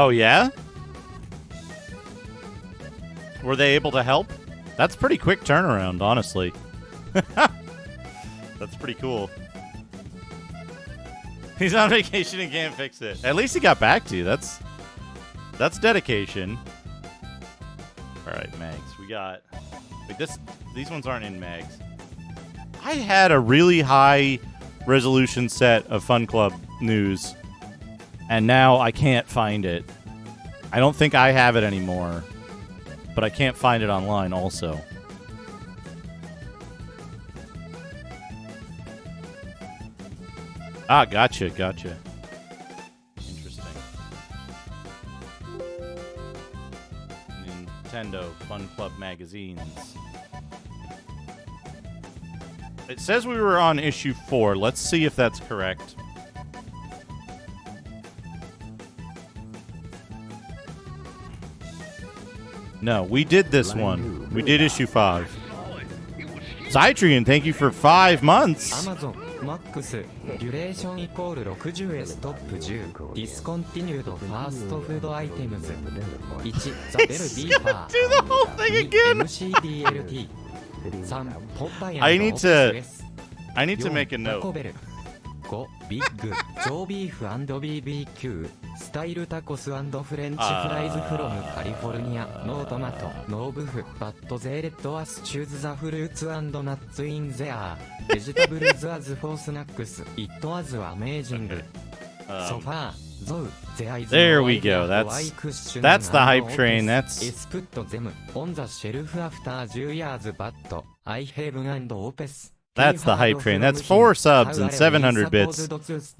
Oh, yeah? Were they able to help? That's pretty quick turnaround, honestly. That's pretty cool. He's on vacation and can't fix it. At least he got back to you. That's dedication. All right, mags. We got... Wait, these ones aren't in mags. I had a really high resolution set of Fun Club news, and now I can't find it. I don't think I have it anymore, but I can't find it online also. Ah, gotcha. Interesting. Nintendo Fun Club magazines. It says we were on issue 4. Let's see if that's correct. No, we did this one. We did issue 5. Cytrian, thank you for 5 months. Amazon Max Duration equal 60 S top 10 Discontinued fast food items 1 The Bell Beeper Do the whole thing again. MCDLT 3 Popeye I and need to make a note. 5 Big Joe Beef and BBQ Style Tacos and French Fries from California No tomato, no beef But they let us choose the fruits and nuts in there Vegetables as for snacks It was amazing So far though there is There no we idea go. why cushion That's the and hype train. opus That's put them on the shelf after 10 years but I have and opus the hype train. That's 4 subs and 700 bits.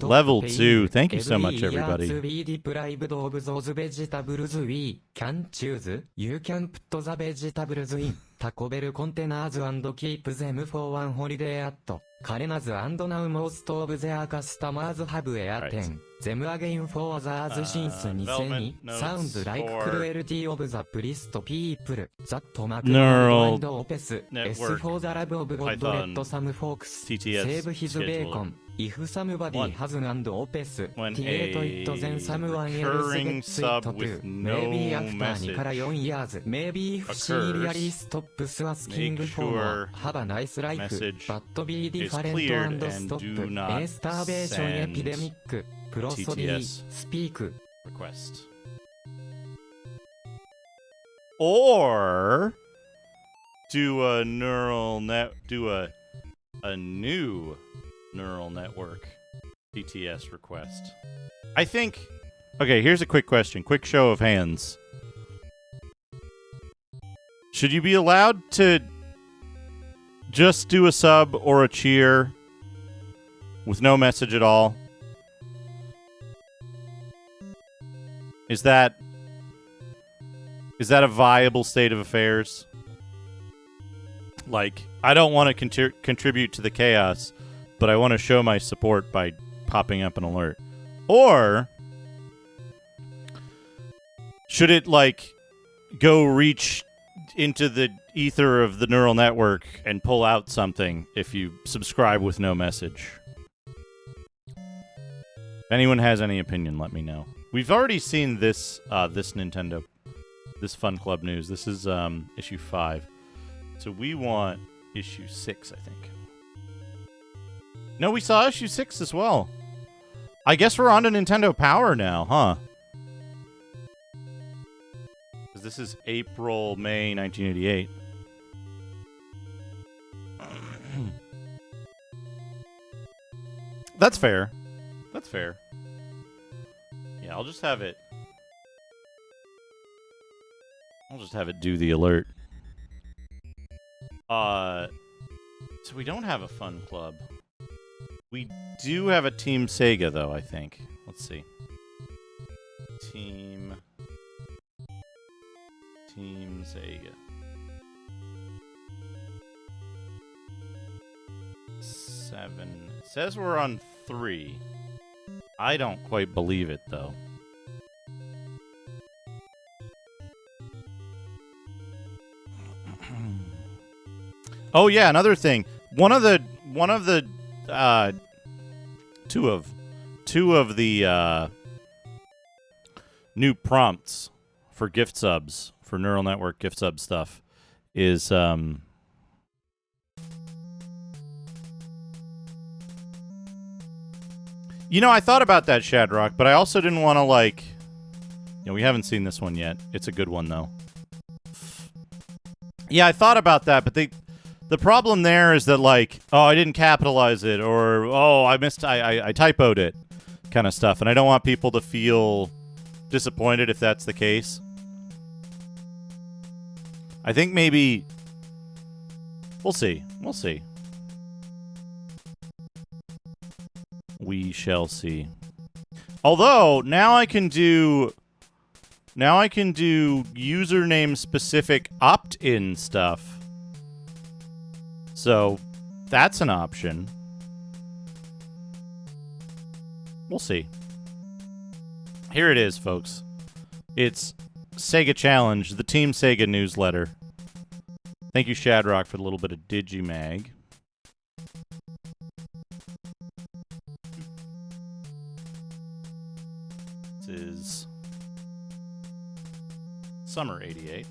Level 2. Thank you so much, everybody. Be deprived of those vegetables we can choose. You can put the vegetables in Taco Bell containers and keep them for one holiday at Carenas and now most of their customers have eaten them again for others since 2000. Sounds like cruelty of the priest people. That Neural and opus S network for the love of God Python let some folks TTS save his scheduler. bacon. If somebody One. has an opus, When create it, then a someone else recurring gets sub it with too. no Maybe after message 2 4 years, maybe if she occurs, really stops asking make for sure more, have a nice life, message but be is different cleared and and stop do not a starvation send epidemic. Prosody, TTS. speak. request. Or do a new neural network TTS request. I think. Okay, here's a quick question. Quick show of hands. Should you be allowed to just do a sub or a cheer with no message at all? Is that a viable state of affairs? Like, I don't want to contribute to the chaos, but I want to show my support by popping up an alert. Or should it, like, go reach into the ether of the neural network and pull out something if you subscribe with no message? If anyone has any opinion, let me know. We've already seen this Nintendo, this Fun Club news. This is issue 5. So we want issue 6, I think. No, we saw issue 6 as well. I guess we're on to Nintendo Power now, huh? Because this is April, May 1988. That's fair. That's fair. Yeah, I'll just have it do the alert. So we don't have a Fun Club. We do have a Team Sega, though, I think. Let's see. Team Sega. 7. It says we're on 3. I don't quite believe it, though. Oh yeah, another thing. One of the two of the new prompts for gift subs, for neural network gift sub stuff, is I thought about that, Shadrock, but I also didn't want to we haven't seen this one yet. It's a good one though. Yeah, I thought about that, but the problem there is that I didn't capitalize it, or I missed, I typoed it, kind of stuff, and I don't want people to feel disappointed if that's the case. I think maybe we'll see. We shall see. Although now I can do username specific opt-in stuff. So that's an option. We'll see. Here it is, folks. It's Sega Challenge, the Team Sega newsletter. Thank you, Shadrock, for the little bit of Digimag. This is Summer 88.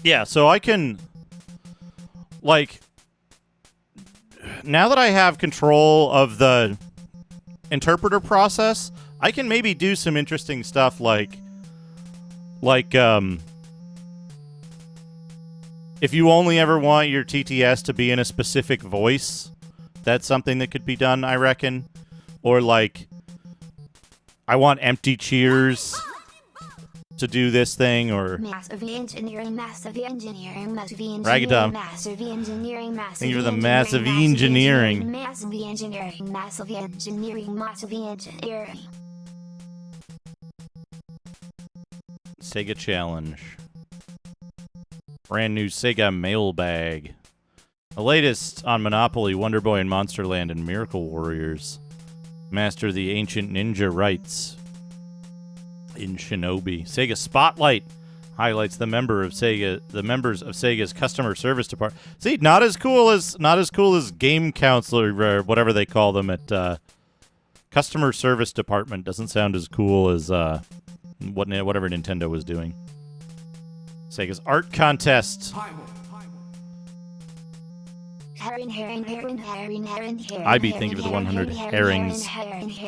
Yeah, so I can, now that I have control of the interpreter process, I can maybe do some interesting stuff if you only ever want your TTS to be in a specific voice, that's something that could be done, I reckon. Or I want empty cheers to do this thing, or massive engineering, Ragatum. massive engineering, Thank you for the massive engineering. massive engineering. Sega Challenge. Brand new Sega mailbag. The latest on Monopoly, Wonder Boy and Monsterland, and Miracle Warriors. Master the ancient ninja rites in Shinobi. Sega Spotlight highlights the members of Sega's customer service department. See, not as cool as game counselor or whatever they call them at customer service department. Doesn't sound as cool as whatever Nintendo was doing. Sega's art contest. IB, thank you for the 100 herrings. Hizzing.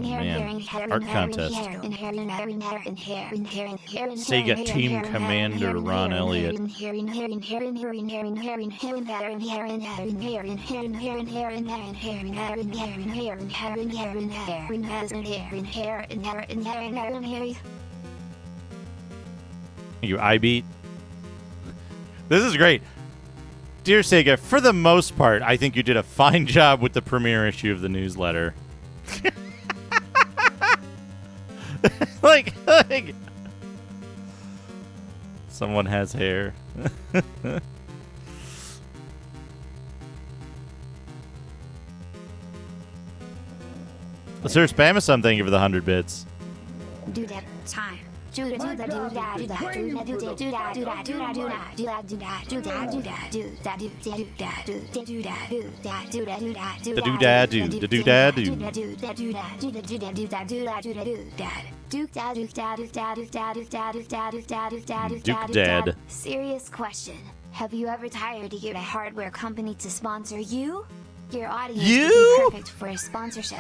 Man, art contest. Sega Team Commander Ron Elliott. You I-beat. This is great. Dear Sega, for the most part, I think you did a fine job with the premiere issue of the newsletter. like, someone has hair. Sir Spamison, thank you for the 100 bits. Do that time. Sega Dad. Serious question. Have you ever tried to get a hardware company to sponsor you? Your audience would be perfect for a sponsorship.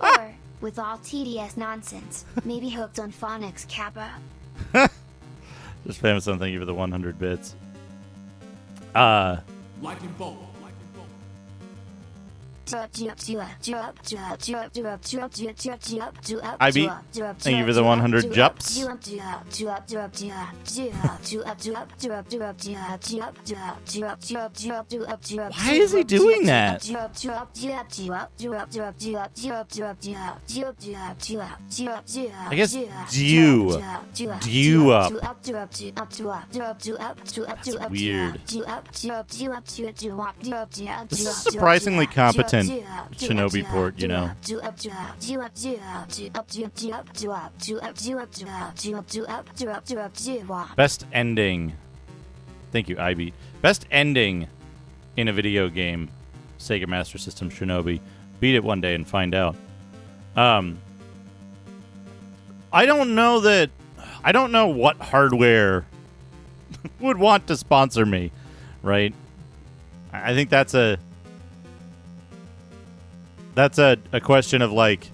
Or, with all TDS nonsense, maybe hooked on phonics, Kappa. Just famous on thank you for the 100 bits. Lightning bolt. IB, thank you for the 100 jups. Why is he doing that? I guess due up. That's weird. This is surprisingly competent recent Shinobi port, you know. Best ending. Thank you, Ivy. Best ending in a video game. Sega Master System Shinobi. Beat it one day and find out. I don't know what hardware would want to sponsor me, right? I think that's a question of like,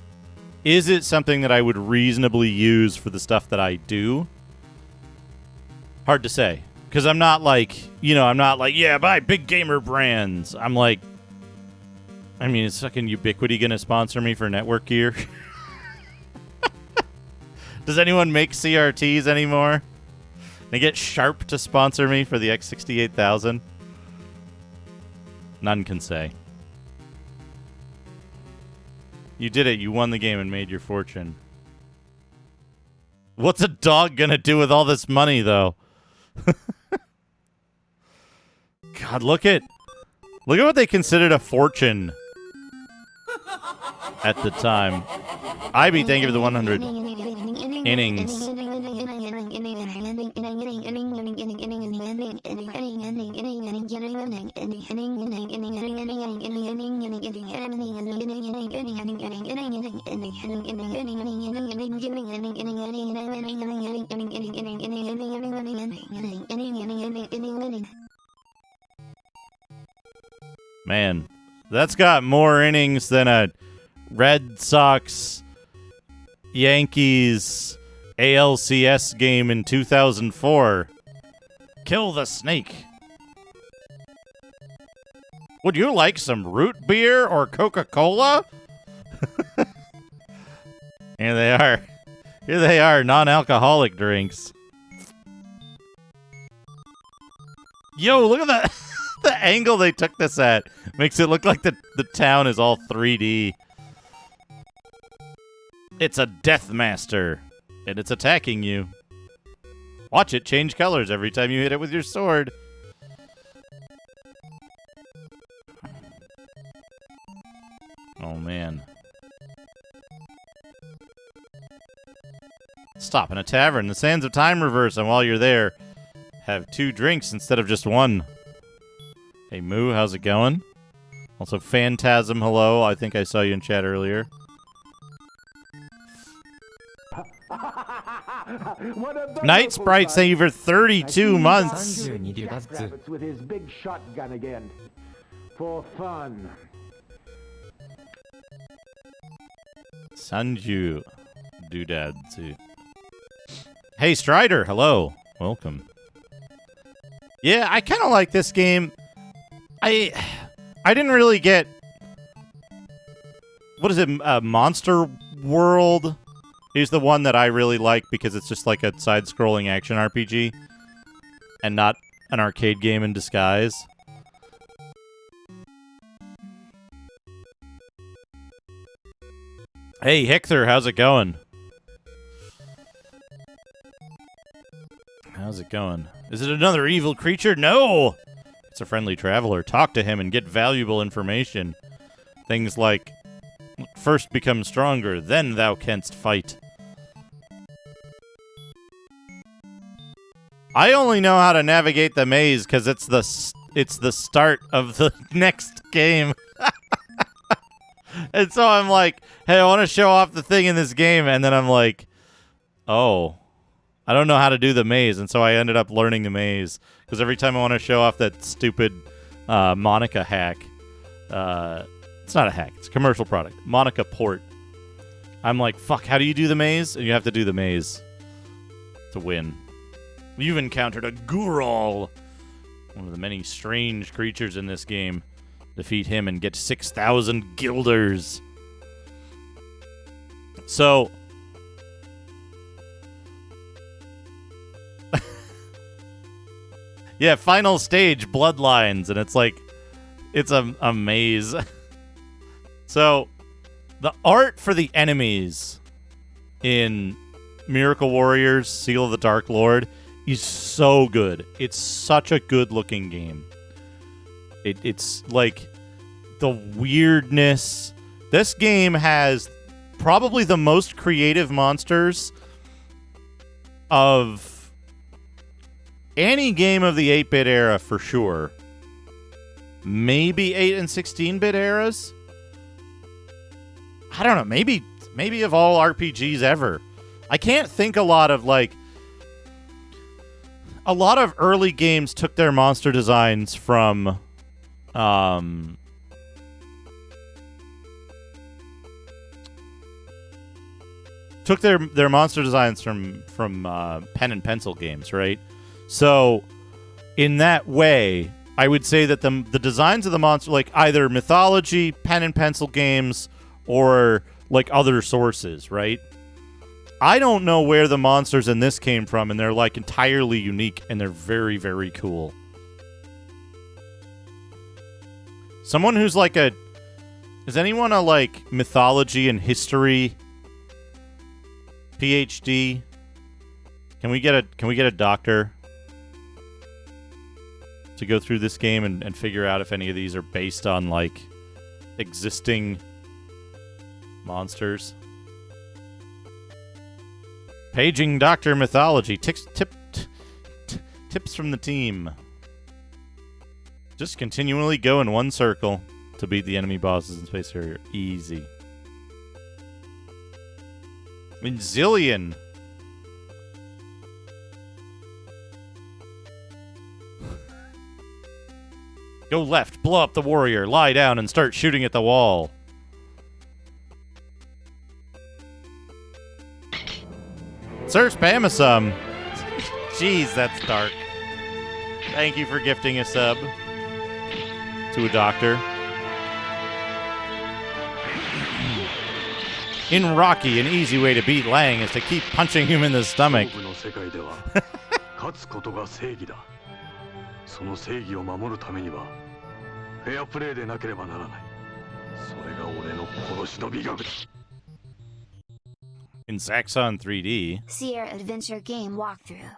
is it something that I would reasonably use for the stuff that I do? Hard to say. Because I'm not like, yeah, buy big gamer brands. I'm like, I mean, is fucking Ubiquity going to sponsor me for network gear? Does anyone make CRTs anymore? They get Sharp to sponsor me for the X68000? None can say. You did it. You won the game and made your fortune. What's a dog gonna do with all this money, though? God, look at what they considered a fortune at the time. Ivy, thank you for the 100 innings. Man, that's got more innings than a Red Sox Yankees ALCS game in 2004. Kill the snake. Would you like some root beer or Coca-Cola? Here they are. Here they are, non-alcoholic drinks. Yo, look at that. The angle they took this at makes it look like the town is all 3D. It's a Death Master, and it's attacking you. Watch it change colors every time you hit it with your sword. Oh, man. Stop in a tavern. The sands of time reverse, and while you're there, have 2 drinks instead of just 1. Hey, Moo, how's it going? Also, Phantasm, hello. I think I saw you in chat earlier. Night Sprite, thank you for 32 months. With his big shotgun again. For fun. Sanju Doodadzu. Hey, Strider, hello. Welcome. Yeah, I kind of like this game. I didn't really get... What is it? Monster World is the one that I really like because it's just like a side-scrolling action RPG and not an arcade game in disguise. Hey, Hector, how's it going? How's it going? Is it another evil creature? No! It's a friendly traveler. Talk to him and get valuable information. Things like, first become stronger, then thou canst fight. I only know how to navigate the maze because it's the start of the next game. And so I'm like, hey, I want to show off the thing in this game. And then I'm like, oh, I don't know how to do the maze. And so I ended up learning the maze. Because every time I want to show off that stupid Monica hack, it's not a hack, it's a commercial product, Monica port, I'm like, fuck, how do you do the maze? And you have to do the maze to win. You've encountered a Ghoul, one of the many strange creatures in this game. Defeat him and get 6,000 guilders. So... yeah, final stage, Bloodlines, and it's like, it's a maze. So, the art for the enemies in Miracle Warriors, Seal of the Dark Lord, is so good. It's such a good-looking game. It's like, the weirdness. This game has probably the most creative monsters of any game of the 8-bit era for sure. Maybe 8 and 16-bit eras? I don't know. Maybe of all RPGs ever. I can't think a lot of early games took their monster designs from took their monster designs from pen and pencil games, right? So in that way, I would say that the designs of the monster, like either mythology, pen and pencil games, or like other sources, right? I don't know where the monsters in this came from, and they're like entirely unique, and they're very, very cool. Someone who's like is anyone a like mythology and history PhD? Can we get a doctor to go through this game and figure out if any of these are based on like existing monsters? Paging Dr. Mythology. Tips from the team. Just continually go in one circle to beat the enemy bosses in Space Harrier. Easy. Zillion. Go left, blow up the warrior, lie down, and start shooting at the wall. Sir Spamasum. Jeez, that's dark. Thank you for gifting a sub to a doctor. In Rocky, an easy way to beat Lang is to keep punching him in the stomach. In Zaxxon 3D. Sierra Adventure Game Walkthrough.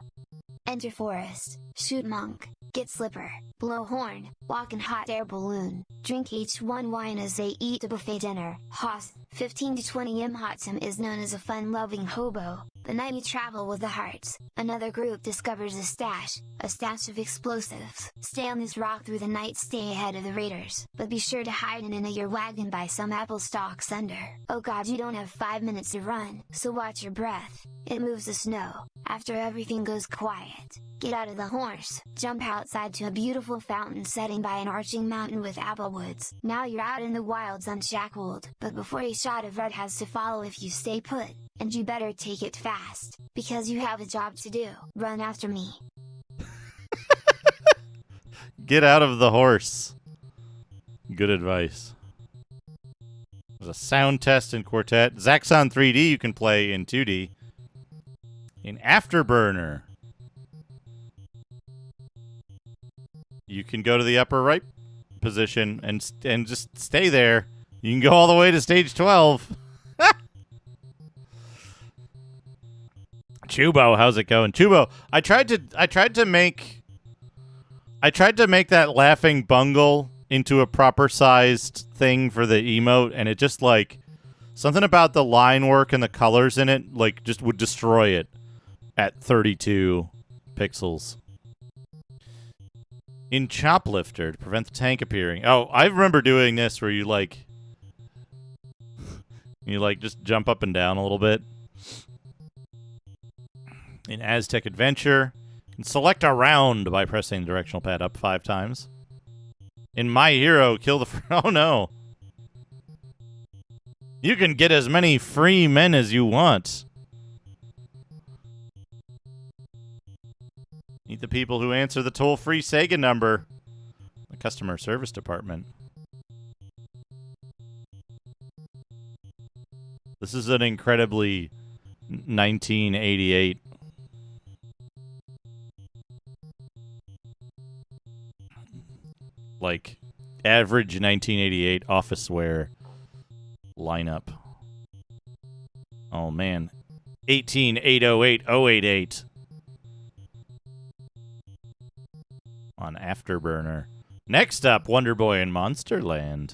Enter Forest, shoot Monk, get Slipper, blow Horn, walk in hot air balloon, drink H1 wine as they eat a buffet dinner. Hoss, 15 to 20 Imhotsum is known as a fun-loving hobo. The night you travel with the Hearts, another group discovers a stash of explosives. Stay on this rock through the night, stay ahead of the raiders, but be sure to hide in your wagon by some apple stalks under. Oh god, you don't have 5 minutes to run, so watch your breath. It moves the snow. After everything goes quiet, get out of the horse, jump outside to a beautiful fountain setting by an arching mountain with apple woods. Now you're out in the wilds unshackled, but before a shot of red has to follow if you stay put. And you better take it fast, because you have a job to do. Run after me. Get out of the horse. Good advice. There's a sound test in Quartet. Zaxxon 3D you can play in 2D. In Afterburner, you can go to the upper right position and just stay there. You can go all the way to stage 12. Chubo, how's it going? Chubo, I tried to make that laughing bungle into a proper sized thing for the emote, and it just like something about the line work and the colors in it like just would destroy it at 32 pixels. In Choplifter to prevent the tank appearing. Oh, I remember doing this where you just jump up and down a little bit. In Aztec Adventure, you can select a round by pressing the directional pad up 5 times. In My Hero, kill the... Oh, no. You can get as many free men as you want. Meet the people who answer the toll-free Sega number. The customer service department. This is an incredibly 1988 like average 1988 office wear lineup. Oh man. 18808 on Afterburner. Next up, Wonder Boy in Monsterland.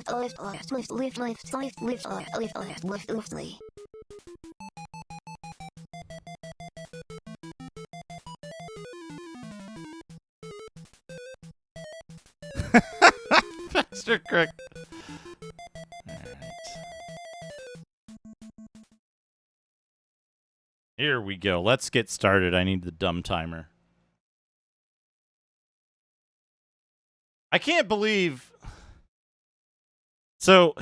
lift. Faster, Crick. Alright. Here we go. Let's get started. I need the dumb timer. I can't believe... So...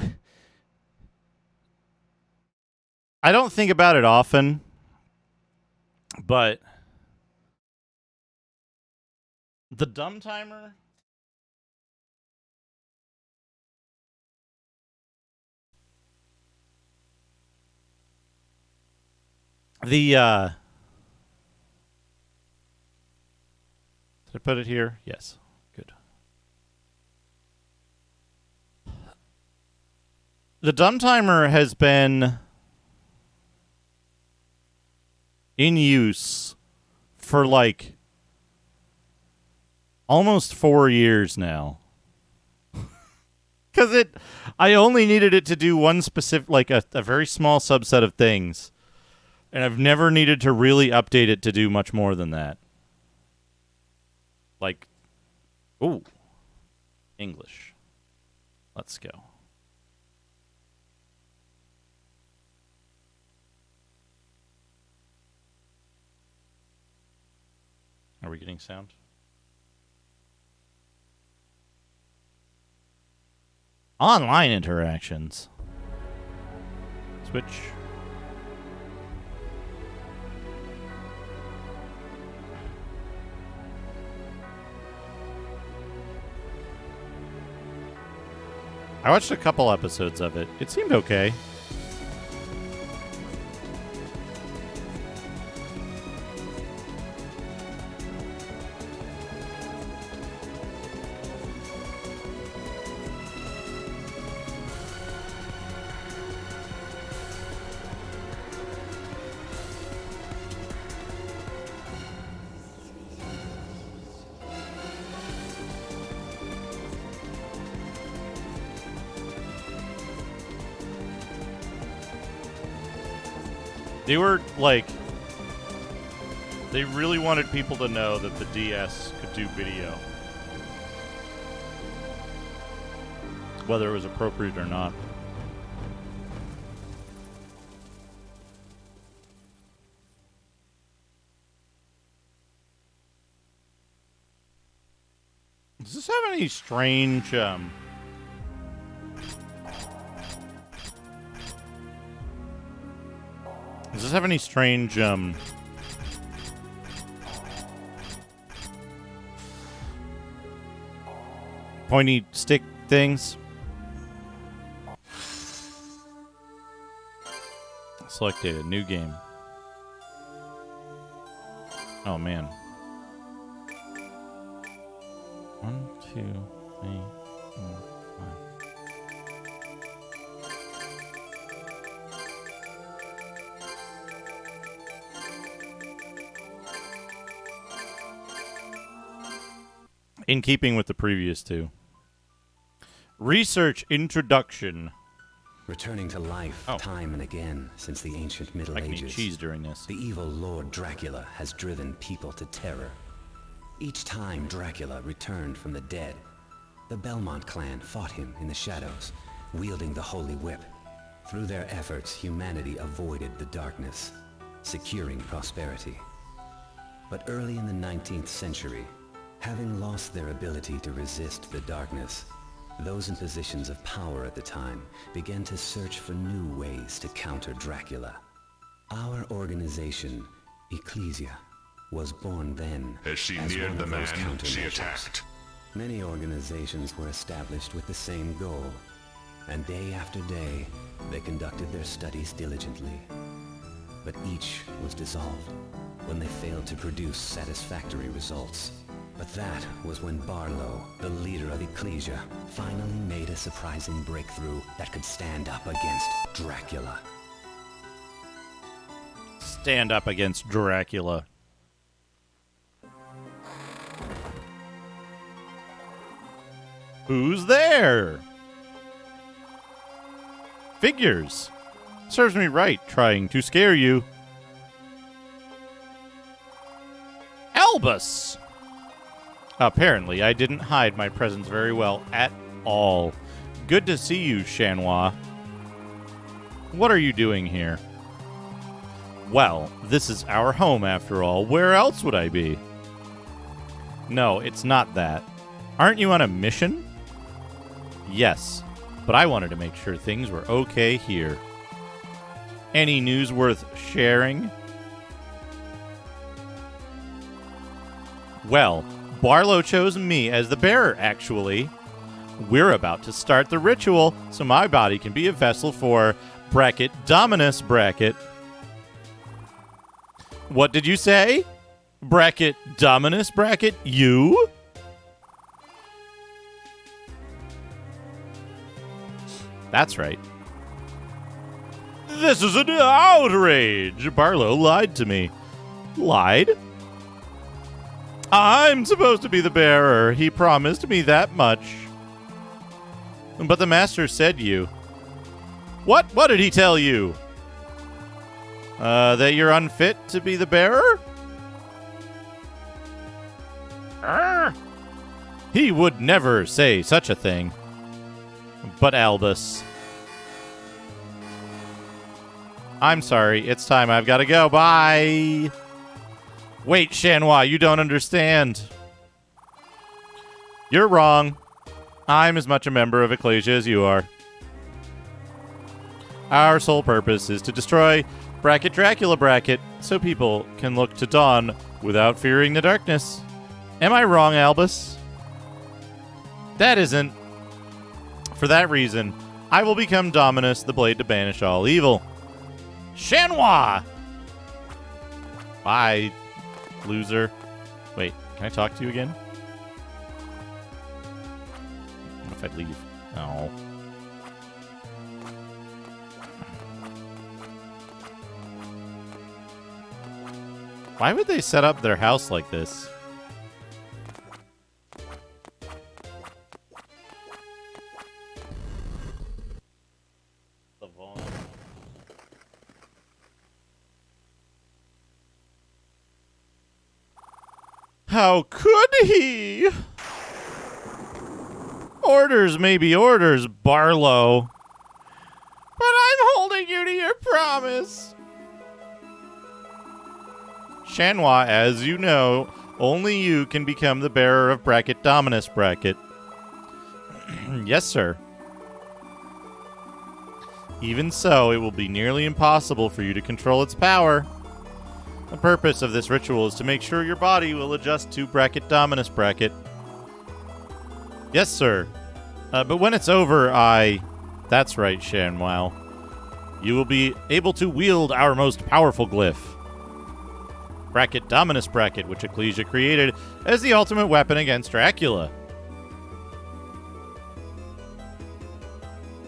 I don't think about it often, but... The dumb timer... put it here? Yes. Good. The dumb timer has been in use for like almost 4 years now. Because I only needed it to do one specific, like a very small subset of things. And I've never needed to really update it to do much more than that. Like, ooh, English. Let's go. Are we getting sound? Online interactions. Switch. I watched a couple episodes of it. It seemed okay. They were, like, they really wanted people to know that the DS could do video. Whether it was appropriate or not. Does this have any strange, does this have any strange, pointy stick things? Select data, new game. Oh, man. 1, 2, 3, 4, 5. In keeping with the previous two. Research introduction. Returning to life time and again since the ancient Middle I can eat Ages, cheese during this. the evil Lord Dracula has driven people to terror. Each time Dracula returned from the dead, the Belmont clan fought him in the shadows, wielding the Holy Whip. Through their efforts, humanity avoided the darkness, securing prosperity. But early in the 19th century, having lost their ability to resist the darkness, those in positions of power at the time began to search for new ways to counter Dracula. Our organization, Ecclesia, was born then As she as neared one the of those man, she countermeasures. attacked. Many organizations were established with the same goal, and day after day, they conducted their studies diligently. But each was dissolved when they failed to produce satisfactory results. But that was when Barlow, the leader of Ecclesia, finally made a surprising breakthrough that could stand up against Dracula. Stand up against Dracula. Who's there? Figures. Serves me right, trying to scare you. Albus! Apparently, I didn't hide my presence very well at all. Good to see you, Chanois. What are you doing here? Well, this is our home after all. Where else would I be? No, it's not that. Aren't you on a mission? Yes, but I wanted to make sure things were okay here. Any news worth sharing? Well, Barlow chose me as the bearer, actually. We're about to start the ritual, so my body can be a vessel for bracket Dominus bracket. What did you say? Bracket Dominus bracket you? That's right. This is an outrage! Barlow lied to me. Lied? I'm supposed to be the bearer. He promised me that much. But the master said you. What? What did he tell you? That you're unfit to be the bearer? He would never say such a thing. But Albus. I'm sorry. It's time. I've got to go. Bye. Wait, Shanwa, you don't understand. You're wrong. I'm as much a member of Ecclesia as you are. Our sole purpose is to destroy bracket Dracula bracket so people can look to dawn without fearing the darkness. Am I wrong, Albus? That isn't. For that reason, I will become Dominus, the blade to banish all evil. Shanwa! Bye, loser. Wait, can I talk to you again? What if I leave? No. Why would they set up their house like this? How could he? Orders may be orders, Barlow. But I'm holding you to your promise. Shanwa, as you know, only you can become the bearer of bracket Dominus bracket. Yes, sir. Even so, it will be nearly impossible for you to control its power. The purpose of this ritual is to make sure your body will adjust to bracket Dominus bracket. Yes, sir. But when it's over, That's right, Shanwao. You will be able to wield our most powerful glyph. Bracket Dominus bracket, which Ecclesia created as the ultimate weapon against Dracula.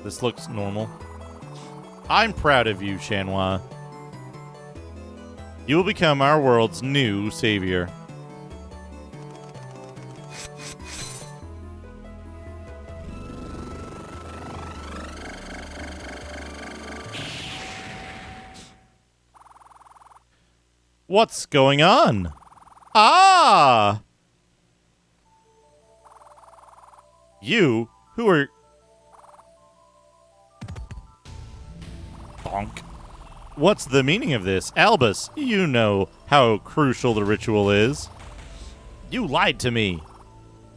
This looks normal. I'm proud of you, Shanwa. You will become our world's new savior. What's going on? Ah! You, who are... Bonk. What's the meaning of this? Albus, you know how crucial the ritual is. You lied to me,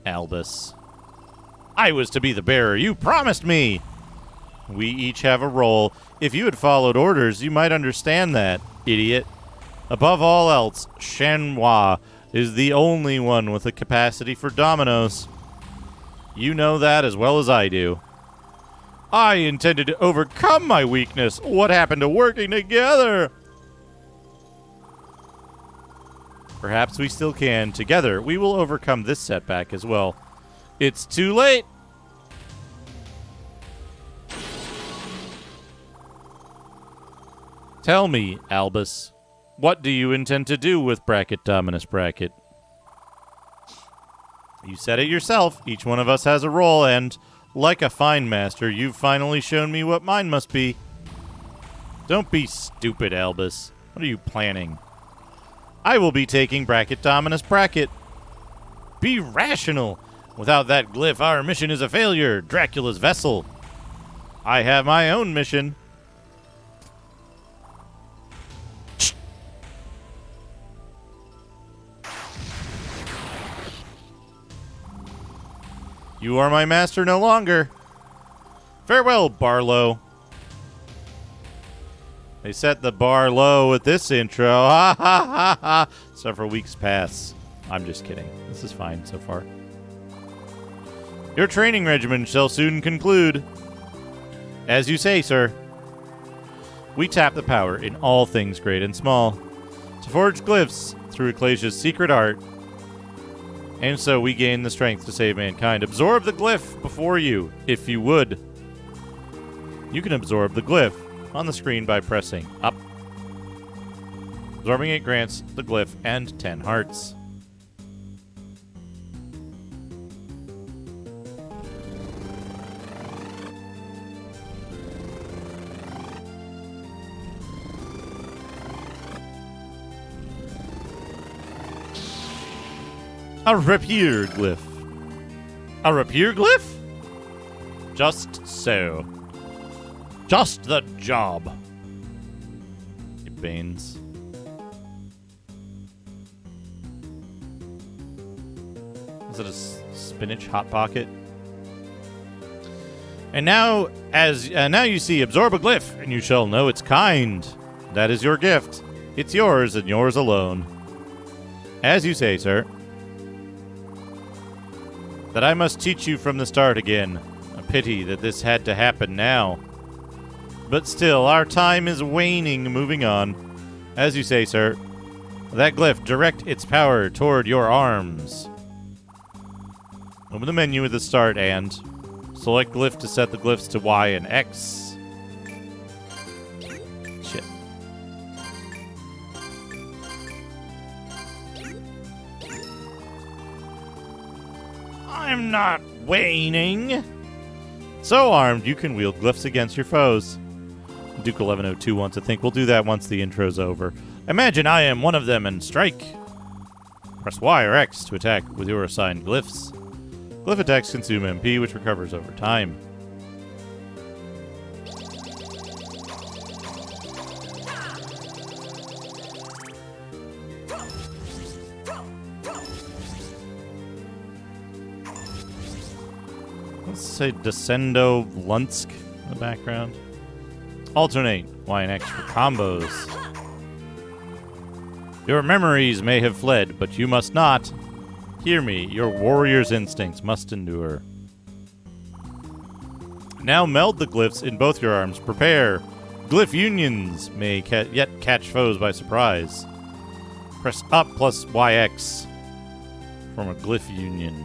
Albus. I was to be the bearer. You promised me. We each have a role. If you had followed orders, you might understand that, idiot. Above all else, Shanwa is the only one with a capacity for dominoes. You know that as well as I do. I intended to overcome my weakness. What happened to working together? Perhaps we still can. Together, we will overcome this setback as well. It's too late. Tell me, Albus, what do you intend to do with bracket Dominus bracket? You said it yourself. Each one of us has a role, and like a fine master, you've finally shown me what mine must be. Don't be stupid, Albus. What are you planning? I will be taking bracket Dominus bracket. Be rational. Without that glyph, our mission is a failure. Dracula's vessel. I have my own mission. You are my master no longer. Farewell, Barlow. They set the bar low with this intro. Ha ha ha ha. Several weeks pass. I'm just kidding. This is fine so far. Your training regimen shall soon conclude. As you say, sir. We tap the power in all things great and small. to forge glyphs through Ecclesia's secret art, and so we gain the strength to save mankind. Absorb the glyph before you, if you would. You can absorb the glyph on the screen by pressing up. Absorbing it grants the glyph and 10 hearts. A rapier glyph. A rapier glyph? Just so. Just the job. It banes. Is it a spinach hot pocket? And now, now you see, absorb a glyph, and you shall know its kind. That is your gift. It's yours and yours alone. As you say, sir. That I must teach you from the start again. A pity that this had to happen now. But still, our time is waning. Moving on. As you say, sir. That glyph, direct its power toward your arms. Open the menu at the start and select glyph to set the glyphs to Y and X. Shit. I'm not waning. So armed, you can wield glyphs against your foes. Duke 1102 wants to think we'll do that once the intro's over. Imagine I am one of them and strike. Press Y or X to attack with your assigned glyphs. Glyph attacks consume MP, which recovers over time. Let's say Descendo Lunsk in the background. Alternate Y and X for combos. Your memories may have fled, but you must not. Hear me, your warrior's instincts must endure. Now meld the glyphs in both your arms. Prepare. Glyph unions may yet catch foes by surprise. Press up plus YX. Form a glyph union.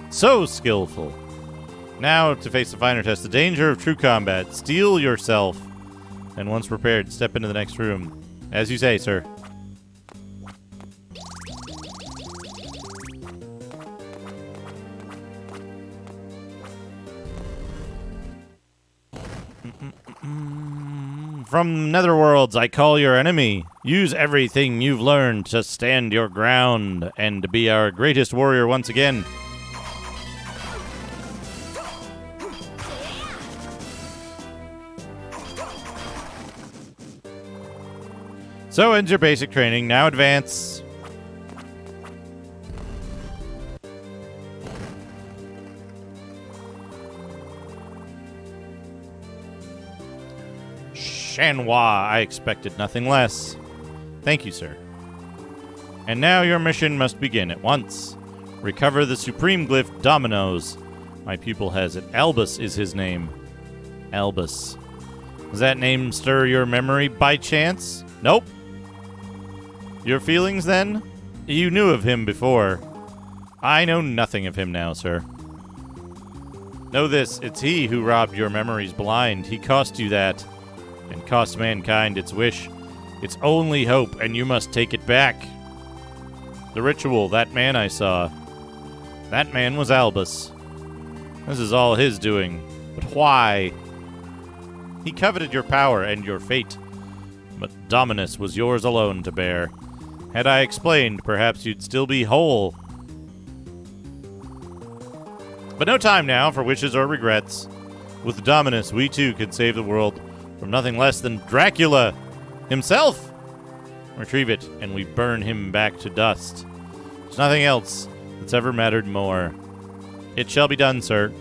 So skillful. Now to face the finer test, the danger of true combat. Steel yourself. And once prepared, step into the next room. As you say, sir. From Netherworlds, I call your enemy. Use everything you've learned to stand your ground and to be our greatest warrior once again. So ends your basic training. Now advance. Shanhua, I expected nothing less. Thank you, sir. And now your mission must begin at once. Recover the supreme glyph Dominoes. My pupil has it. Albus is his name. Albus. Does that name stir your memory by chance? Nope. Your feelings, then? You knew of him before. I know nothing of him now, sir. Know this, it's he who robbed your memories blind. He cost you that. And cost mankind its wish, its only hope, and you must take it back. The ritual, that man I saw. That man was Albus. This is all his doing. But why? He coveted your power and your fate. But Dominus was yours alone to bear. Had I explained, perhaps you'd still be whole. But no time now for wishes or regrets. With Dominus, we too can save the world from nothing less than Dracula himself. Retrieve it, and we burn him back to dust. There's nothing else that's ever mattered more. It shall be done, sir.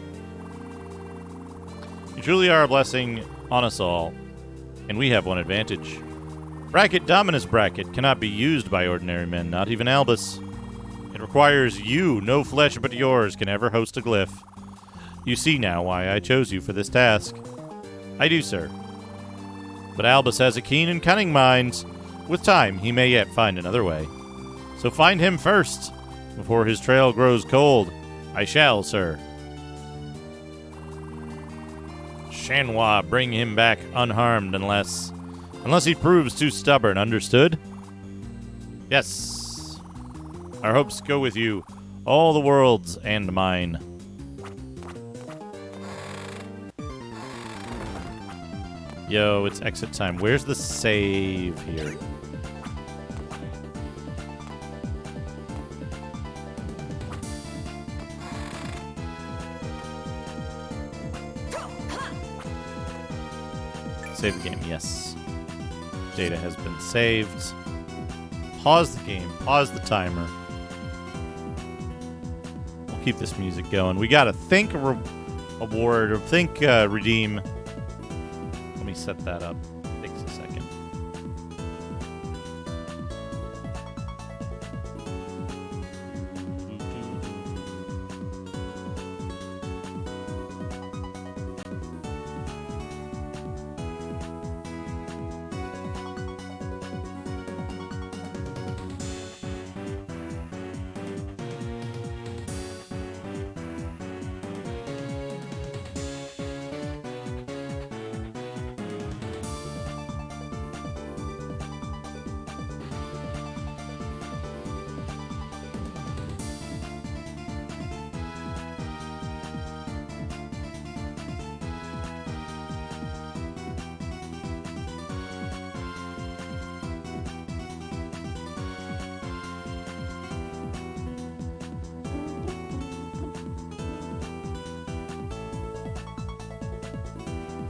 You truly are a blessing on us all, and we have one advantage. Bracket Dominus bracket cannot be used by ordinary men, not even Albus. It requires you, no flesh but yours, can ever host a glyph. You see now why I chose you for this task. I do, sir. But Albus has a keen and cunning mind. With time, he may yet find another way. So find him first, before his trail grows cold. I shall, sir. Shanhua, bring him back unharmed unless he proves too stubborn. Understood? Yes. Our hopes go with you, all the worlds and mine. Yo, it's exit time. Where's the save here? Save the game, yes. Data has been saved. Pause the game, pause the timer. We'll keep this music going. We got a think award, or think redeem. Let me set that up. Takes a second.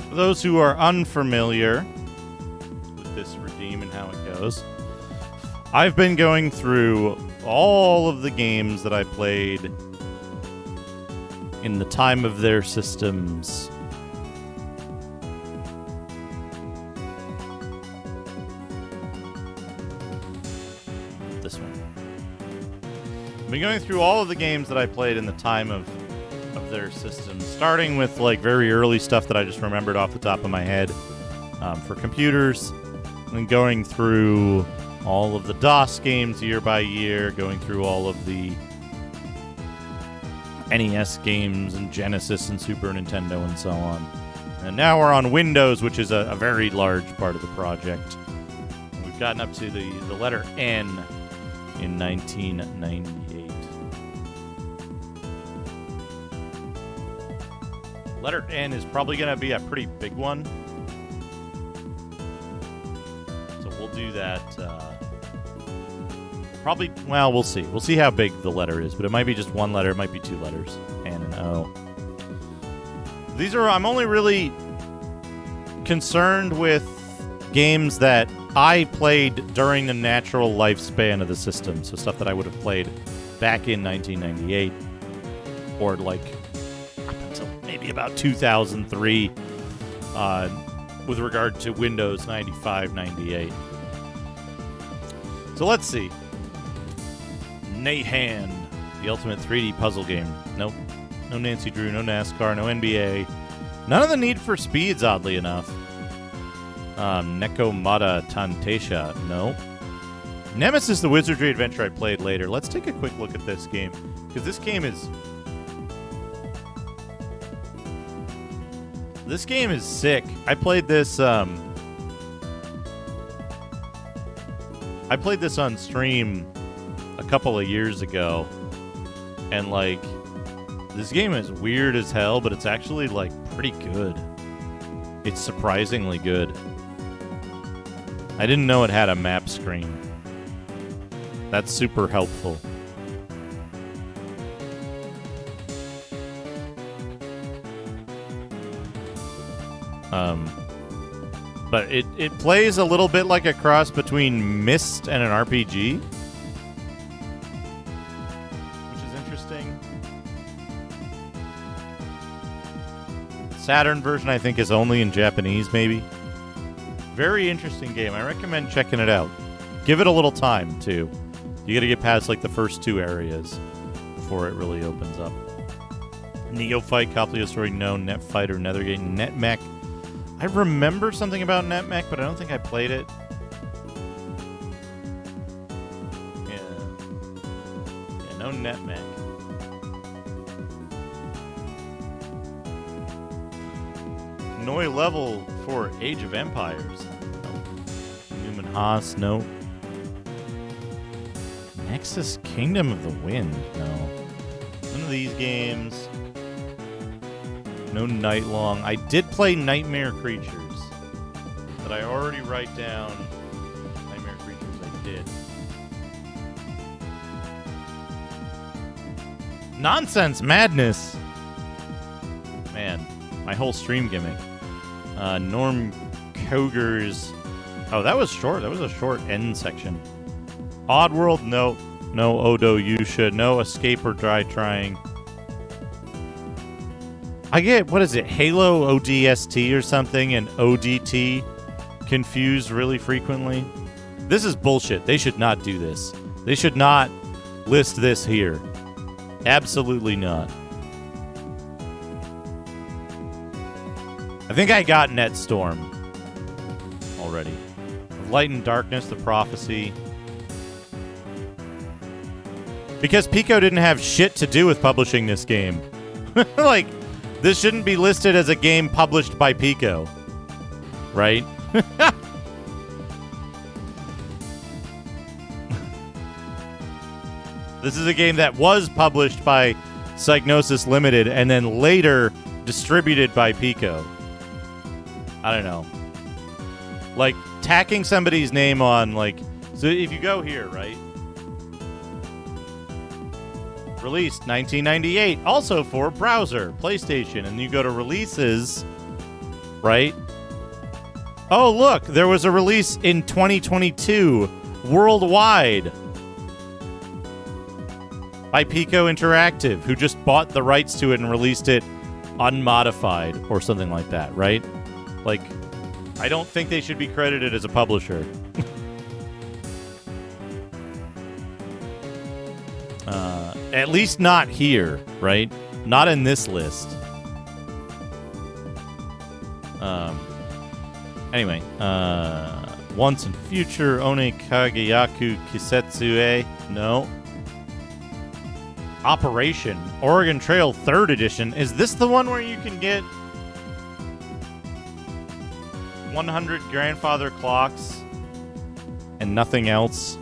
For those who are unfamiliar with this redeem and how it goes, I've been going through all of the games that I played in the time of their systems. This one. I've been going through all of the games that I played in the time of their systems, starting with like very early stuff that I just remembered off the top of my head for computers, and going through all of the DOS games year by year, going through all of the NES games and Genesis and Super Nintendo and so on. And now we're on Windows, which is a very large part of the project. And we've gotten up to the letter N in 1998. Letter N is probably going to be a pretty big one. So we'll do that. Probably, well, we'll see. We'll see how big the letter is, but it might be just one letter. It might be two letters. N and O. I'm only really concerned with games that I played during the natural lifespan of the system. So stuff that I would have played back in 1998. Or like maybe about 2003 with regard to Windows 95, 98. So let's see. Nahan, the ultimate 3D puzzle game. Nope. No Nancy Drew, no NASCAR, no NBA. None of the Need for Speeds, oddly enough. Nekomata Tantasha, no. Nemesis, the Wizardry Adventure I played later. Let's take a quick look at this game, because this game is sick. I played this on stream a couple of years ago, and like this game is weird as hell, but it's actually like pretty good. It's surprisingly good. I didn't know it had a map screen. That's super helpful. But it plays a little bit like a cross between Myst and an RPG, which is interesting. Saturn version, I think, is only in Japanese, maybe. Very interesting game. I recommend checking it out. Give it a little time, too. You gotta get past, like, the first two areas before it really opens up. Neophyte, Copy of Story, No, Netfighter, Nethergate, NetMech, I remember something about NetMech, but I don't think I played it. Yeah, no NetMech. Noi level for Age of Empires. No. Newman Haas, no. Nexus Kingdom of the Wind, no. None of these games. No Nightlong. I did play Nightmare Creatures. But I already write down Nightmare Creatures I did. Nonsense Madness! Man, my whole stream gimmick. Norm Koger's... Oh, that was short. That was a short end section. Oddworld, no. No Odo Yusha. No Escape or Dry Trying. I get, what is it, Halo ODST or something and ODT confused really frequently. This is bullshit. They should not do this. They should not list this here. Absolutely not. I think I got Netstorm already. Light and Darkness, The Prophecy. Because Pico didn't have shit to do with publishing this game. Like, this shouldn't be listed as a game published by Pico. Right? This is a game that was published by Psygnosis Limited and then later distributed by Pico. I don't know. Like, tacking somebody's name on, like... So if you go here, right? Released 1998, also for browser, PlayStation, and you go to releases, right? Oh, look, there was a release in 2022 worldwide by Pico Interactive, who just bought the rights to it and released it unmodified or something like that, right? Like, I don't think they should be credited as a publisher. At least not here, right? Not in this list. Anyway, Once and Future, One Kagayaku Kisetsue, no. Operation, Oregon Trail 3rd Edition. Is this the one where you can get 100 grandfather clocks and nothing else?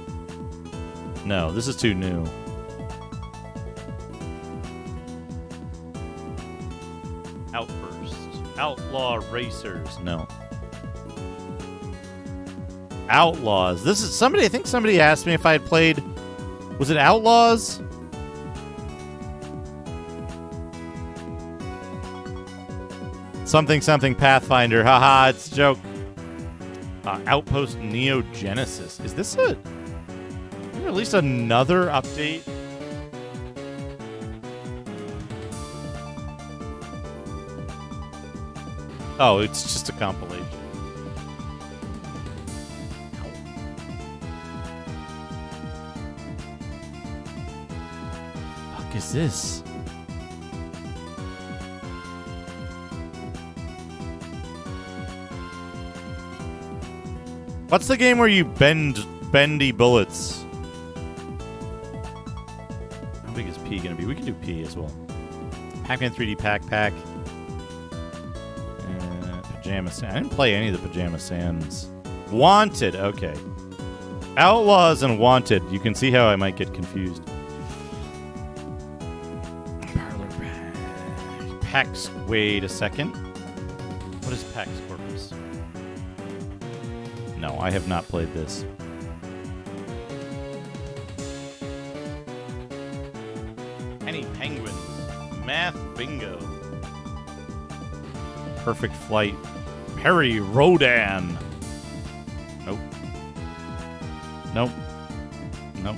No, this is too new. Outburst. Outlaw Racers. No. Outlaws. This is somebody, I think somebody asked me if I had played, was it Outlaws? Something Pathfinder. Haha, it's a joke. Outpost Neo Genesis. Is this a... at least another update? Oh, it's just a compilation. What the fuck is this? What's the game where you bend bendy bullets? How big is P gonna be? We can do P as well. Pac-Man 3D Pac. Pajama Sands. I didn't play any of the Pajama Sands. Wanted. Okay. Outlaws and Wanted. You can see how I might get confused. Parlor Pack. Pax. Wait a second. What is Pax Corpus? No, I have not played this. Penny Penguins. Math Bingo. Perfect Flight. Perry Rodan. Nope. Nope. Nope.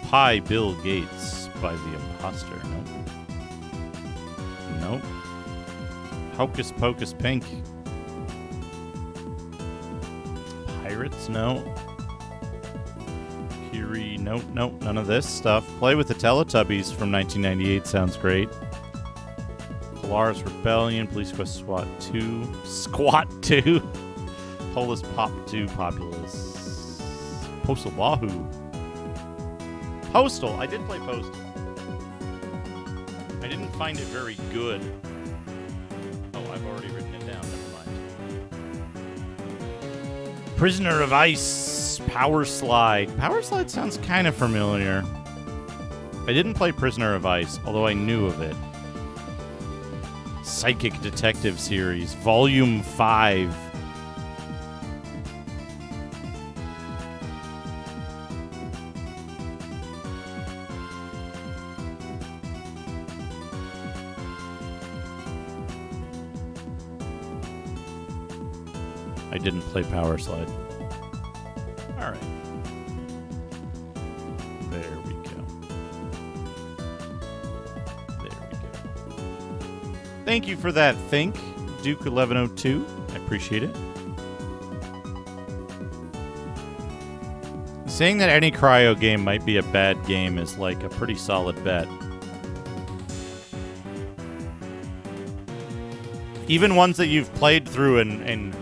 Pie Bill Gates by the Imposter. Nope. Hocus Pocus Pink. Pirates? No. Kiri? Nope. None of this stuff. Play with the Teletubbies from 1998 sounds great. Polaris Rebellion, Police Quest SWAT 2, Squat 2, Polis Pop 2, Populous, Postal Wahoo. Postal. I did play Postal. I didn't find it very good. Oh, I've already written it down. Never mind. Prisoner of Ice, Power Slide. Power Slide sounds kind of familiar. I didn't play Prisoner of Ice, although I knew of it. Psychic Detective Series, Volume 5. I didn't play Power Slide. All right. There we go. There we go. Thank you for that, Think, Duke1102. I appreciate it. Saying that any cryo game might be a bad game is like a pretty solid bet. Even ones that you've played through and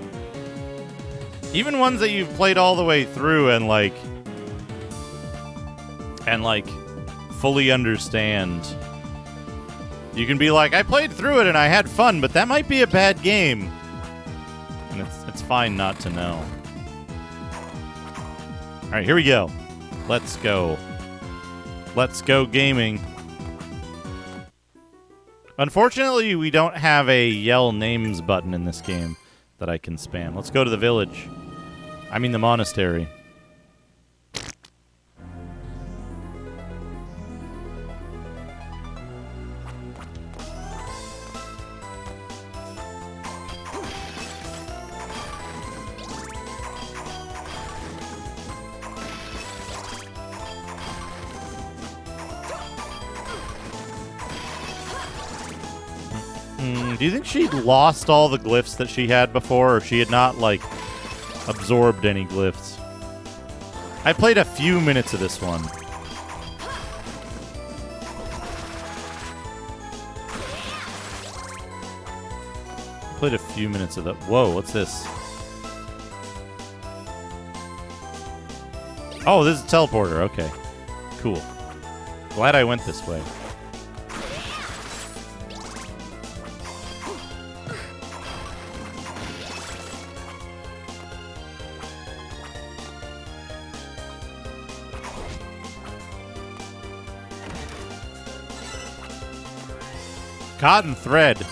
even ones that you've played all the way through and fully understand. You can be like, I played through it and I had fun, but that might be a bad game. And it's fine not to know. All right, here we go. Let's go. Let's go gaming. Unfortunately, we don't have a yell names button in this game that I can spam. Let's go to the village. I mean the monastery. Do you think she lost all the glyphs that she had before, or she had not, like, absorbed any glyphs? I played a few minutes of this one. Played a few minutes of that. Whoa, what's this? Oh, this is a teleporter. Okay. Cool. Glad I went this way. Cotton thread.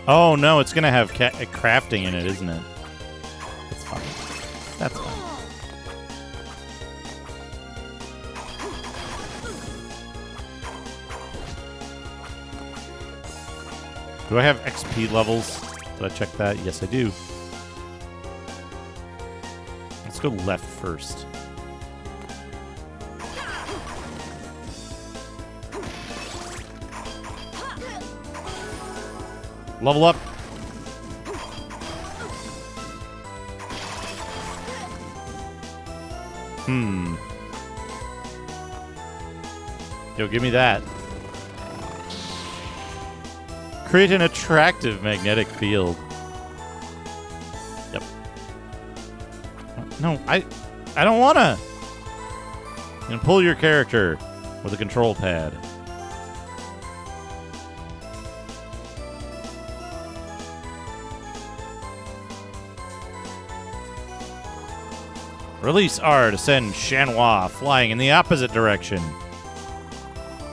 Oh no, it's gonna have crafting in it, isn't it? That's fine. That's fine. Do I have XP levels? Did I check that? Yes, I do. Let's go left first. Level up. Yo, give me that. Create an attractive magnetic field. Yep. No, I don't wanna. You can pull your character with a control pad. Release R to send Shanhua flying in the opposite direction.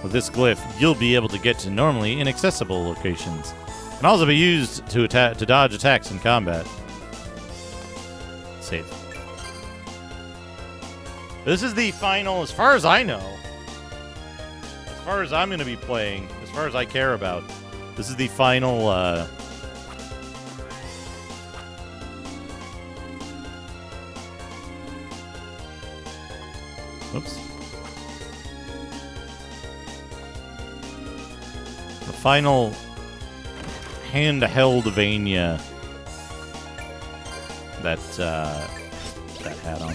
With this glyph, you'll be able to get to normally inaccessible locations. It can also be used to dodge attacks in combat. Save. This is the final, as far as I know. As far as I'm going to be playing, as far as I care about, this is the final, Oops. The final handheld-vania that had on.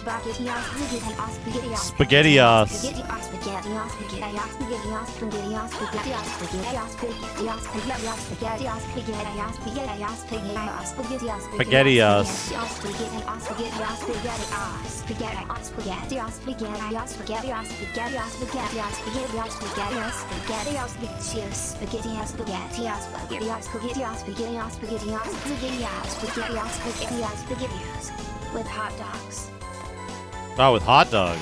With hot dogs. Oh, with hot dogs.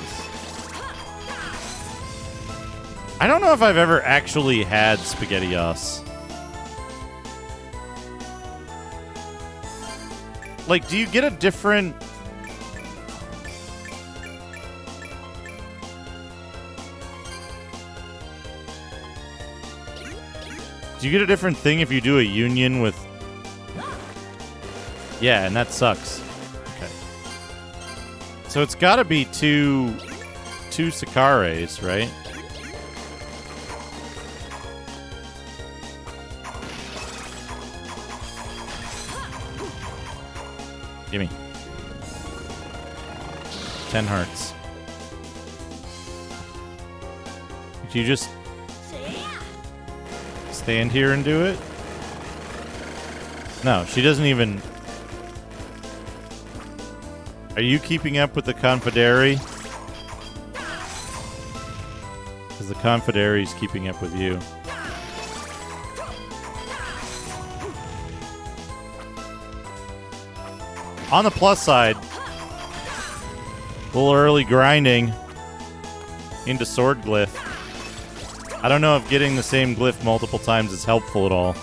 I don't know if I've ever actually had SpaghettiOs. Like, do you get a different... Do you get a different thing if you do a union with... Yeah, and that sucks. Okay. So it's gotta be two Sakares, right? Gimme. 10 hearts. Could you just stand here and do it? No, she doesn't even... Are you keeping up with the Confedere? Because the Confedere is keeping up with you. On the plus side, a little early grinding into sword glyph. I don't know if getting the same glyph multiple times is helpful at all.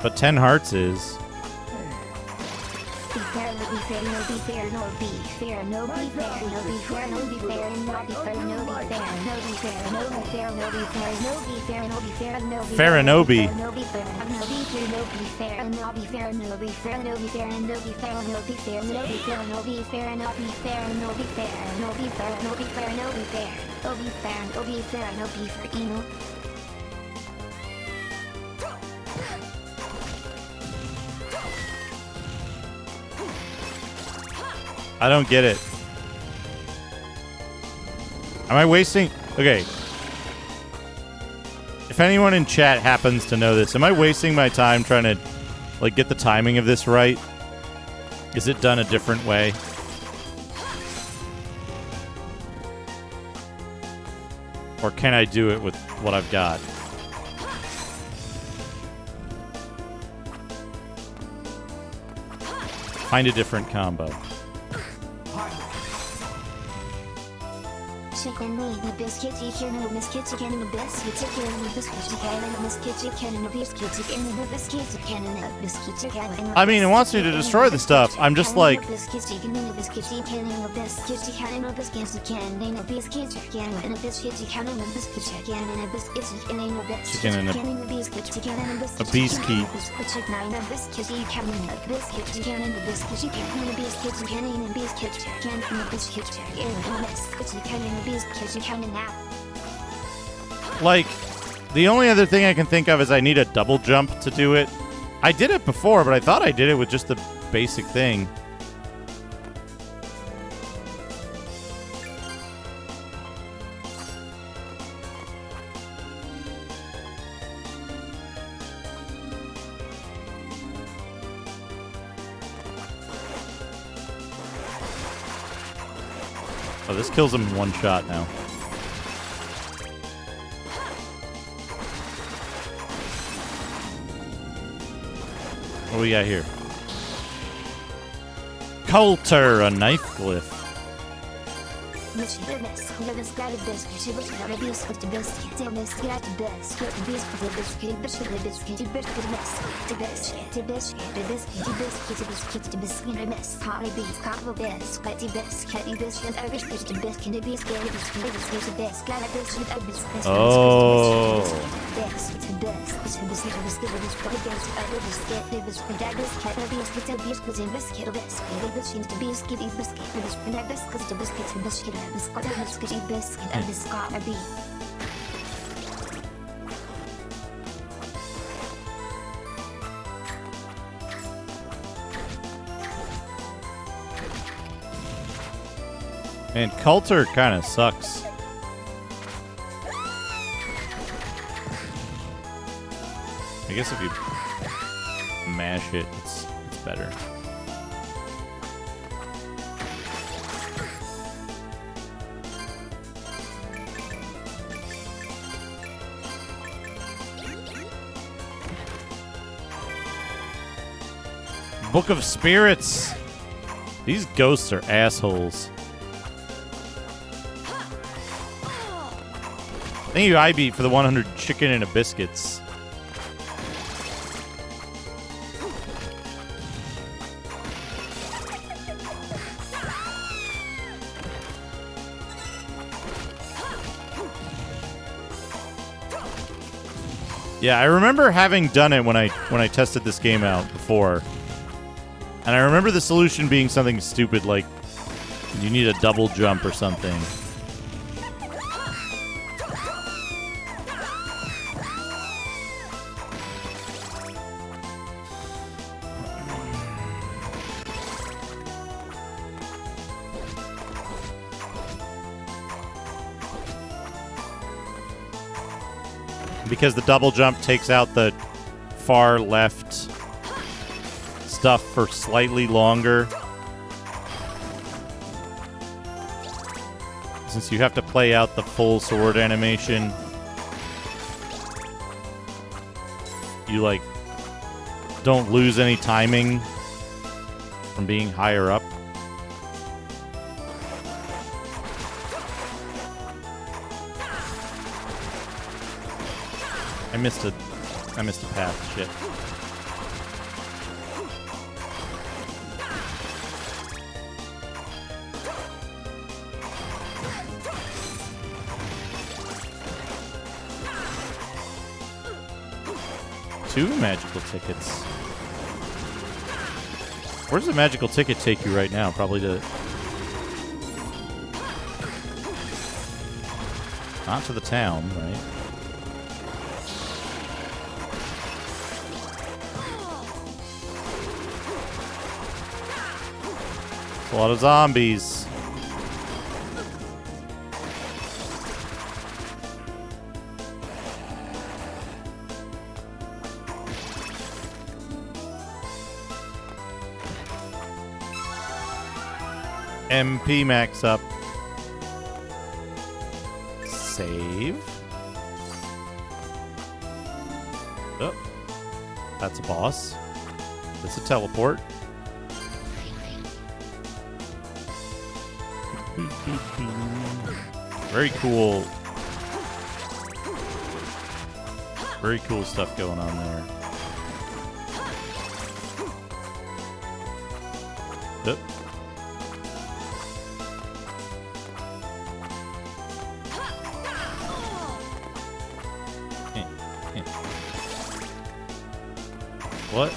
But 10 hearts is. Faranobi. I don't get it. Am I wasting... Okay. If anyone in chat happens to know this, am I wasting my time trying to, like, get the timing of this right? Is it done a different way? Or can I do it with what I've got? Find a different combo. Chicken the biscuit chicken and biscuit chicken and biscuit chicken and biscuit chicken and biscuit chicken and biscuit chicken and biscuit chicken and biscuit chicken. I mean, it wants me to destroy the stuff. I'm just like... Biscuit chicken and biscuit chicken and biscuit chicken and biscuit chicken and biscuit chicken and biscuit chicken and biscuit chicken and biscuit chicken and biscuit chicken and biscuit chicken and biscuit chicken and biscuit chicken and biscuit chicken and biscuit chicken and biscuit chicken and biscuit chicken and biscuit chicken and biscuit chicken and biscuit chicken and like, the only other thing I can think of is I need a double jump to do it. I did it before, but I thought I did it with just the basic thing. Oh, this kills him in one shot now. What do we got here? Coulter, a knife glyph. Oh. And Coulter kind of sucks. I guess if you mash it, it's better. Book of Spirits. These ghosts are assholes. Thank you, IB, for the 100 chicken and a biscuits. Yeah, I remember having done it when I tested this game out before. And I remember the solution being something stupid like you need a double jump or something. Because the double jump takes out the far left stuff for slightly longer. Since you have to play out the full sword animation, you like don't lose any timing from being higher up. I missed a path. Shit. Two magical tickets. Where's the magical ticket take you right now? Probably to... not to the town, right? A lot of zombies. MP max up. Save. Oh. That's a boss. That's a teleport. Very cool. Very cool stuff going on there. Yep. What?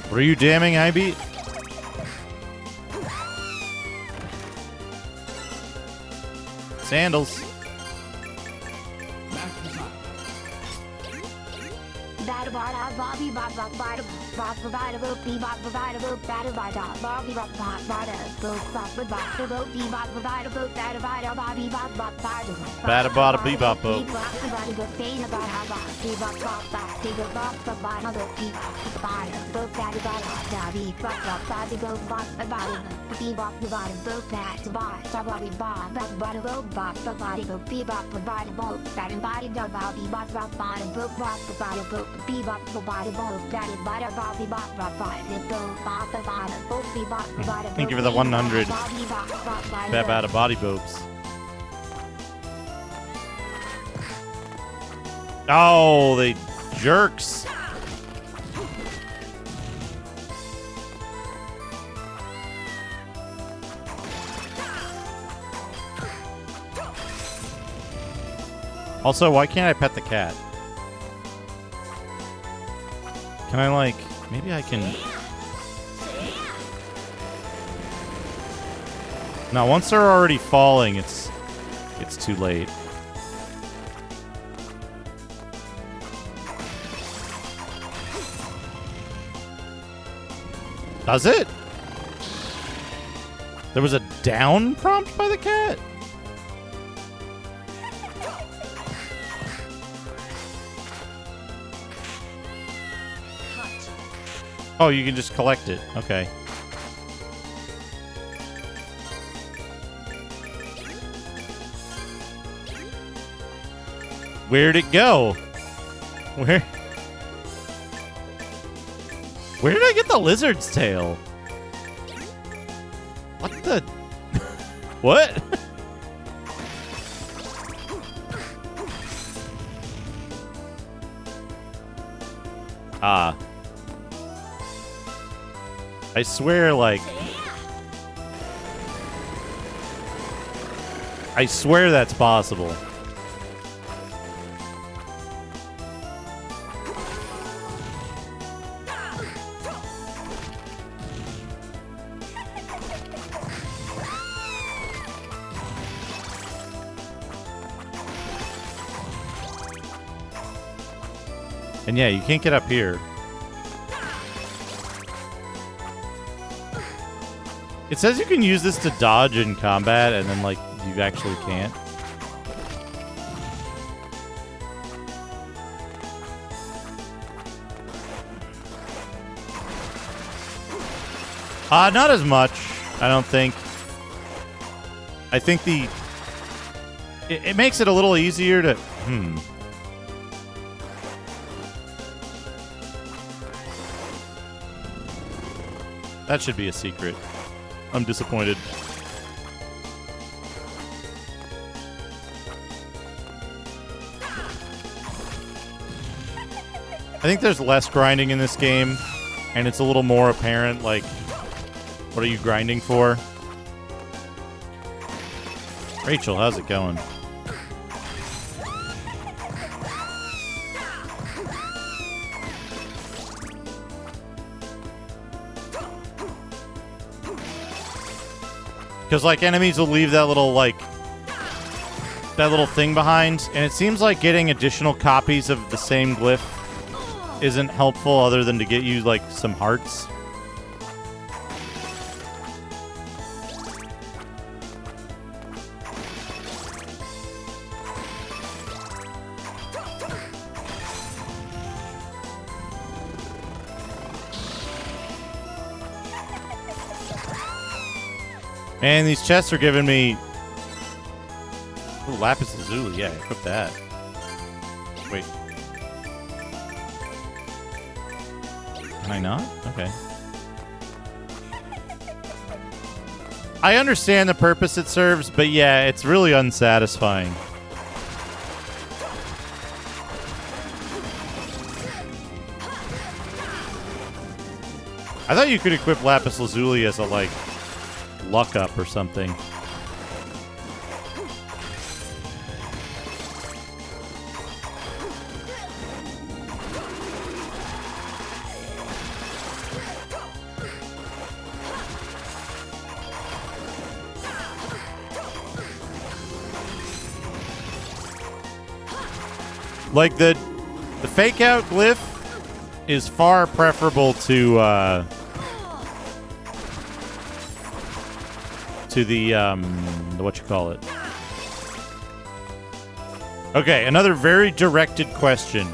What are you damning, IB? Sandals. Bobby Bob Bob Bob Bob Bob Bob Bee Bob Bob Bob Bada Bada Bobby Bob Bob Bada Bob Bob Bob Bob Bee Bob Bob Bob Bada Bada Bobby Bob Bob Bada Bada Bee Bob Bob. Thank you for the 100. Bada Body Boobs. Oh, they jerks. Also, why can't I pet the cat? Can I, like, maybe I can... No, once they're already falling, it's too late. Does it? There was a down prompt by the cat? Oh, you can just collect it. Okay. Where'd it go? Where did I get the lizard's tail? What the? What? Ah. I swear, like... I swear that's possible. And yeah, you can't get up here. It says you can use this to dodge in combat, and then, like, you actually can't. Not as much, I don't think. I think it makes it a little easier to... That should be a secret. I'm disappointed. I think there's less grinding in this game, and it's a little more apparent, like, what are you grinding for? Rachel, how's it going? Because, like, enemies will leave that little, like, that little thing behind. And it seems like getting additional copies of the same glyph isn't helpful other than to get you, like, some hearts. And these chests are giving me... Ooh, Lapis Lazuli. Yeah, equip that. Wait. Can I not? Okay. I understand the purpose it serves, but yeah, it's really unsatisfying. I thought you could equip Lapis Lazuli as a, like, luck up or something. Like the fake out glyph is far preferable to the what you call it. Okay, another very directed question.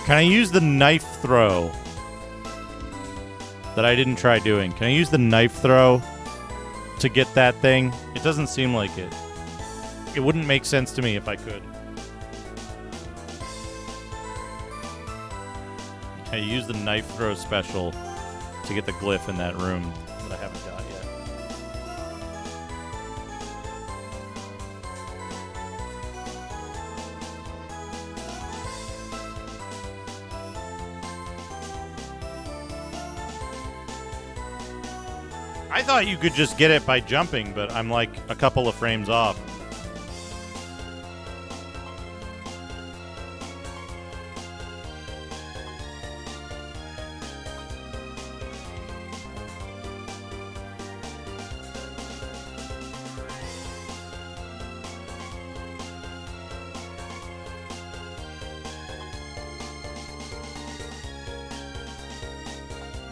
Can I use the knife throw that I didn't try doing? Can I use the knife throw to get that thing? It doesn't seem like it. It wouldn't make sense to me if I could. Can I use the knife throw special to get the glyph in that room that I haven't got yet? I thought you could just get it by jumping, but I'm like a couple of frames off.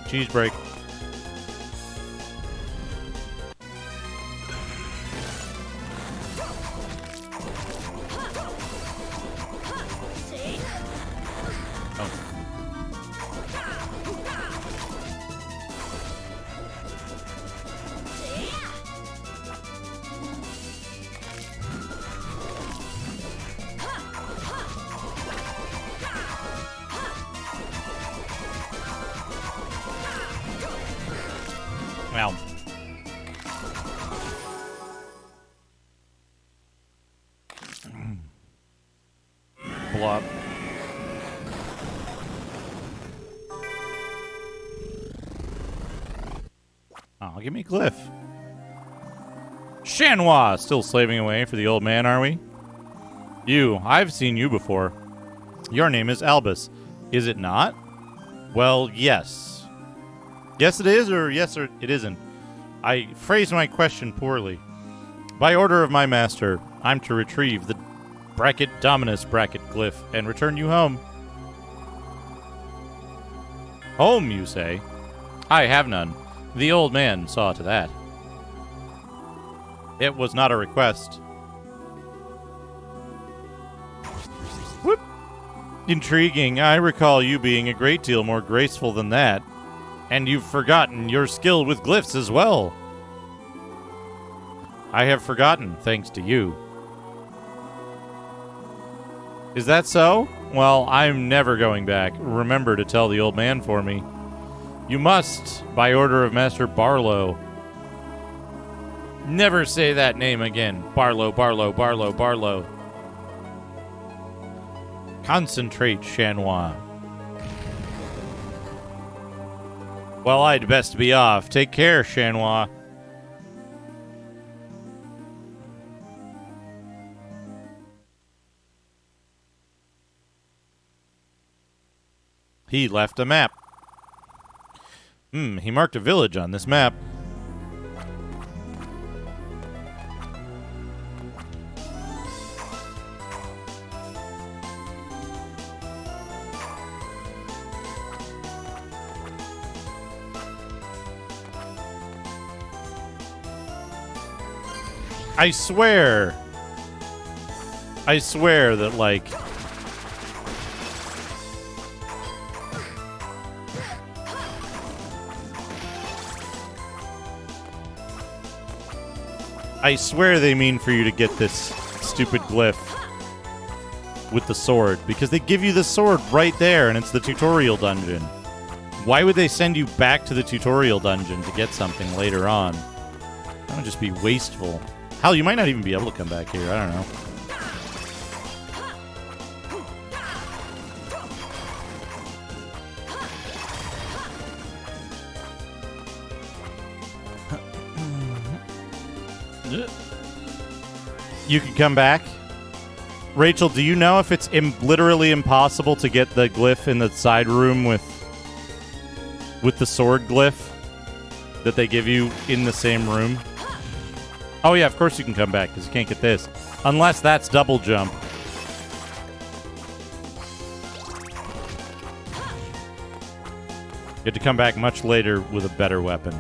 Cheese break. Well. Blop. Oh, give me a glyph. Shanwa! Still slaving away for the old man, are we? You. I've seen you before. Your name is Albus. Is it not? Well, yes. Yes it is, or yes or it isn't. I phrased my question poorly. By order of my master, I'm to retrieve the bracket Dominus bracket glyph and return you home. Home, you say? I have none. The old man saw to that. It was not a request. Whoop! Intriguing. I recall you being a great deal more graceful than that. And you've forgotten your skill with glyphs as well. I have forgotten, thanks to you. Is that so? Well, I'm never going back. Remember to tell the old man for me. You must, by order of Master Barlow. Never say that name again. Barlow, Barlow, Barlow, Barlow. Concentrate, Shanwa. Well, I'd best be off. Take care, Shanwa. He left a map. He marked a village on this map. I swear that, like, I swear they mean for you to get this stupid glyph with the sword, because they give you the sword right there, and it's the tutorial dungeon. Why would they send you back to the tutorial dungeon to get something later on? That would just be wasteful. Hell, you might not even be able to come back here. I don't know. You can come back. Rachel, do you know if it's literally impossible to get the glyph in the side room with the sword glyph that they give you in the same room? Oh yeah, of course you can come back, because you can't get this. Unless that's double jump. You have to come back much later with a better weapon.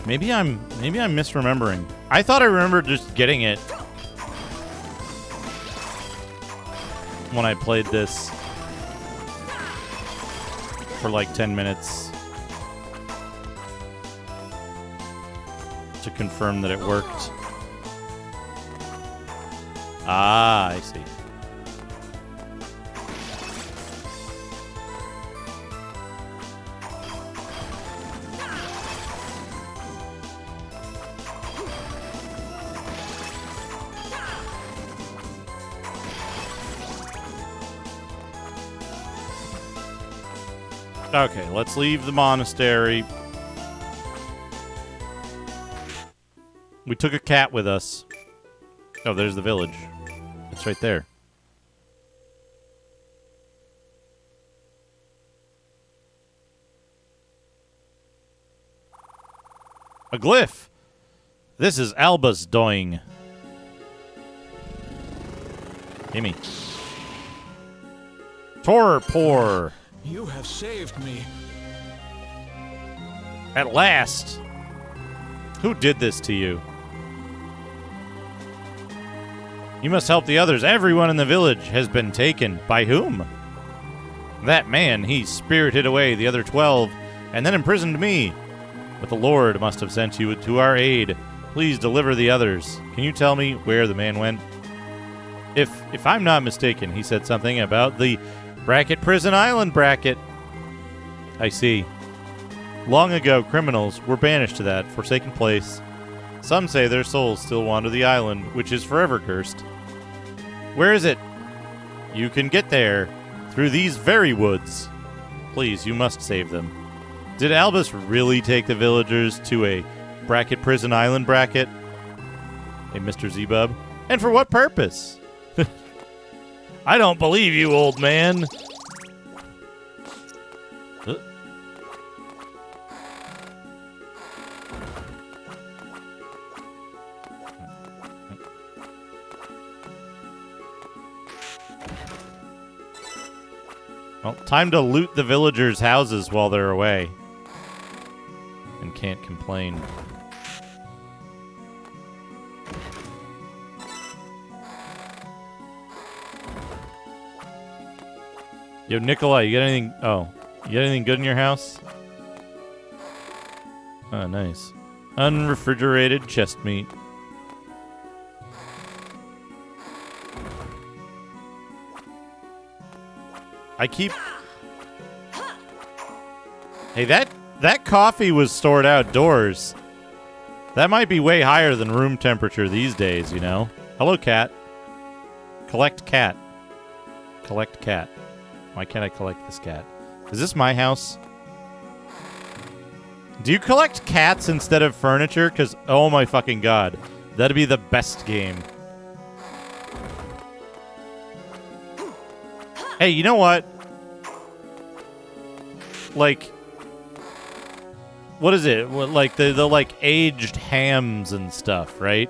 Maybe I'm misremembering. I thought I remembered just getting it when I played this for like 10 minutes to confirm that it worked. Ah, I see. Okay, let's leave the monastery. We took a cat with us. Oh, there's the village. It's right there. A glyph! This is Alba's doing. Gimme. Torpor! You have saved me. At last! Who did this to you? You must help the others. Everyone in the village has been taken. By whom? That man, he spirited away the other 12 and then imprisoned me. But the Lord must have sent you to our aid. Please deliver the others. Can you tell me where the man went? If I'm not mistaken, he said something about the bracket Prison Island bracket. I see. Long ago, criminals were banished to that forsaken place. Some say their souls still wander the island, which is forever cursed. Where is it? You can get there through these very woods. Please, you must save them. Did Albus really take the villagers to a bracket prison island bracket? Hey, Mr. Z-Bub. And for what purpose? I don't believe you, old man. Well, time to loot the villagers' houses while they're away. And can't complain. Yo, Nikolai, you got anything? Oh, you got anything good in your house? Oh, nice. Unrefrigerated chest meat. I keep... Hey, that coffee was stored outdoors. That might be way higher than room temperature these days, you know? Hello, cat. Collect cat. Collect cat. Why can't I collect this cat? Is this my house? Do you collect cats instead of furniture? Because, oh my fucking god. That'd be the best game. Hey, you know what? Like, what is it? Like the like aged hams and stuff, right?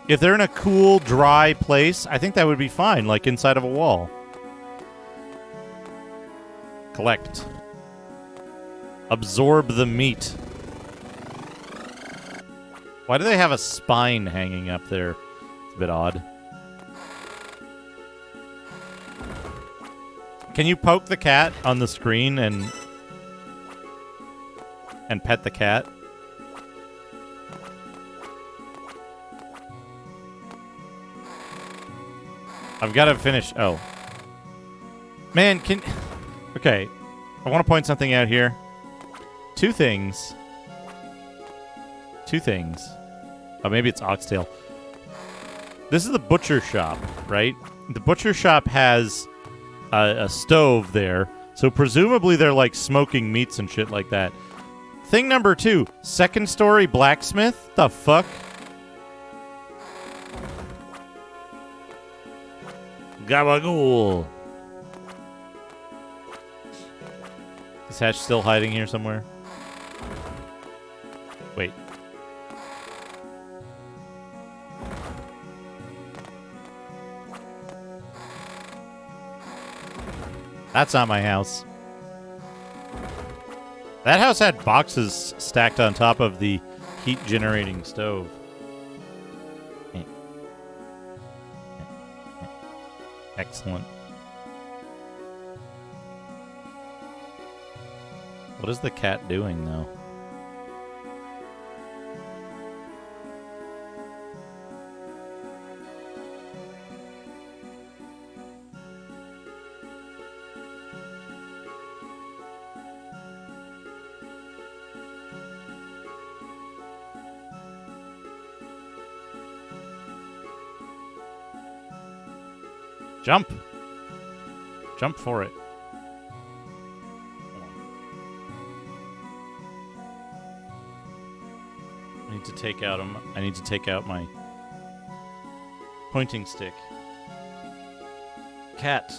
If they're in a cool, dry place, I think that would be fine, like inside of a wall. Collect. Absorb the meat. Why do they have a spine hanging up there? It's a bit odd. Can you poke the cat on the screen and pet the cat? I've got to finish. Oh. Man, okay. I want to point something out here. Two things. Oh, maybe it's oxtail. This is the butcher shop, right? The butcher shop has a stove there, so presumably they're like smoking meats and shit like that. Thing number 2, second story blacksmith? The fuck? Gabagool. Is Hatch still hiding here somewhere? Wait. That's not my house. That house had boxes stacked on top of the heat-generating stove. Excellent. What is the cat doing, though? Jump! Jump for it. I need to take out my pointing stick. Cat.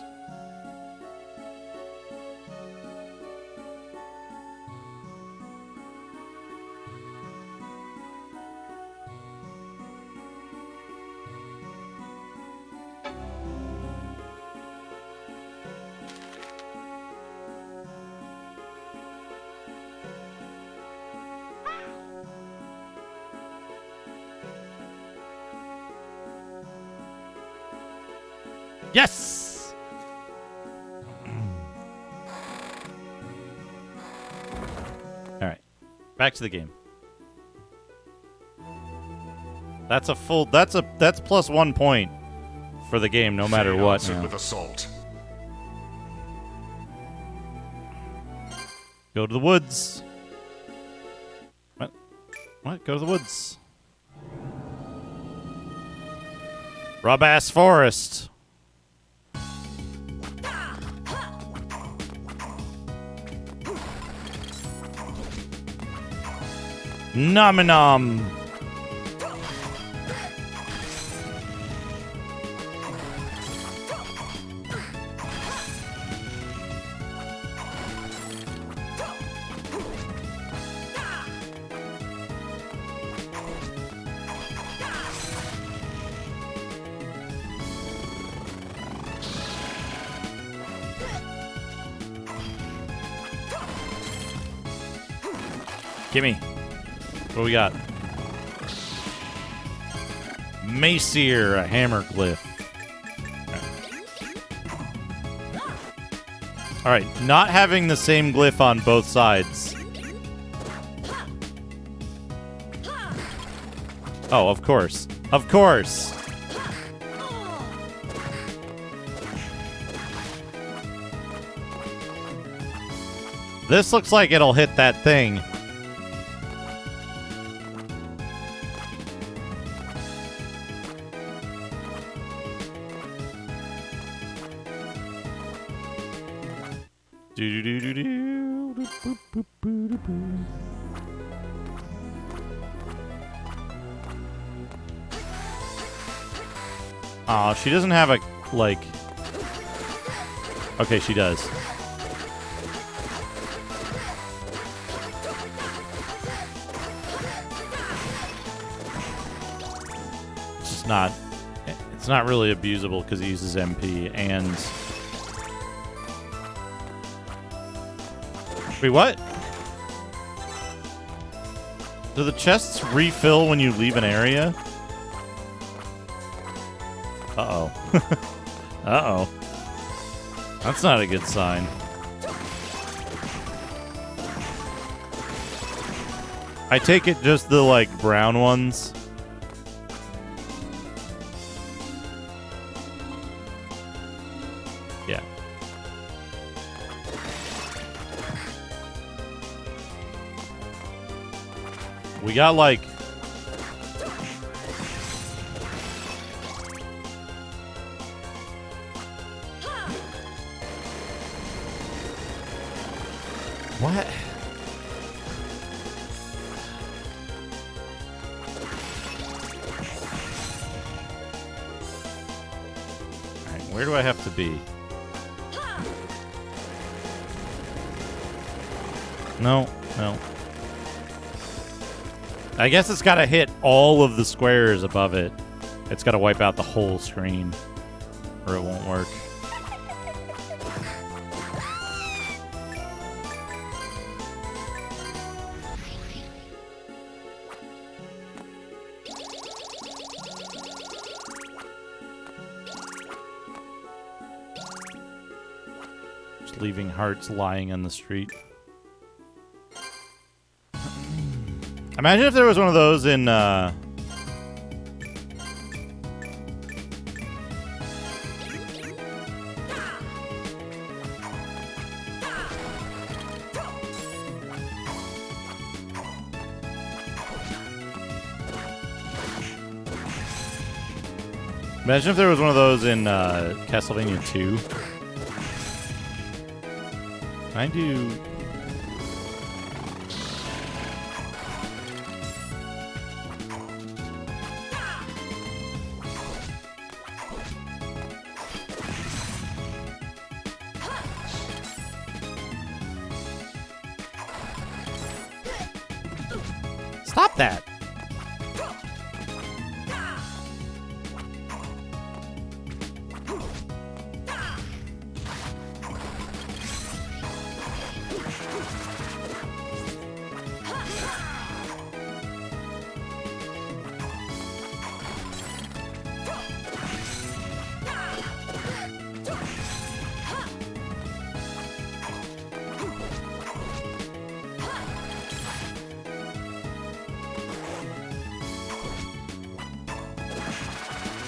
Yes! Alright. Back to the game. That's plus 1 point for the game, no matter what. With assault. Go to the woods. What? What? Go to the woods. Rub-ass forest. Nom-nom. Gimme. What do we got? Macier, a hammer glyph. Alright, not having the same glyph on both sides. Oh, of course. Of course! This looks like it'll hit that thing. Aw, she doesn't have a, like... Okay, she does. It's just not... It's not really abusable because he uses MP and... Wait, what? Do the chests refill when you leave an area? Uh-oh. Uh-oh. That's not a good sign. I take it just the, like, brown ones. Yeah. We got, like... What? Alright, where do I have to be? No, no. I guess it's got to hit all of the squares above it. It's got to wipe out the whole screen, or it won't work. Just leaving hearts lying on the street. Imagine if there was one of those in, Imagine if there was one of those in, Castlevania 2. I do... Stop that!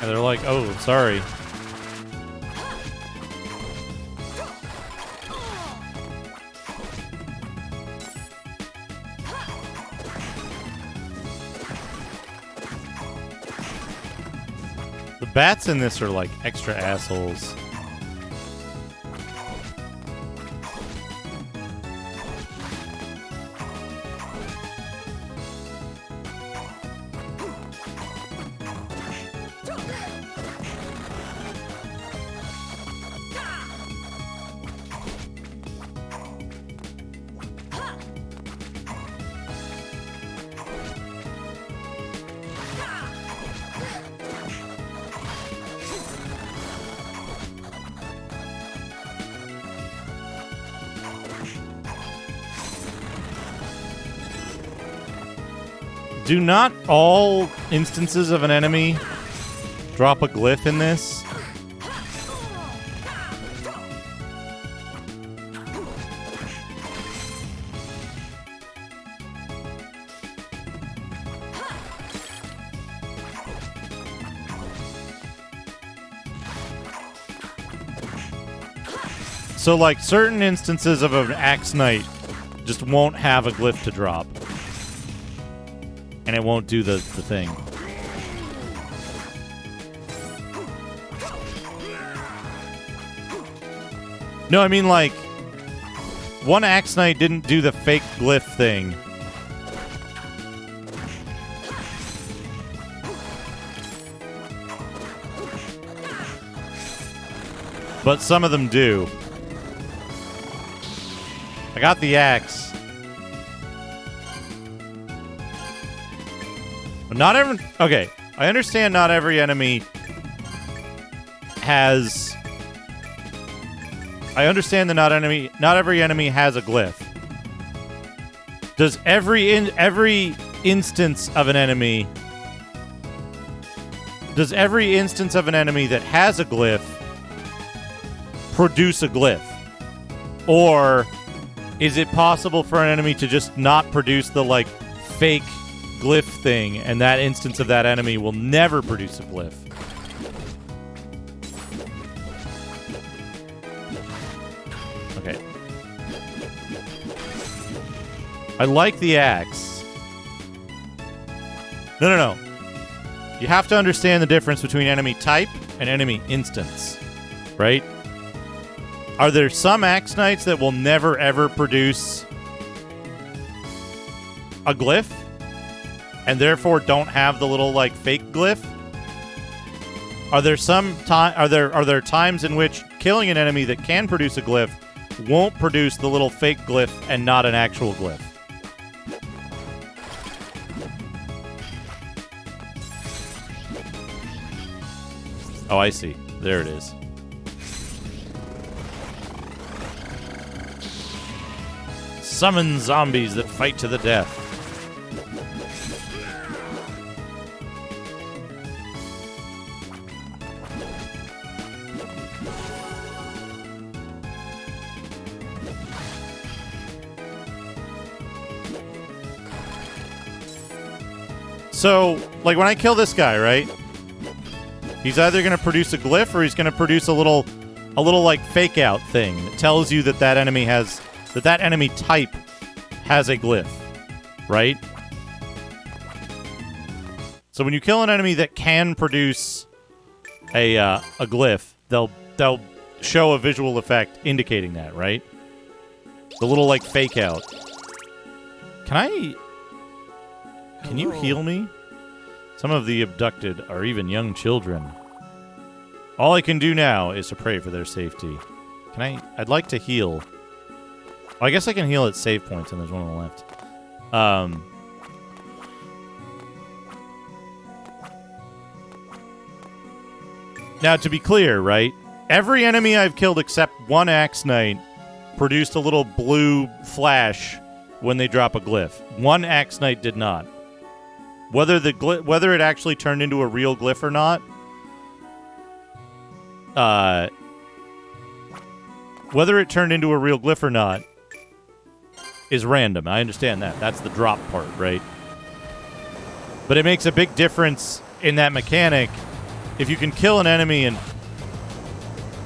And they're like, oh, sorry. bats in this are like extra assholes. Do not all instances of an enemy drop a glyph in this? So, like, certain instances of an Axe Knight just won't have a glyph to drop. And it won't do the thing. No, I mean, like, one Axe Knight didn't do the fake glyph thing. But some of them do. I got the axe. Not every... Okay, I understand not every enemy has... I understand that not every enemy has a glyph. Does every instance of an enemy... Does every instance of an enemy that has a glyph produce a glyph? Or is it possible for an enemy to just not produce the, like, fake glyph thing, and that instance of that enemy will never produce a glyph? Okay. I like the axe. No. You have to understand the difference between enemy type and enemy instance, right? Are there some Axe Knights that will never ever produce a glyph? And therefore don't have the little, like, fake glyph? Are there are there times in which killing an enemy that can produce a glyph won't produce the little fake glyph and not an actual glyph? Oh, I see. There it is. Summon zombies that fight to the death. So, like, when I kill this guy, right? He's either going to produce a glyph or he's going to produce a little like fake out thing that tells you that that enemy type has a glyph, right? So when you kill an enemy that can produce a glyph, they'll show a visual effect indicating that, right? The little, like, fake out. Can you heal me? Some of the abducted are even young children. All I can do now is to pray for their safety. I'd like to heal. Oh, I guess I can heal at save points, and there's one on the left. Now, to be clear, right? Every enemy I've killed except one Axe Knight produced a little blue flash when they drop a glyph. One Axe Knight did not. Whether it actually turned into a real glyph or not, is random. I understand that. That's the drop part, right? But it makes a big difference in that mechanic if you can kill an enemy and...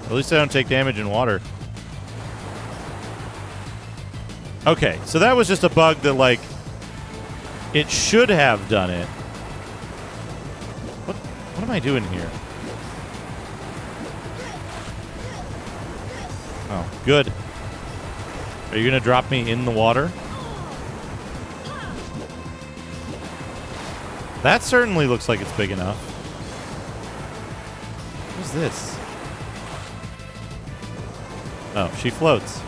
At least I don't take damage in water. Okay, so that was just a bug that, like, it should have done it. What am I doing here? Oh, good. Are you going to drop me in the water? That certainly looks like it's big enough. What's this? Oh, she floats.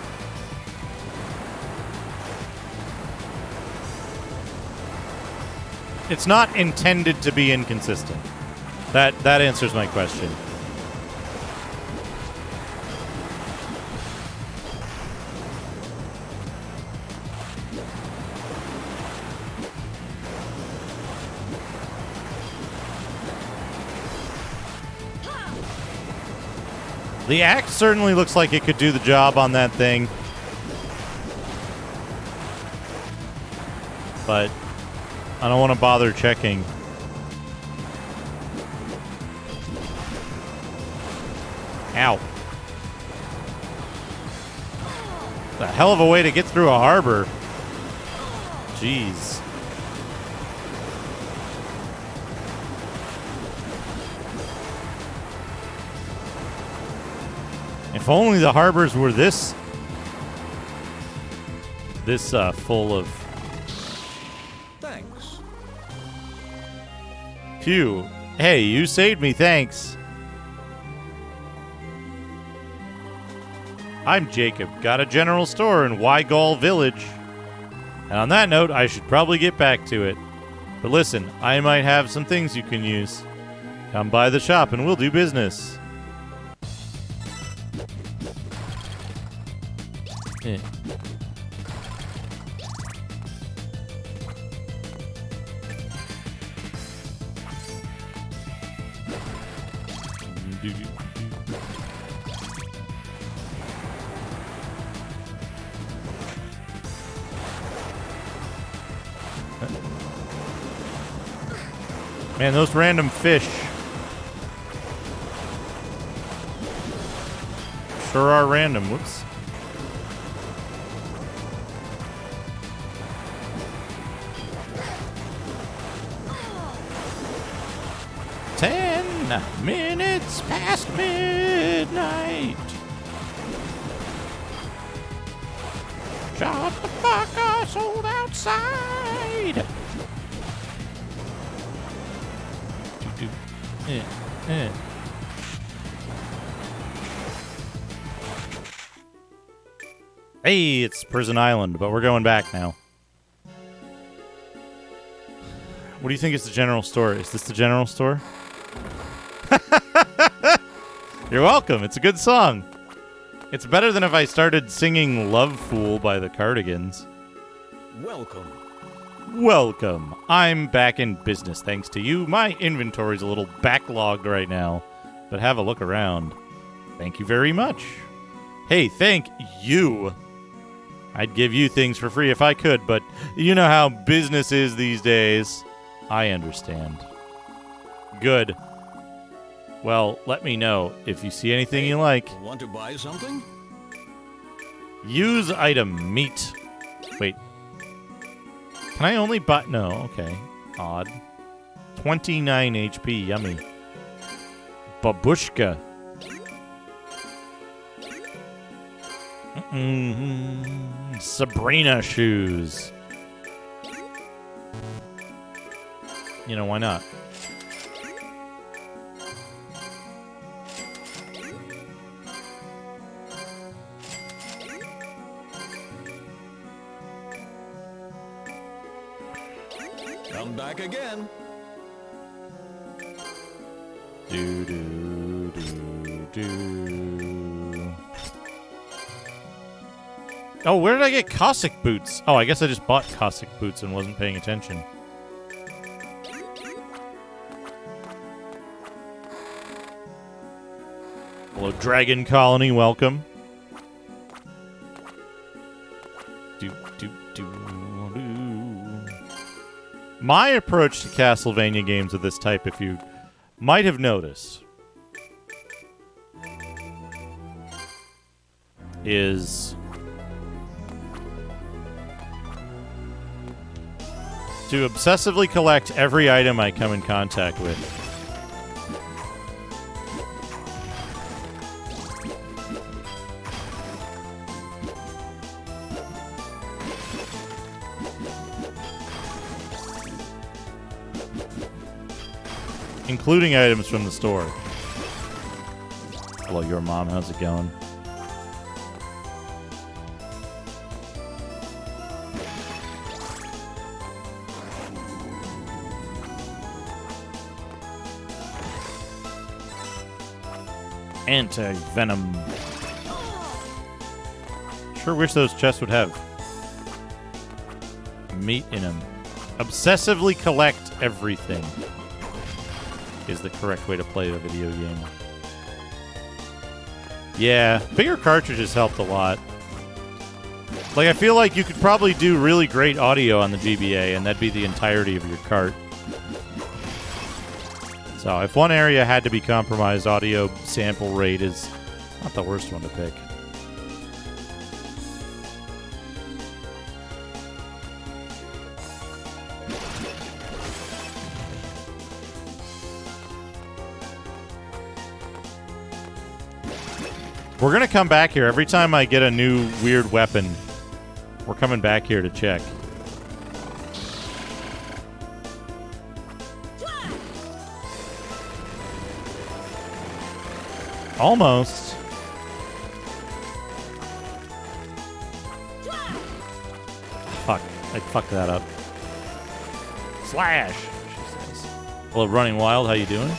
It's not intended to be inconsistent. That answers my question. The axe certainly looks like it could do the job on that thing. But I don't want to bother checking. Ow. It's a hell of a way to get through a harbor. Jeez. If only the harbors were this full of... Thanks. Phew. Hey, you saved me, thanks. I'm Jacob. Got a general store in Wygall Village. And on that note, I should probably get back to it. But listen, I might have some things you can use. Come by the shop and we'll do business. Eh. Man, those random fish sure are random. Whoops. Minutes past midnight. Shut the fuck up, sold outside. Hey, it's Prison Island, but we're going back now. What do you think is the general store? Is this the general store? You're welcome. It's a good song. It's better than if I started singing Love Fool by the Cardigans. Welcome. Welcome. I'm back in business thanks to you. My inventory's a little backlogged right now, but have a look around. Thank you very much. Hey, thank you. I'd give you things for free if I could, but you know how business is these days. I understand. Good. Well, let me know if you see anything you like. Want to buy something? Use item meat. Wait. Can I only buy... No, okay. Odd. 29 HP. Yummy. Babushka. Sabrina shoes. You know, why not? Come back again. Do, do, do, do. Oh, where did I get Cossack boots? Oh, I guess I just bought Cossack boots and wasn't paying attention. Hello, Dragon Colony, welcome. Do, do, do, do. My approach to Castlevania games of this type, if you might have noticed, is to obsessively collect every item I come in contact with. including items from the store. Hello, your mom. How's it going? Anti-venom. Sure wish those chests would have meat in them. Obsessively collect everything is the correct way to play a video game. Yeah, bigger cartridges helped a lot. Like, I feel like you could probably do really great audio on the GBA, and that'd be the entirety of your cart. So, if one area had to be compromised, audio sample rate is not the worst one to pick. We're going to come back here. Every time I get a new weird weapon, we're coming back here to check. Almost. Fuck. I fucked that up. Slash, she says. Hello, Running Wild. How you doing?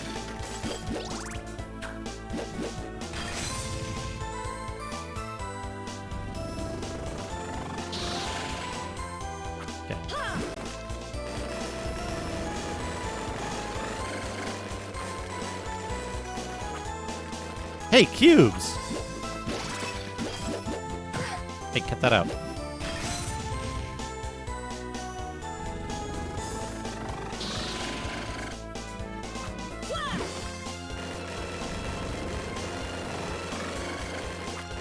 Hey, cubes! Hey, cut that out.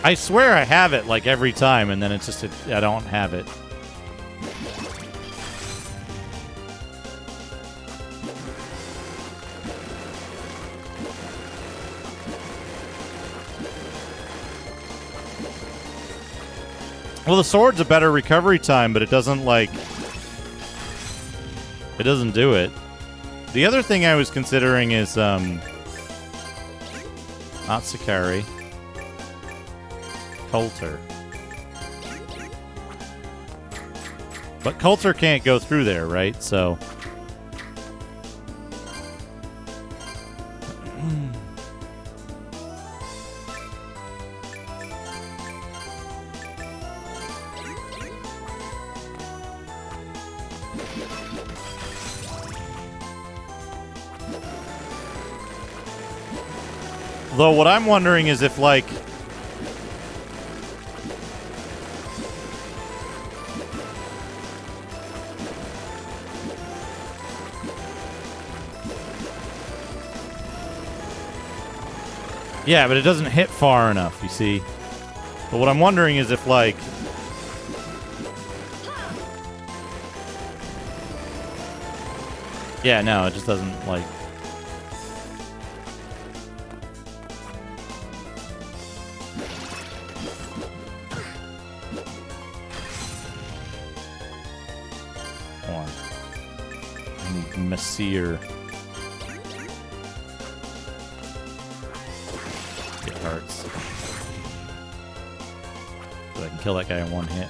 I swear I have it, like, every time, and then it's just, I don't have it. Well, the sword's a better recovery time, but it doesn't, like... It doesn't do it. The other thing I was considering is, not Sakari. Coulter. But Coulter can't go through there, right? So... Though what I'm wondering is if, like... Yeah, but it doesn't hit far enough, you see. But what I'm wondering is if, like... Yeah, no, it just doesn't, like... Messier. It hurts. But I can kill that guy in one hit.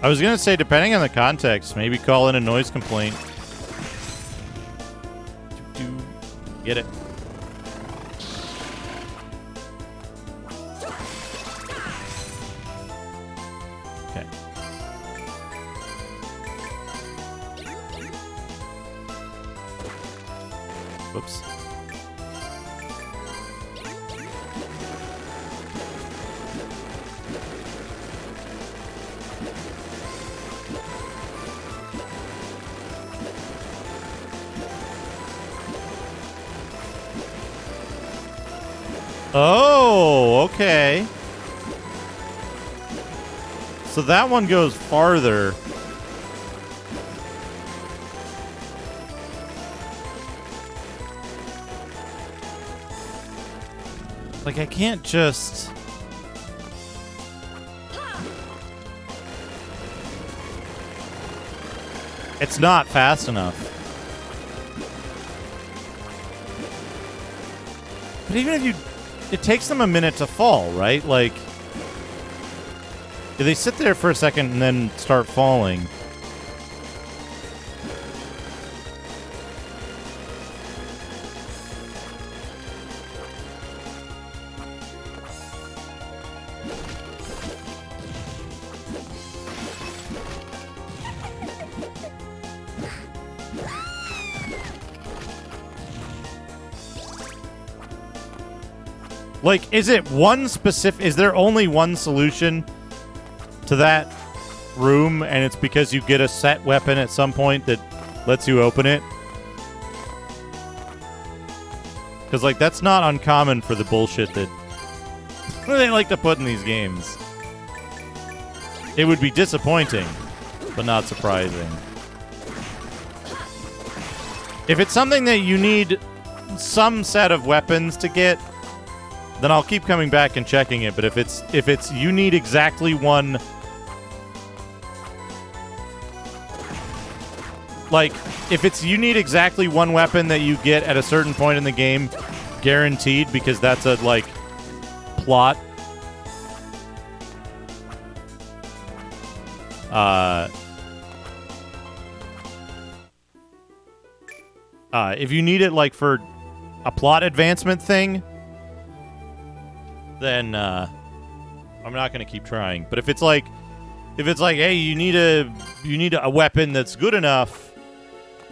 I was going to say, depending on the context, maybe call in a noise complaint. Get it. Okay. Whoops. Oh, okay. So that one goes farther. Like, I can't just... It's not fast enough. But even if you... It takes them a minute to fall, right? Like... If they sit there for a second and then start falling... Like, is it one specific... Is there only one solution to that room, and it's because you get a set weapon at some point that lets you open it? Because, like, that's not uncommon for the bullshit that they like to put in these games. It would be disappointing, but not surprising. If it's something that you need some set of weapons to get, then I'll keep coming back and checking it. But if it's you need exactly one, like if it's you need exactly one weapon that you get at a certain point in the game, guaranteed, because that's a like plot. If you need it like for a plot advancement thing, then I'm not going to keep trying. But if it's like, hey, you need a weapon that's good enough,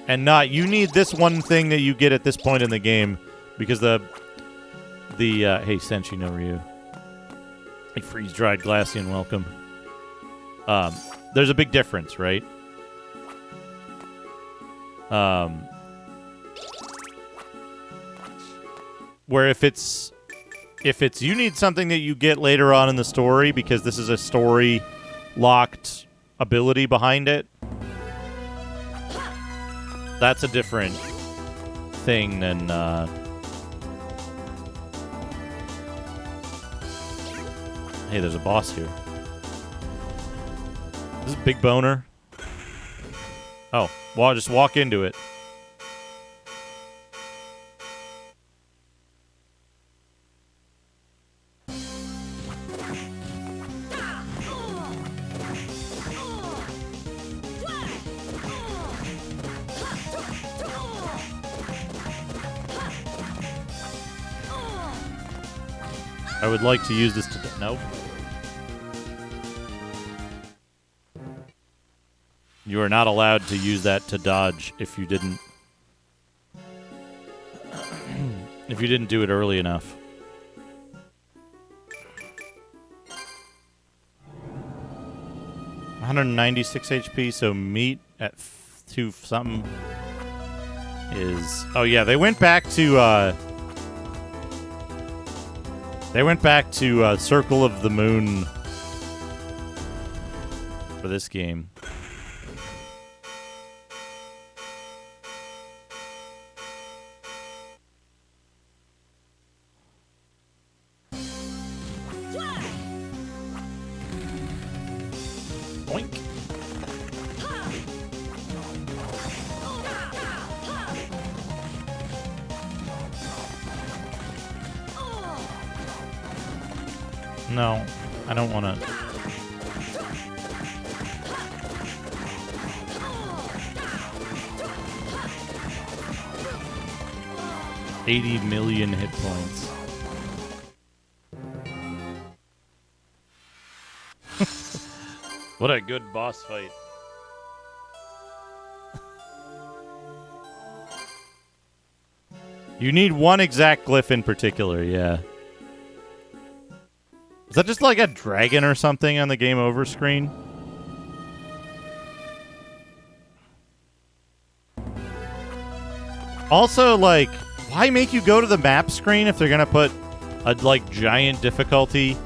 and not you need this one thing that you get at this point in the game, because the hey Senshi no Ryu, hey freeze dried Glacian, welcome. There's a big difference, right? Where if it's you need something that you get later on in the story because this is a story locked ability behind it, that's a different thing than hey, there's a boss here. This is Big Boner. Oh, well, I'll just walk into it. I would like to use this to... Nope. You are not allowed to use that to dodge if you didn't... if you didn't do it early enough. $196 HP, so meat at 2 something is... Oh yeah, they went back to... Circle of the Moon for this game. Boink. No, I don't want to. $80 million hit points. What a good boss fight. You need one exact glyph in particular, yeah. Is that just like a dragon or something on the game over screen? Also, like, why make you go to the map screen if they're gonna put a, like, giant difficulty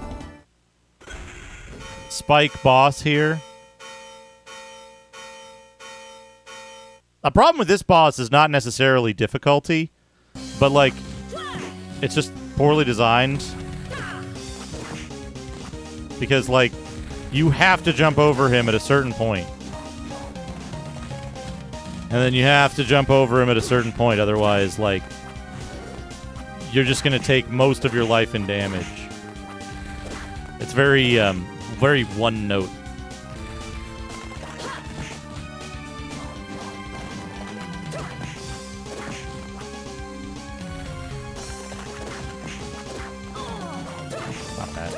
spike boss here? A problem with this boss is not necessarily difficulty, but, like, it's just poorly designed. Because, like, you have to jump over him at a certain point. And then you have to jump over him at a certain point. Otherwise, like, you're just going to take most of your life in damage. It's very, very one note. Not bad.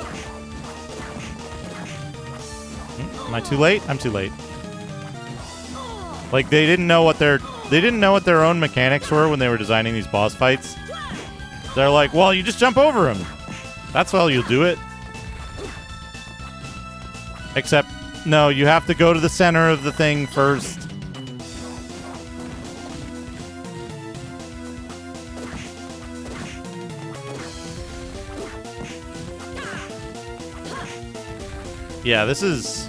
Am I too late? I'm too late. Like, they didn't know what their own mechanics were when they were designing these boss fights. They're like, well, you just jump over him. That's how you'll do it. Except, no, you have to go to the center of the thing first. Yeah, this is...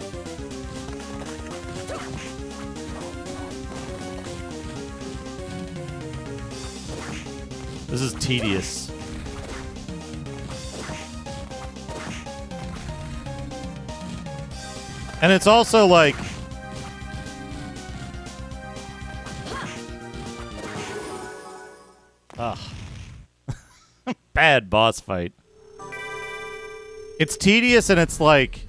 This is tedious. And it's also like... Ugh. Bad boss fight. It's tedious and it's like...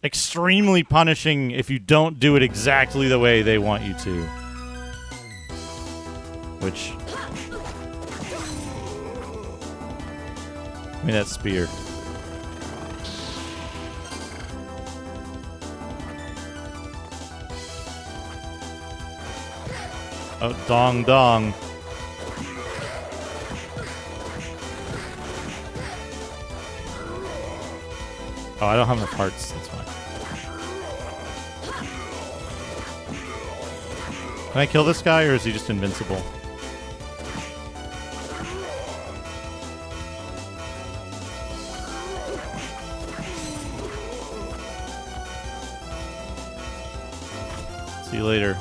extremely punishing if you don't do it exactly the way they want you to. Which... Give me that spear. Oh, dong dong. Oh, I don't have enough hearts. That's fine. Can I kill this guy, or is he just invincible? See you later.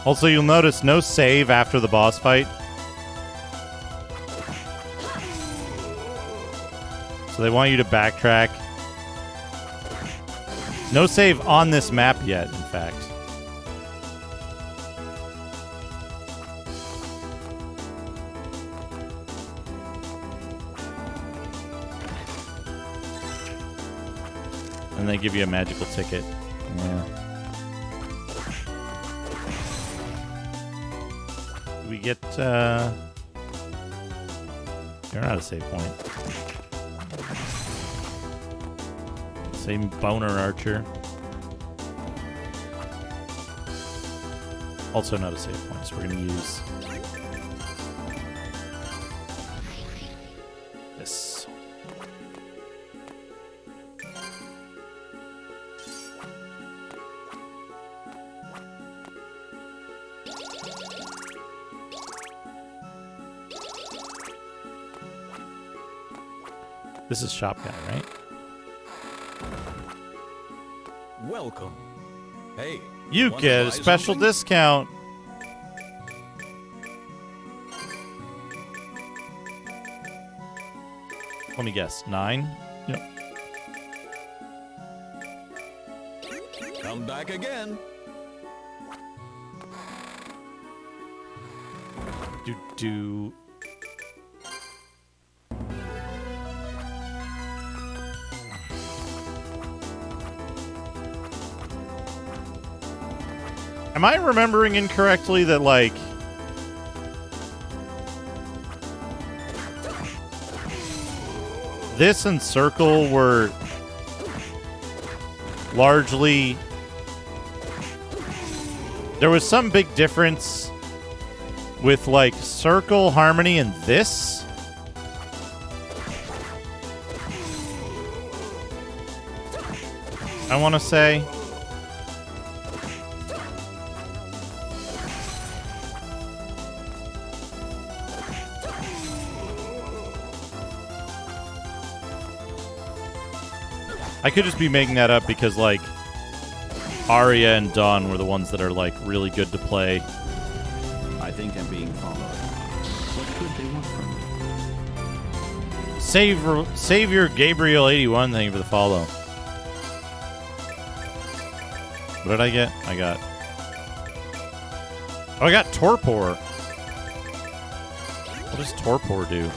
Also, you'll notice no save after the boss fight. So they want you to backtrack. No save on this map yet, in fact. And they give you a magical ticket. Yeah. We get, you're not a save point. Same boner archer. Also not a save point, so we're going to use this. This is shop guy, right? Welcome. Hey. You wanna get a buy special something? discount. Let me guess. 9? Yep. Come back again. Do. Am I remembering incorrectly that, like, this and Circle were largely... There was some big difference with, like, Circle, Harmony, and this? I want to say... I could just be making that up because, like, Arya and Dawn were the ones that are, like, really good to play. I think I'm being followed. What could they want from me? Savior Gabriel81, thank you for the follow. What did I get? I got Torpor. What does Torpor do?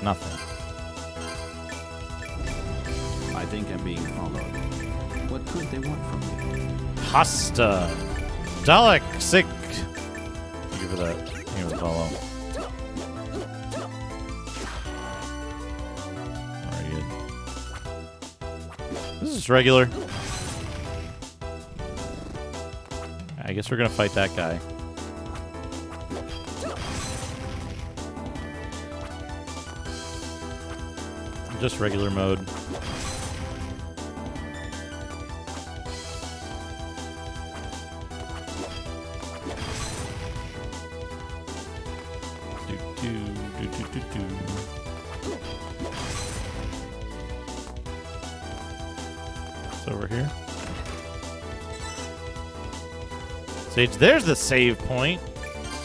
Nothing. I think I'm being followed. What could they want from me? Pasta. Dalek sick. Thank you for that. Thank you for the follow. Very good. This is regular. I guess we're gonna fight that guy. Just regular mode. It's over here. Sage, there's the save point.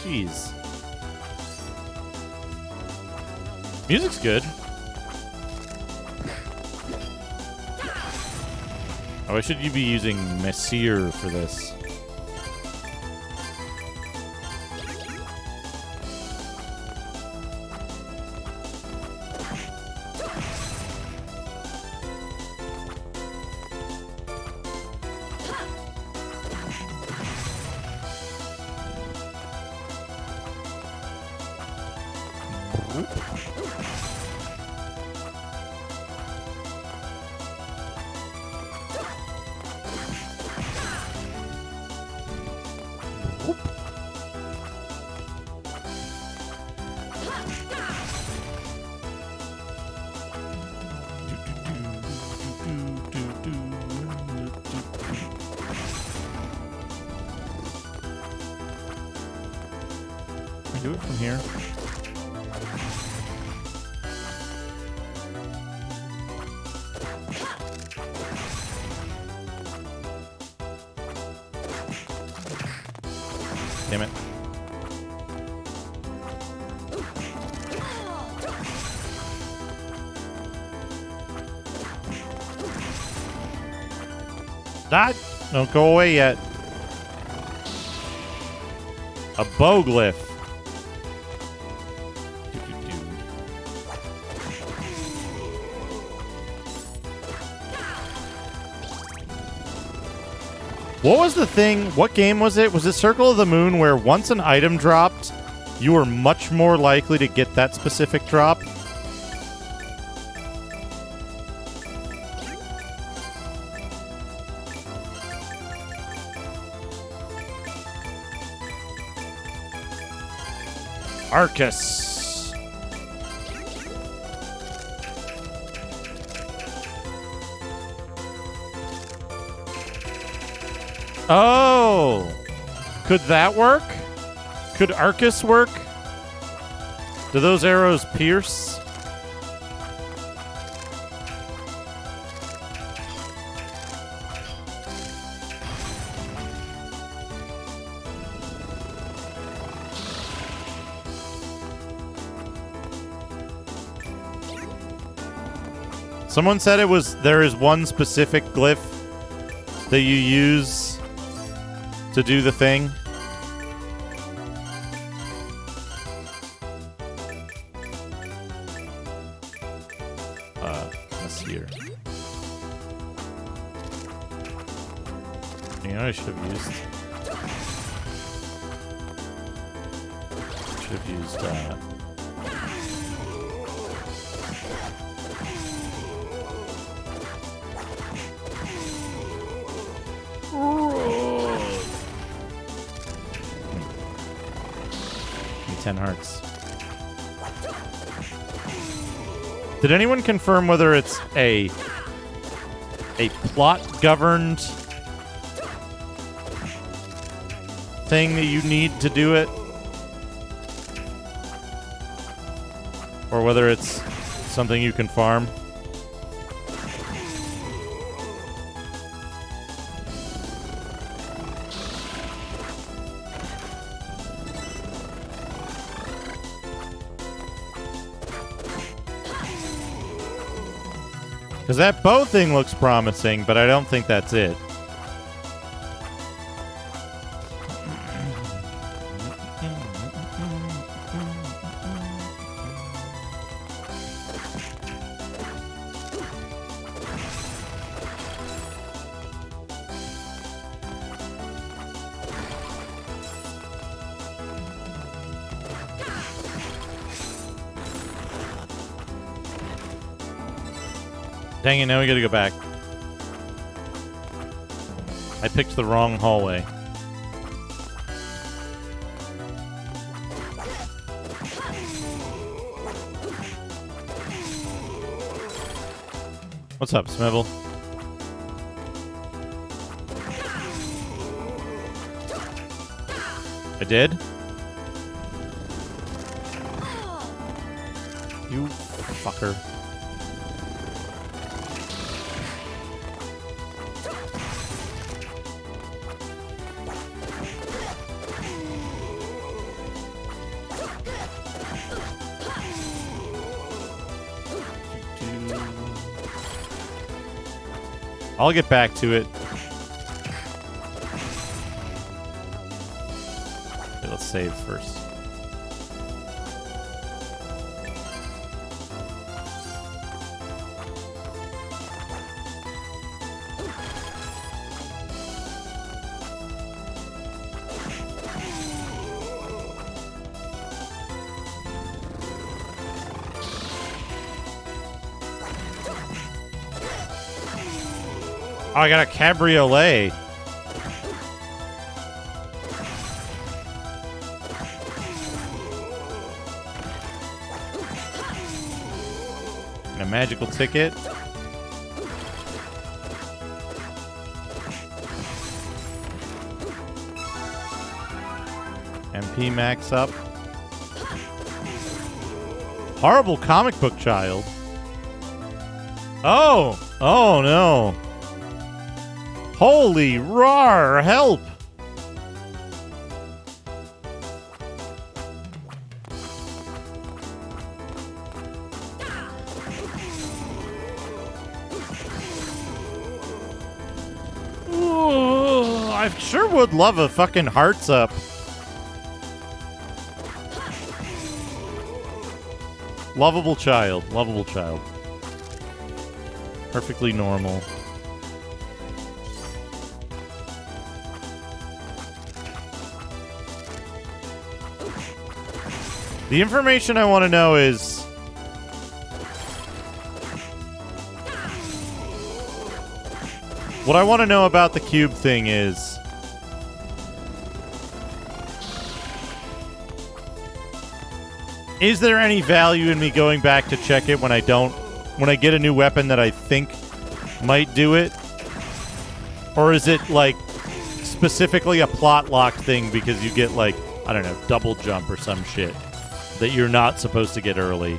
Jeez. Music's good. Oh, why should you be using Messire for this? Do it from here. Damn it. That don't go away yet. A bowglyph. What was the thing? What game was it? Was it Circle of the Moon where once an item dropped, you were much more likely to get that specific drop? Arcus. Oh! Could that work? Could Arcus work? Do those arrows pierce? Someone said there is one specific glyph that you use to do the thing. Let's see here. You know, I should have used. Should have used that. Give me 10 hearts. Did anyone confirm whether it's a plot-governed thing that you need to do it? Or whether it's Something you can farm. Because that bow thing looks promising, but I don't think that's it. Dang it, now we gotta go back. I picked the wrong hallway. What's up, Smivel? I did? You fucker. I'll get back to it. Okay, let's save first. Oh, I got a cabriolet. And a magical ticket. MP max up. Horrible comic book child. Oh! Oh no. Holy rar, help! Ooh, I sure would love a fucking hearts up. Lovable child, lovable child. Perfectly normal. The information I want to know is... What I want to know about the cube thing is... Is there any value in me going back to check it when I don't... When I get a new weapon that I think might do it? Or is it, like, specifically a plot lock thing because you get, like, I don't know, double jump or some shit that you're not supposed to get early?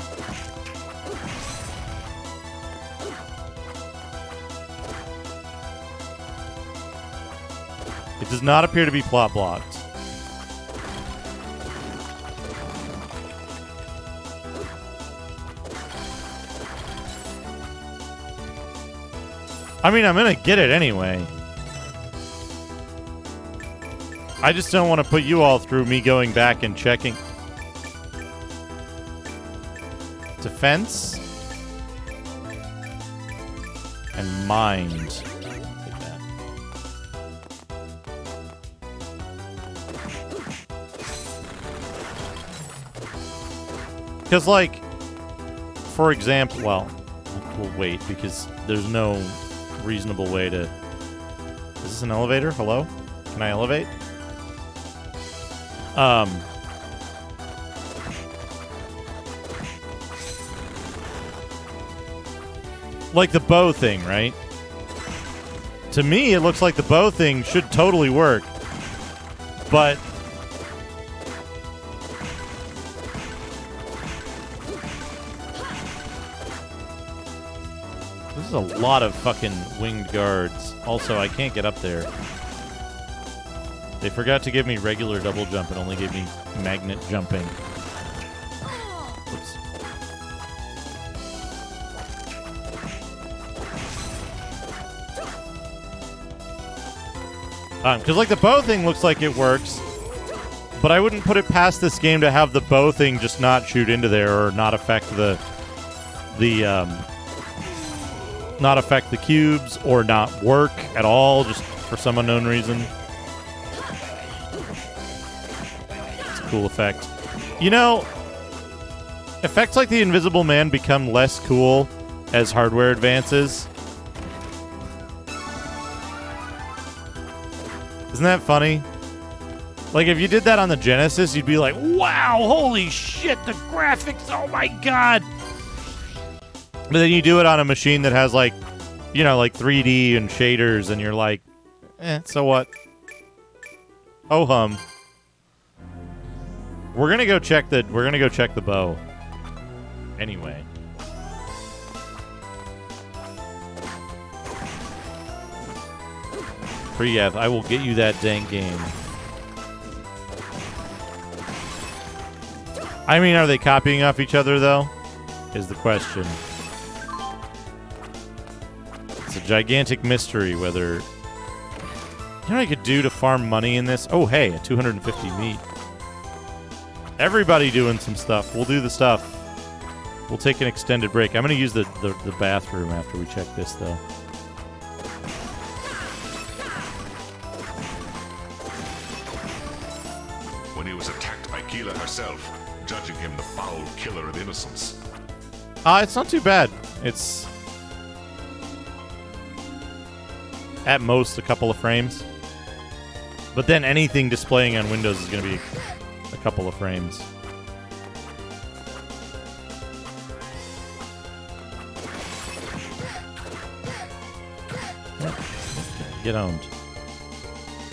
It does not appear to be plot blocked. I mean, I'm gonna get it anyway. I just don't want to put you all through me going back and checking. Defense and mind. Take that. Because, like, for example, well, we'll wait because there's no reasonable way to... Is this an elevator? Hello? Can I elevate? Like the bow thing, right? To me, it looks like the bow thing should totally work. But... This is a lot of fucking winged guards. Also, I can't get up there. They forgot to give me regular double jump and only gave me magnet jumping. Oops. Because like the bow thing looks like it works, but I wouldn't put it past this game to have the bow thing just not shoot into there or not affect the not affect the cubes or not work at all just for some unknown reason. It's a cool effect. You know, effects like the Invisible Man become less cool as hardware advances. Isn't that funny? Like, if you did that on the Genesis, you'd be like, wow, holy shit, the graphics, oh my god. But then you do it on a machine that has, like, you know, like 3D and shaders, and you're like, so what? Oh hum. We're gonna go check the bow. Anyway. Priev, I will get you that dang game. I mean, are they copying off each other, though? Is the question. It's a gigantic mystery whether... You know what I could do to farm money in this? Oh, hey, a 250 meat. Everybody doing some stuff. We'll do the stuff. We'll take an extended break. I'm going to use the bathroom after we check this, though. When he was attacked by Gila herself, judging him the foul killer of innocence. It's not too bad. It's at most a couple of frames. But then anything displaying on Windows is going to be a couple of frames. Get owned.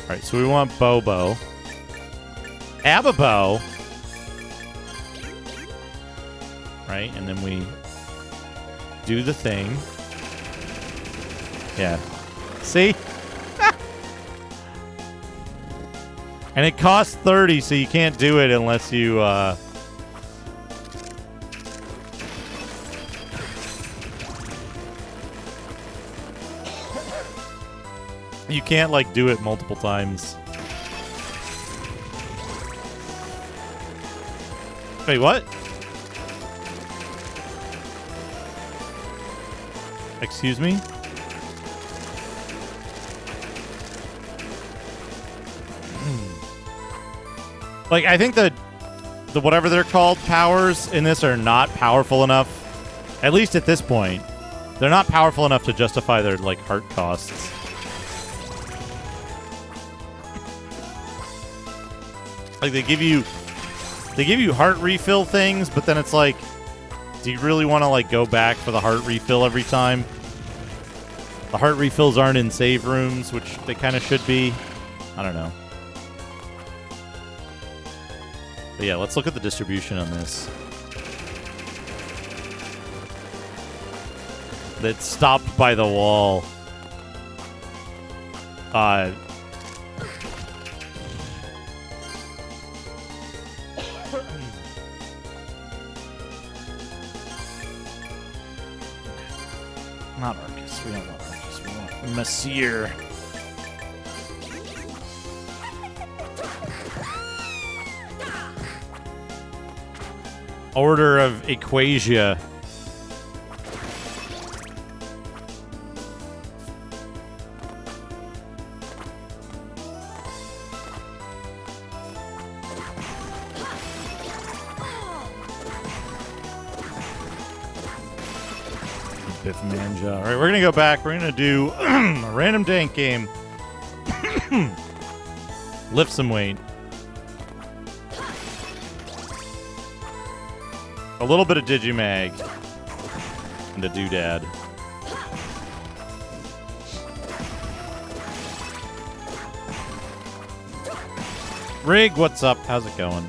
Alright, so we want Bobo. Ababo. Right, and then we do the thing. Yeah. See? And it costs 30, so you can't do it unless you, you can't, like, do it multiple times. Wait, what? Excuse me? Like, I think the whatever they're called powers in this are not powerful enough. At least at this point. They're not powerful enough to justify their, like, heart costs. Like, they give you heart refill things, but then it's like, do you really want to, like, go back for the heart refill every time? The heart refills aren't in save rooms, which they kind of should be. I don't know. But yeah, let's look at the distribution on this. That's stopped by the wall. Not Arcus. We don't want Arcus. We want Messier. Order of Ecclesia. Biff Manja. All right, we're going to go back. We're going to do a random dank game. Lift some weight. A little bit of Digimag. And a doodad. Rig, what's up? How's it going?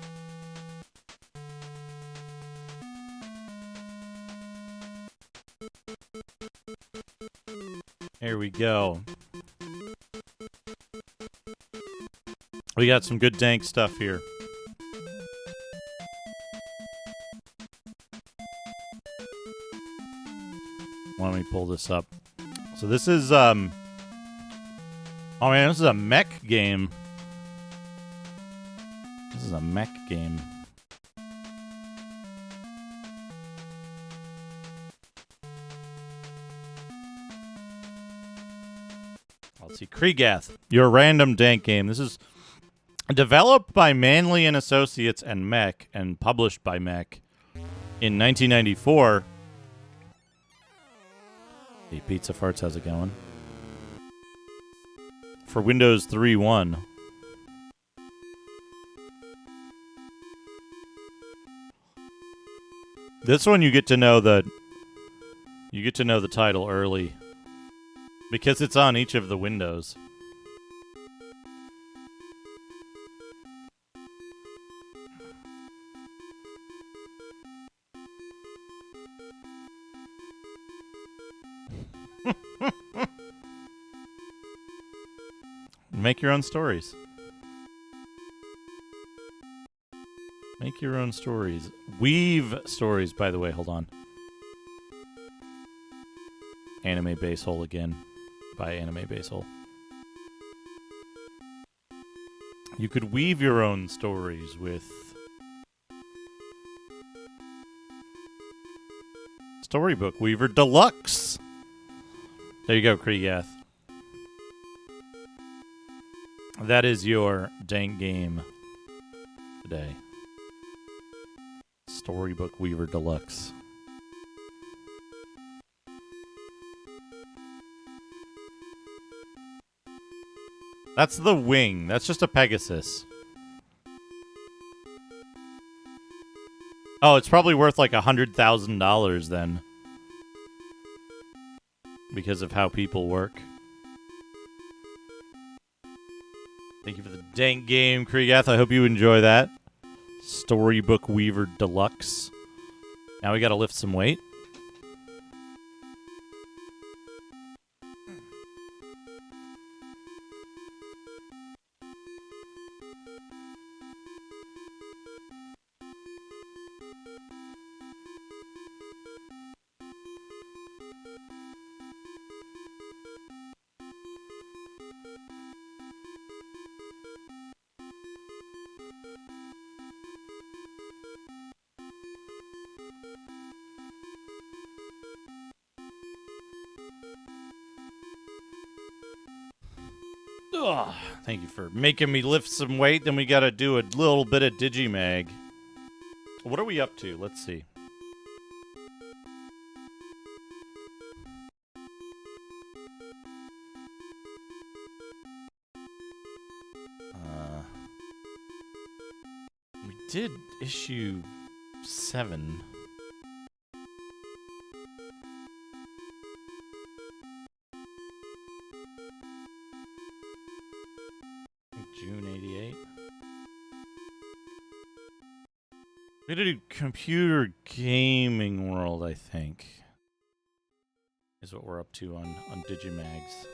Here we go. We got some good dank stuff here. Let me pull this up. So this is, oh man, this is a mech game. This is a mech game. Let's see. Kreegath, your random dank game. This is developed by Manley and Associates and Mech and published by Mech in 1994. Hey, Pizza Farts, how's it going? For Windows 3.1. This one you get to know the title early because it's on each of the windows. Make your own stories. Make your own stories. Weave stories, by the way. Hold on. Anime Base Hole again. By Anime Base Hole. You could weave your own stories with Storybook Weaver Deluxe. There you go, Kreegath. That is your dank game today. Storybook Weaver Deluxe. That's the wing. That's just a Pegasus. Oh, it's probably worth like $100,000 then. Because of how people work. Thank you for the dank game, Kreegath. I hope you enjoy that. Storybook Weaver Deluxe. Now we gotta lift some weight. Ugh, thank you for making me lift some weight. Then we gotta do a little bit of Digimag. What are we up to? Let's see. We did issue 7. June 88. We gotta do Computer Gaming World, I think. Is what we're up to on Digimags.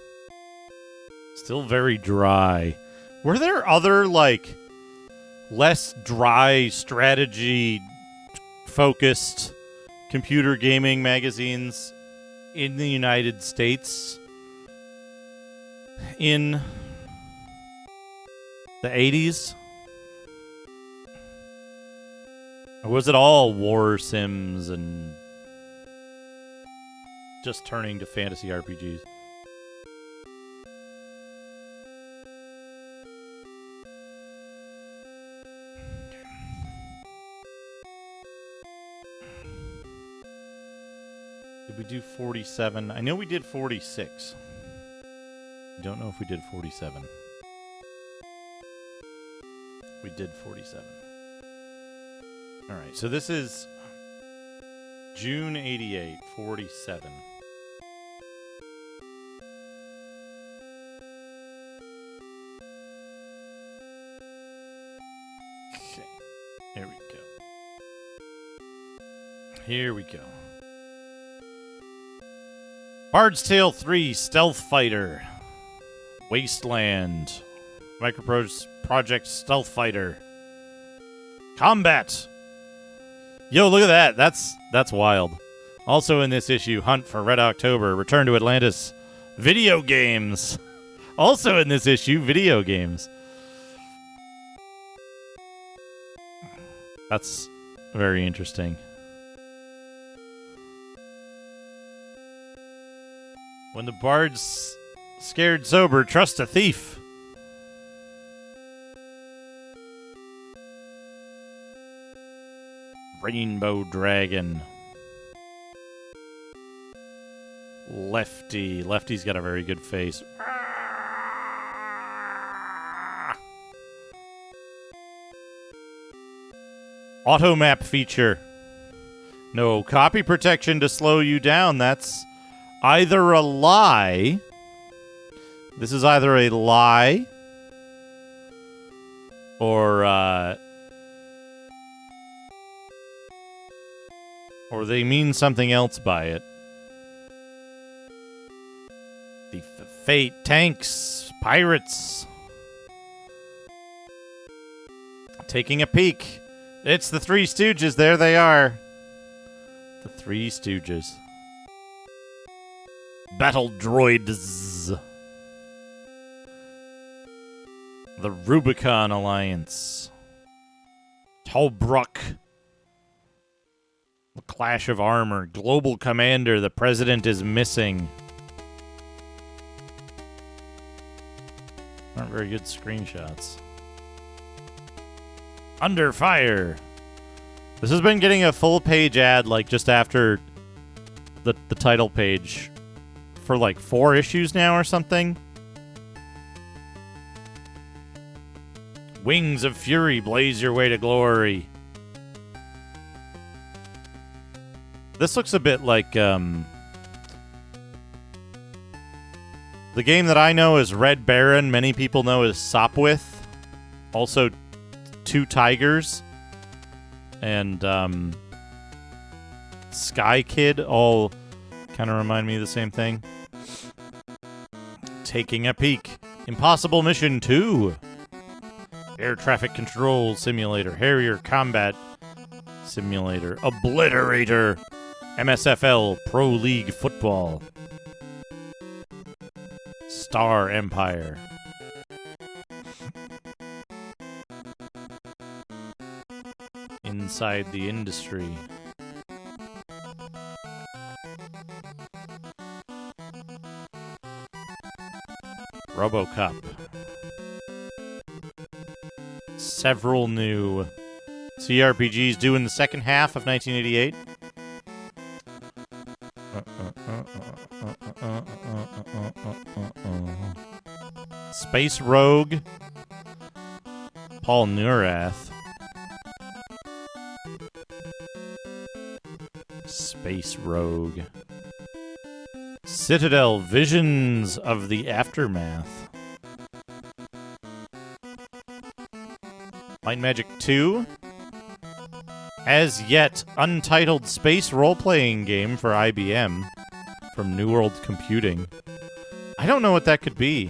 Still very dry. Were there other, like, less dry strategy focused computer gaming magazines in the United States in the 80s? Or was it all war sims and just turning to fantasy RPGs? Did we do 47? I know we did 46. I don't know if we did 47. We did 47. Alright, so this is June 88, 47. Okay, here we go. Here we go. Bard's Tale 3 Stealth Fighter. Wasteland. Microprose Project Stealth Fighter. Combat. Yo, look at that. That's wild. Also in this issue, Hunt for Red October. Return to Atlantis. Video games. Also in this issue, video games. That's very interesting. When the bard's scared sober, trust a thief. Rainbow Dragon. Lefty. Lefty's got a very good face. Automap feature. No copy protection to slow you down. That's either a lie. This is either a lie or they mean something else by it. The Fate, tanks, pirates. Taking a peek. It's the Three Stooges. There they are. The Three Stooges. Battle droids. The Rubicon Alliance. Tobruk. The Clash of Armor. Global Commander. The President is missing. Aren't very good screenshots. Under Fire. This has been getting a full page ad like just after the title page for like 4 issues now or something. Wings of Fury, blaze your way to glory. This looks a bit like the game that I know is Red Baron. Many people know as Sopwith. Also, Two Tigers and Sky Kid all kind of remind me of the same thing. Taking a peek. Impossible Mission 2. Air Traffic Control Simulator. Harrier Combat Simulator. Obliterator. MSFL Pro League Football. Star Empire. Inside the Industry. RoboCop. Several new CRPGs due in the second half of 1988. Space Rogue. Paul Neurath. Space Rogue. Citadel Visions of the Aftermath. Might and Magic 2. As yet untitled space role-playing game for IBM from New World Computing. I don't know what that could be.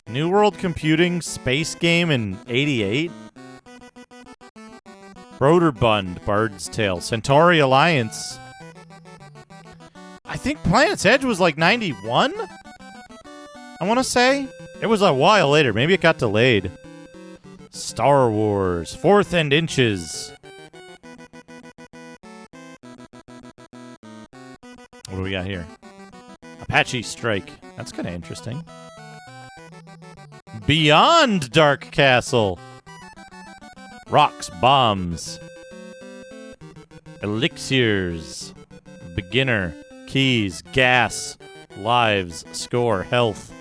New World Computing space game in 88? Broderbund, Bard's Tale, Centauri Alliance. I think Planet's Edge was like 91? I want to say. It was a while later. Maybe it got delayed. Star Wars, 4th and Inches. What do we got here? Apache Strike. That's kind of interesting. Beyond Dark Castle. Rocks, Bombs. Elixirs. Beginner. Keys. Gas. Lives. Score. Health.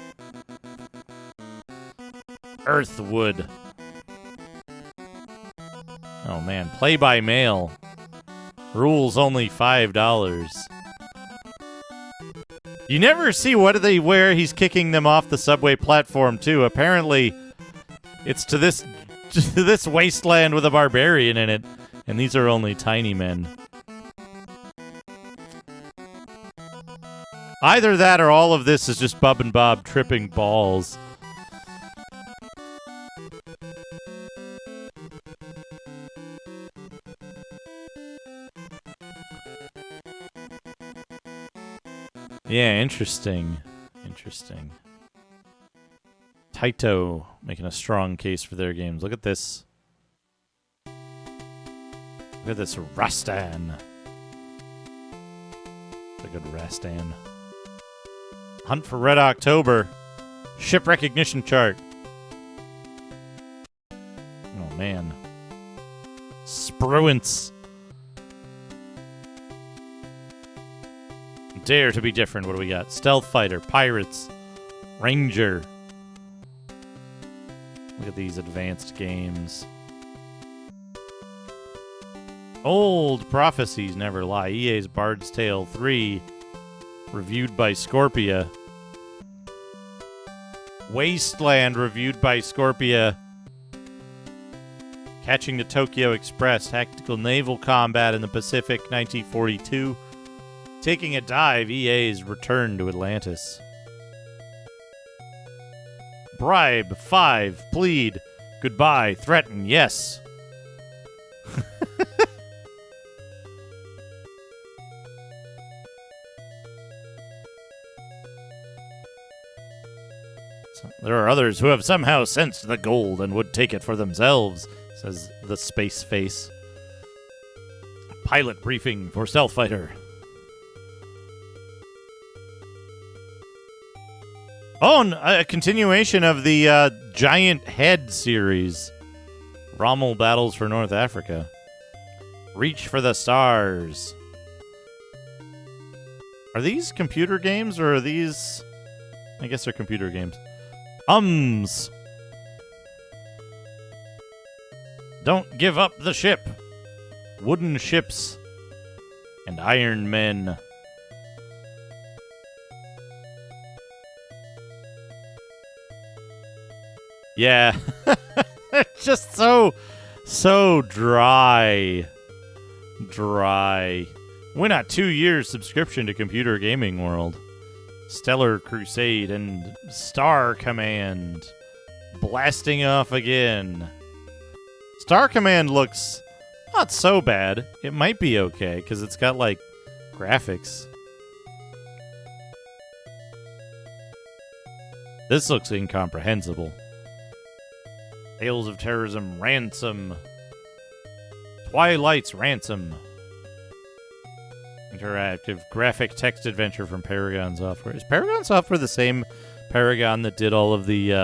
Earthwood. Oh man. Play by mail. Rules only $5. You never see what do they wear. He's kicking them off the subway platform too. Apparently, it's to this wasteland with a barbarian in it, and these are only tiny men. Either that or all of this is just Bub and Bob tripping balls. Yeah, interesting. Interesting. Taito making a strong case for their games. Look at this. Look at this Rastan. It's a good Rastan. Hunt for Red October. Ship recognition chart. Oh, man. Spruance. Dare to be different. What do we got? Stealth Fighter, Pirates, Ranger. Look at these advanced games. Old Prophecies Never Lie. EA's Bard's Tale 3. Reviewed by Scorpia. Wasteland. Reviewed by Scorpia. Catching the Tokyo Express. Tactical naval combat in the Pacific, 1942. Taking a dive, EA's Return to Atlantis. Bribe, 5. Plead, goodbye. Threaten, yes. There are others who have somehow sensed the gold and would take it for themselves, says the Space Face. Pilot briefing for Stealth Fighter. Oh, a continuation of the Giant Head series. Rommel Battles for North Africa. Reach for the Stars. Are these computer games or are these... I guess they're computer games. Don't give up the ship. Wooden ships and iron men. Yeah. It's just so dry. Dry. Win a 2-year subscription to Computer Gaming World. Stellar Crusade and Star Command. Blasting off again. Star Command looks not so bad. It might be okay, because it's got, like, graphics. This looks incomprehensible. Tales of Terrorism Ransom. Twilight's Ransom. Interactive graphic text adventure from Paragon Software. Is Paragon Software the same Paragon that did all of the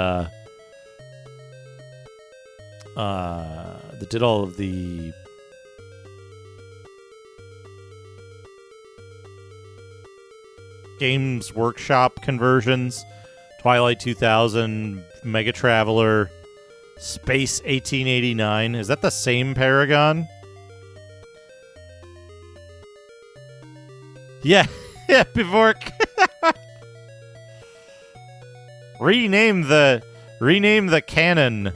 Games Workshop conversions? Twilight 2000, Mega Traveler, Space 1889. Is that the same Paragon? Yeah, yeah, before rename the cannon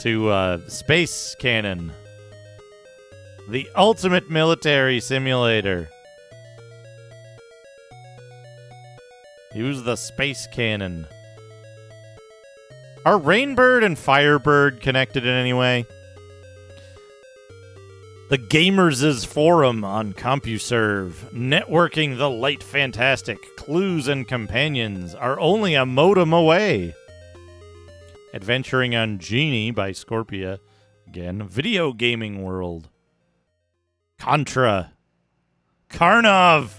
to Space Cannon. The ultimate military simulator. Use the Space Cannon. Are Rainbird and Firebird connected in any way? The Gamers' Forum on CompuServe. Networking the light fantastic. Clues and companions are only a modem away. Adventuring on Genie by Scorpia. Again, Video Gaming World. Contra. Karnov.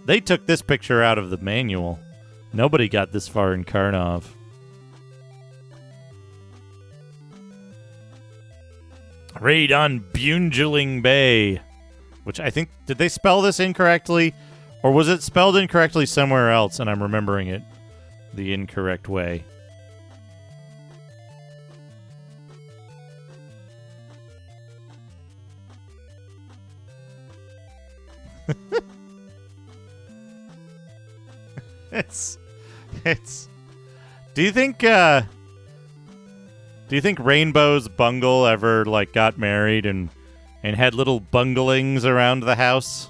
They took this picture out of the manual. Nobody got this far in Karnov. Raid on Bungeling Bay. Which I think... Did they spell this incorrectly? Or was it spelled incorrectly somewhere else and I'm remembering it the incorrect way? It's... Do you think Rainbow's Bungle ever, like, got married and had little bunglings around the house?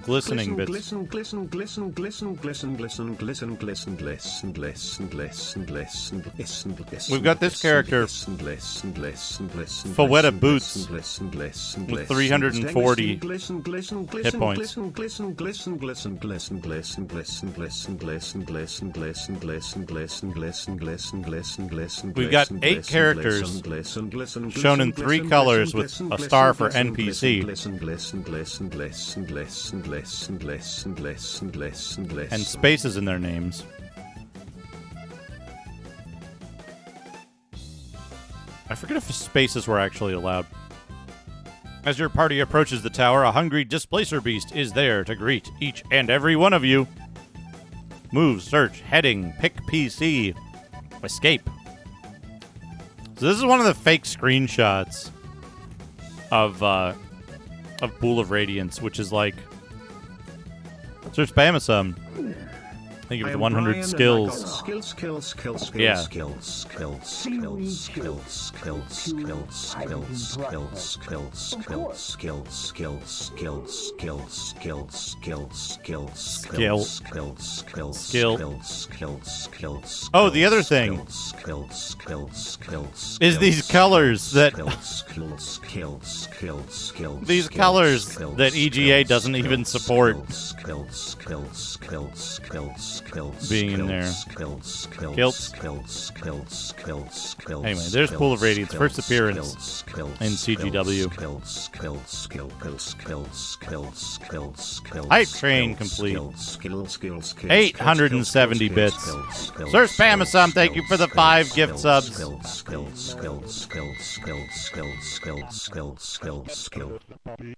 glistening bits. Glisten, glisten, glisten, glisten, glisten, glisten, glisten, glisten, glisten, glisten, glisten, glisten, glisten, glisten. We've got this character, Fawetta Boots, with 340 hit points. We've got 8 characters shown in 3 colors with a star for NPC. And spaces in their names. I forget if spaces were actually allowed. As your party approaches the tower, a hungry displacer beast is there to greet each and every one of you. Move, search, heading, pick PC, escape. So this is one of the fake screenshots of Pool of Radiance, which is like Sir Spamasum. Thank you for the 100 skills. Yeah. Oh, the other thing is these colors that EGA doesn't even support being in there. Kilts. Anyway, there's Pool of Radiance, first appearance in CGW. Hype train complete. 870 bits. Sir Spamasum, thank you for the 5 gift subs.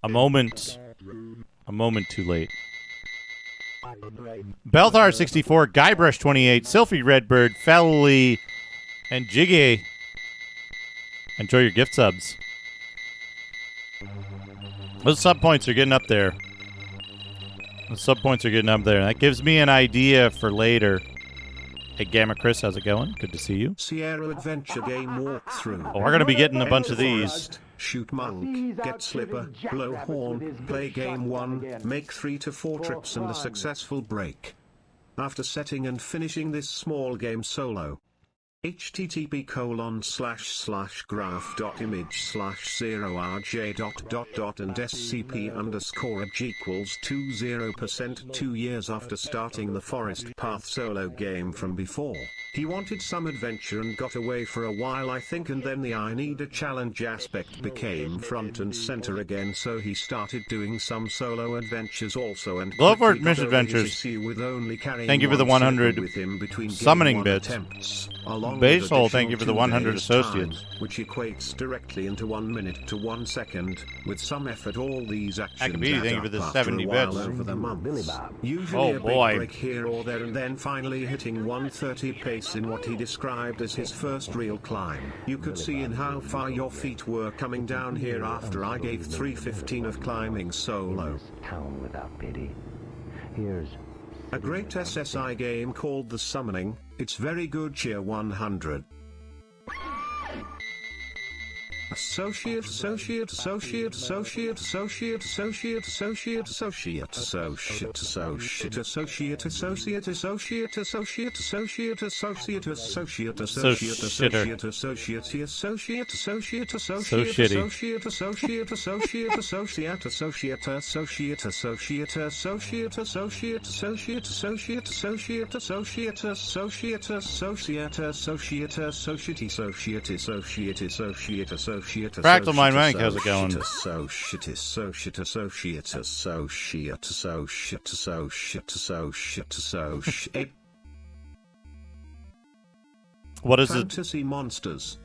A moment too late. Belthar64, Guybrush28, Sylphie Redbird, Felly, and Jiggy. Enjoy your gift subs. Those sub points are getting up there. That gives me an idea for later. Hey, Gamma Chris, how's it going? Good to see you. Sierra Adventure Game Walkthrough. Oh, we're going to be getting a bunch of these. Shoot monk, get slipper, blow horn, play game 1, make 3 to 4 trips and a successful break. After setting and finishing this small game solo, http://graph.image/0rj ... and scp_edge equals 20% 2 years after starting the Forest Path solo game from before. He wanted some adventure and got away for a while, I think, and then the I need a challenge aspect became front and center again, so he started doing some solo adventures also, and Glowford Misadventures. Thank you for the 100 summoning bits. Basehole, thank you for the 100 associates. Which equates directly into 1 minute to 1 second. With some effort, all these actions Akabidi, thank you for the 70 bits. Over the months. Usually oh a boy. big break here or there, and then finally hitting 130 pace in what he described as his first real climb. You could see in how far your feet were coming down here after I gave 3:15 of climbing solo. Town without pity. Here's a great SSI game called The Summoning. It's very good. Cheer 100. Associate. Fractal Mind Rank, how's it going? What is it? Fantasy monsters.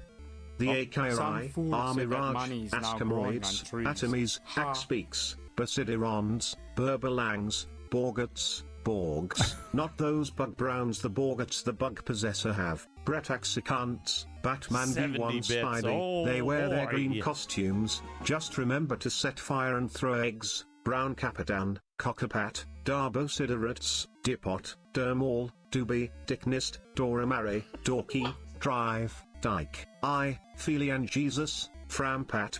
The Akairai, Armirage, Askamoids, Atomies, Axpeaks, Basidirons, Burbalangs, Borgats, Borgs, not those bug browns the Borgats the bug possessor have, Bretaxicants, Batman V1 Spidey, they wear their green costumes, just remember to set fire and throw eggs, Brown Capitan, Cockapat, Darbosiderates, Dipot, Dermal, Doobie, Dicknist, Doramare, Dorky, Drive, Dyke, I, Felian Jesus, Frampat,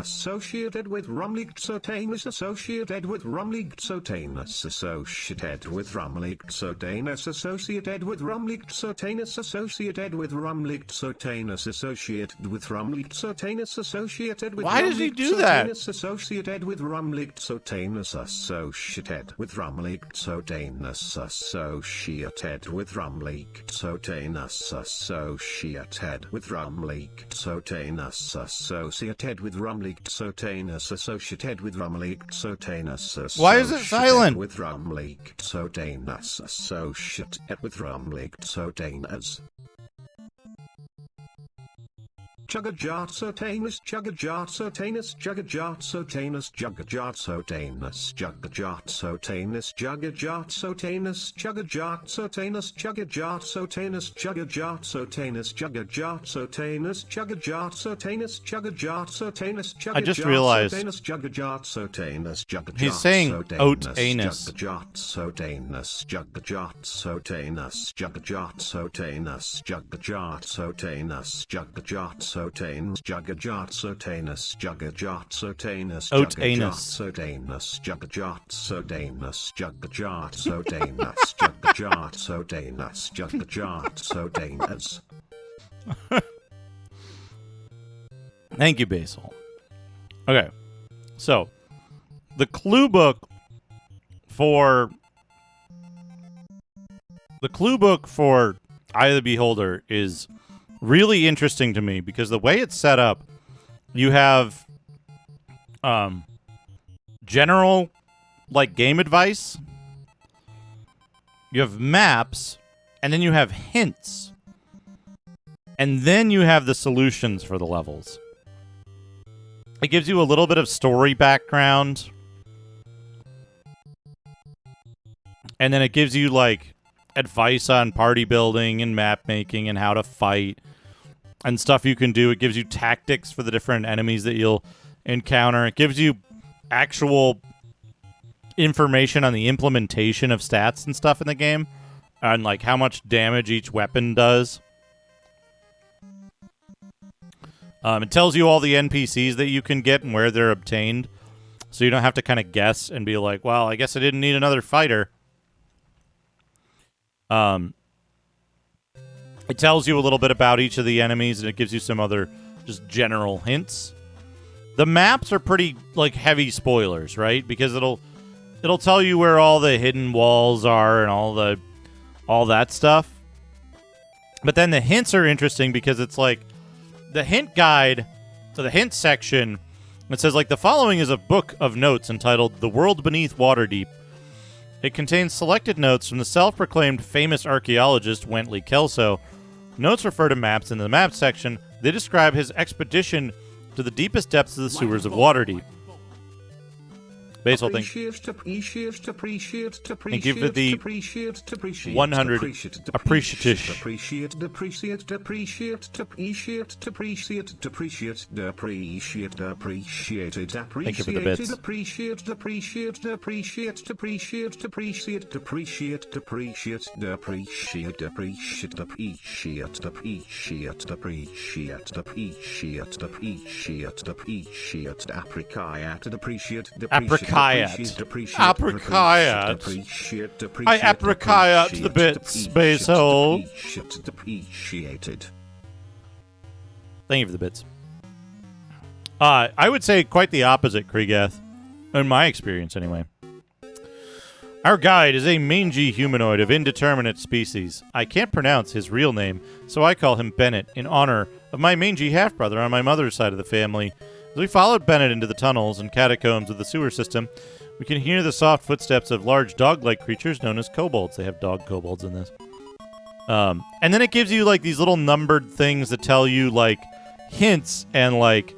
Associated with Rumlixotanus, associated with Rumlixotanus, associated with Rumlixotanus, associated with Rumlixotanus, associated with Rumlixotanus, associated with Rumlixotanus, associated with Why does he do that? Associated with Rumlixotanus, associated with Rumlixotanus, associated with Rumlixotanus, associated with Rumlixotanus, associated with Rumlixotanus, associated with Rumlixotanus. Why is it silent? With Rumlixotanus, associated with Rumlixotanus. Juggajotsotanus, Juggajotsotanus, Juggajotsotanus, Juggajotsotanus, Juggajotsotanus, Juggajotsotanus, Juggajotsotanus, Juggajotsotanus, Juggajotsotanus, Juggajotsotanus, Juggajotsotanus, Juggajotsotanus, I just realized he's saying oat anus. Juggajotsotanus, Juggajotsotanus, Juggajotsotanus, Juggajotsotanus, Juggajotsotanus, Juggajotsotanus, Juggajotsotanus, Oat anus. Juggajotsotanus, Juggajotsotanus, Juggajotsotanus, Juggajotsotanus, Juggajotsotanus. Thank you, Basil. Okay, so the clue book for Eye of the Beholder is really interesting to me because the way it's set up, you have general like game advice, you have maps, and then you have hints, and then you have the solutions for the levels. It gives you a little bit of story background, and then it gives you like advice on party building and map making and how to fight and stuff you can do. It gives you tactics for the different enemies that you'll encounter. It gives you actual information on the implementation of stats and stuff in the game, and like how much damage each weapon does. It tells you all the NPCs that you can get and where they're obtained, so you don't have to kind of guess and be like, well, I guess I didn't need another fighter. It tells you a little bit about each of the enemies, and it gives you some other just general hints. The maps are pretty like heavy spoilers, right? Because it'll tell you where all the hidden walls are and all that stuff. But then the hints are interesting because it's like the hint guide to the hint section. It says like the following is a book of notes entitled "The World Beneath Waterdeep." It contains selected notes from the self-proclaimed famous archaeologist Wentley Kelso. Notes refer to maps in the map section. They describe his expedition to the deepest depths of the sewers of Waterdeep. Basil, thank you. Thank you for the 100 appreciative. Thank you for the bits. Apricot. I apricot the bits, Basil. Thank you for the bits. I would say quite the opposite, Kriegeth. In my experience, anyway. Our guide is a mangy humanoid of indeterminate species. I can't pronounce his real name, so I call him Bennett in honor of my mangy half-brother on my mother's side of the family. As we followed Bennett into the tunnels and catacombs of the sewer system, we can hear the soft footsteps of large dog-like creatures known as kobolds. They have dog kobolds in this. And then it gives you, like, these little numbered things that tell you, like, hints and, like,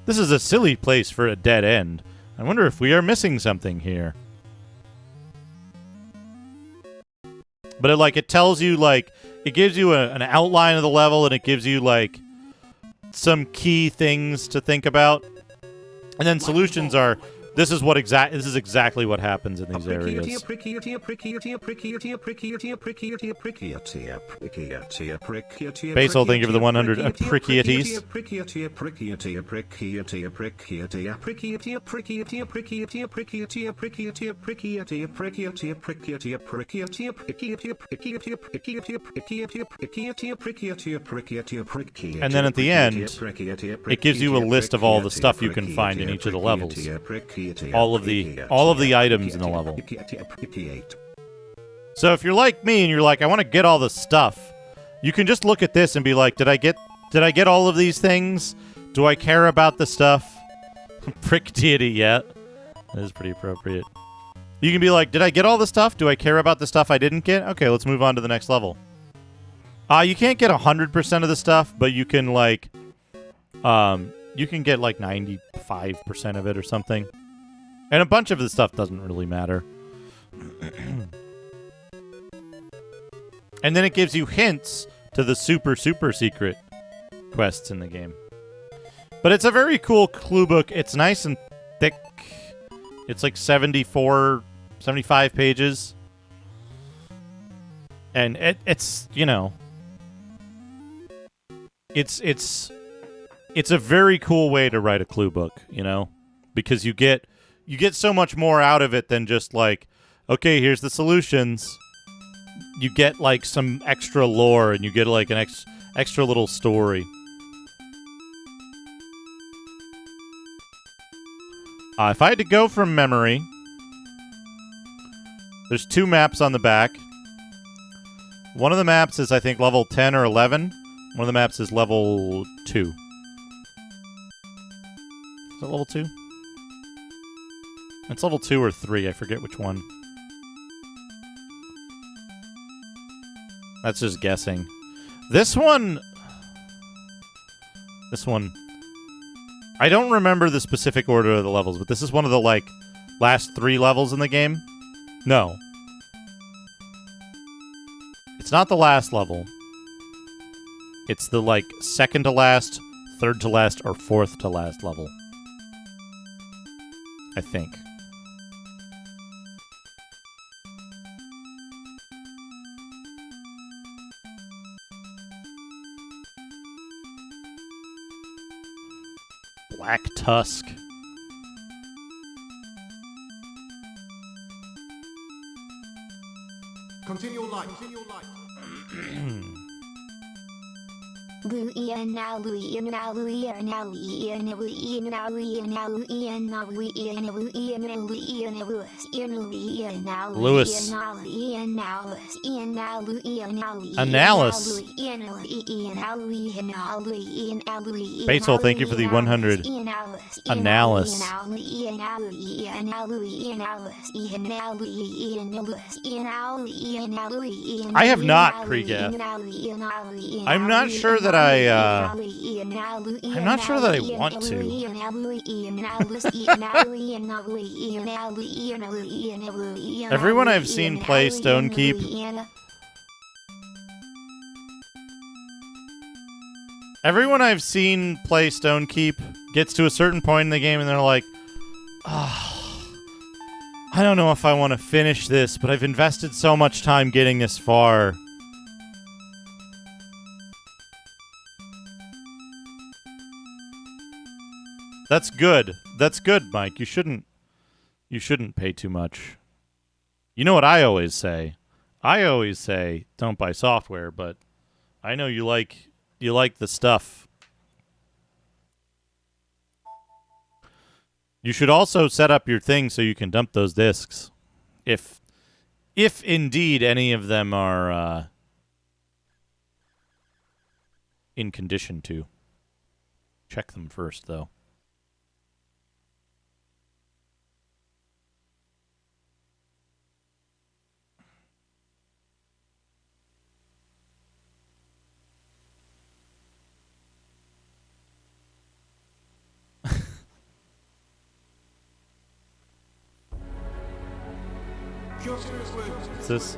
this is a silly place for a dead end. I wonder if we are missing something here. But it tells you, like, it gives you an outline of the level, and it gives you, like, some key things to think about. And then solutions are This is exactly what happens in these areas. Basil, thank you for the 100 Prickities. And then at the end, it gives you a list of all the stuff you can find in each of the levels. All of the items in the level. So if you're like me and you're like, I want to get all the stuff, you can just look at this and be like, did I get all of these things? Do I care about the stuff? Prick deity yet. That is pretty appropriate. You can be like, did I get all the stuff? Do I care about the stuff I didn't get? Okay, let's move on to the next level. You can't get 100% of the stuff, but you can like you can get like 95% of it or something. And a bunch of the stuff doesn't really matter. And then it gives you hints to the super secret quests in the game. But it's a very cool clue book. It's nice and thick. It's like 75 pages. And it's, you know, it's a very cool way to write a clue book, you know, because you get so much more out of it than just like, okay, here's the solutions. You get like some extra lore and you get like an extra little story. If I had to go from memory, there's 2 maps on the back. One of the maps is, I think, level 10 or 11. One of the maps is level 2. Is it level 2? It's level 2 or 3. I forget which one. That's just guessing. This one... I don't remember the specific order of the levels, but this is one of the, like, last 3 levels in the game. No. It's not the last level. It's the, like, second to last, third to last, or fourth to last level. I think. Black Tusk. Continue light. Louis now Louis now Louis now Louis now Louis now Louis now Louis now Louis now Louis now Louis now Louis now Lewis. Basil, thank you for the 100. Analysis. I have not pre-gapped. I'm not sure that I'm not sure that I want to. Everyone I've seen play Stonekeep. Everyone I've seen play Stonekeep gets to a certain point in the game and they're like, I don't know if I want to finish this, but I've invested so much time getting this far. That's good. That's good, Mike. You shouldn't pay too much. You know what I always say? I always say don't buy software, but I know you like the stuff. You should also set up your thing so you can dump those discs. If indeed any of them are in condition to. Check them first, though. What's this?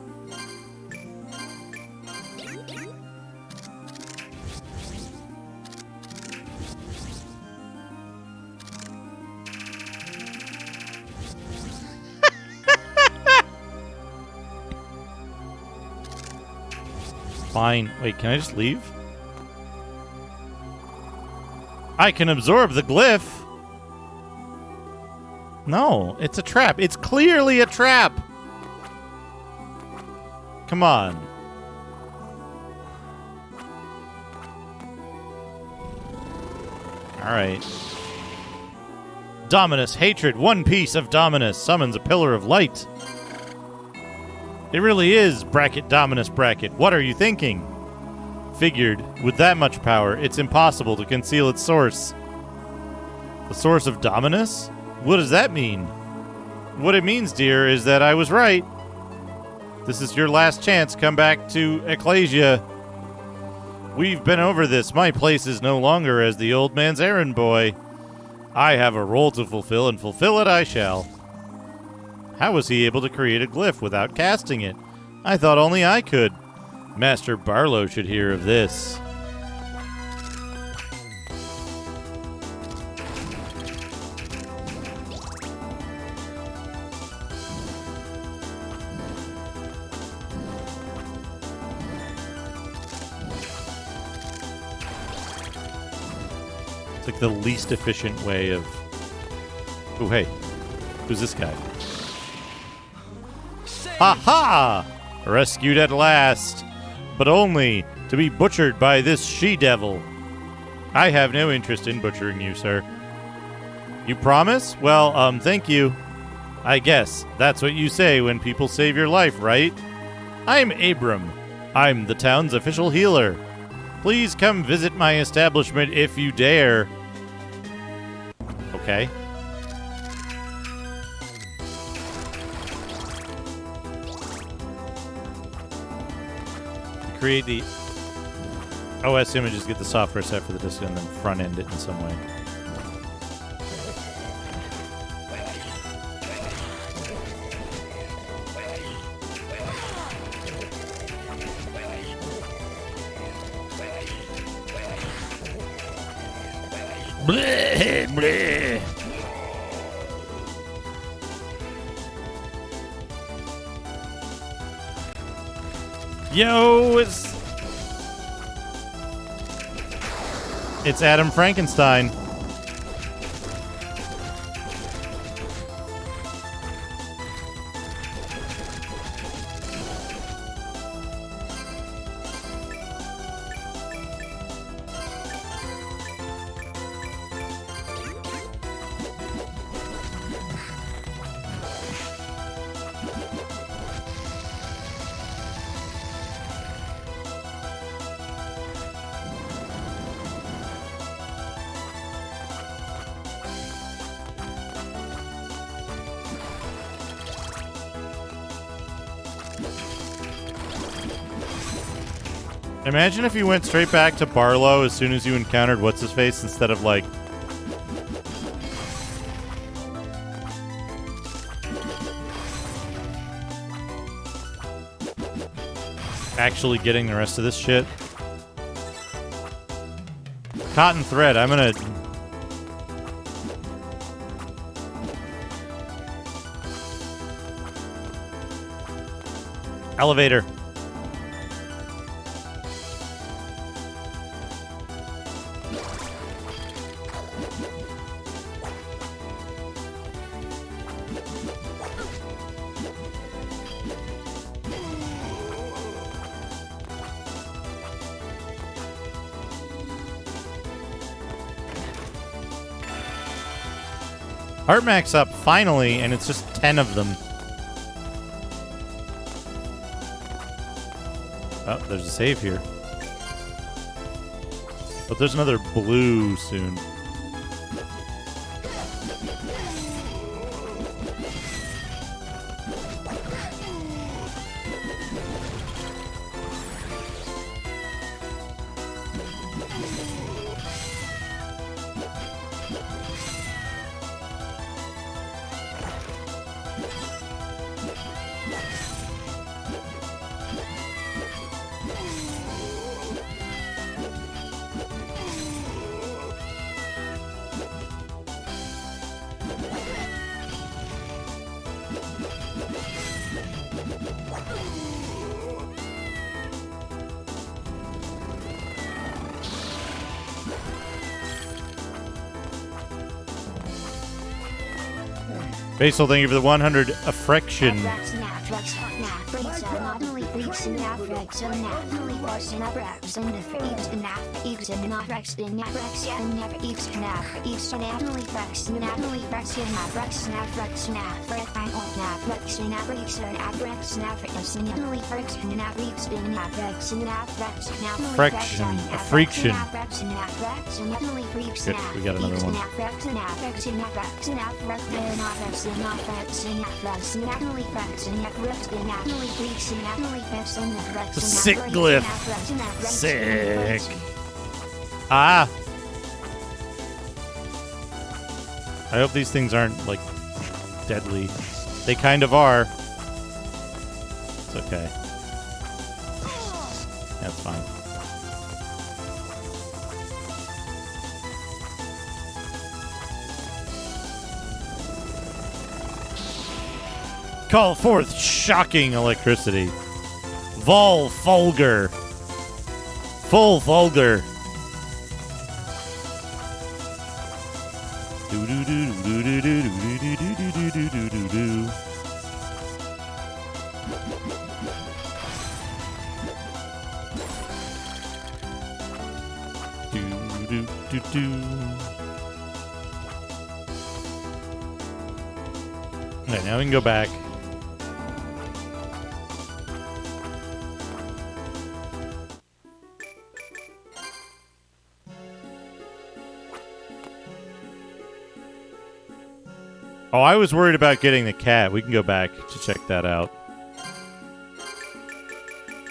Fine. Wait, can I just leave? I can absorb the glyph. No, it's a trap. It's clearly a trap. Come on. All right. Dominus, hatred, one piece of Dominus summons a pillar of light. It really is bracket Dominus bracket. What are you thinking? Figured, with that much power, it's impossible to conceal its source. The source of Dominus? What does that mean? What it means, dear, is that I was right. This is your last chance. Come back to Ecclesia. We've been over this. My place is no longer as the old man's errand boy. I have a role to fulfill, and fulfill it I shall. How was he able to create a glyph without casting it? I thought only I could. Master Barlow should hear of this. It's like the least efficient way of... Oh, hey. Who's this guy? Ha-ha! Rescued at last, but only to be butchered by this she-devil. I have no interest in butchering you, sir. You promise? Well, thank you. I guess that's what you say when people save your life, right? I'm Abram. I'm the town's official healer. Please come visit my establishment if you dare. Okay. Create the OS images, get the software set for the disc, and then front end it in some way. Bleh, bleh. Yo, it's Adam Frankenstein. Imagine if you went straight back to Barlow as soon as you encountered What's-His-Face instead of, like... actually getting the rest of this shit. Cotton thread, I'm gonna... Elevator. Heart max up, finally, and it's just 10 of them. Oh, there's a save here. But there's another blue soon. Basil, thank you for the 100 affection. Friction. Good, we got another one. Sick glyph. Sick. Ah. I hope these things aren't, like, deadly. They kind of are. It's okay. That's fine. Call forth shocking electricity. Vol Fulgur. Full Fulgur. Okay, now we can go back. Oh, I was worried about getting the cat. We can go back to check that out.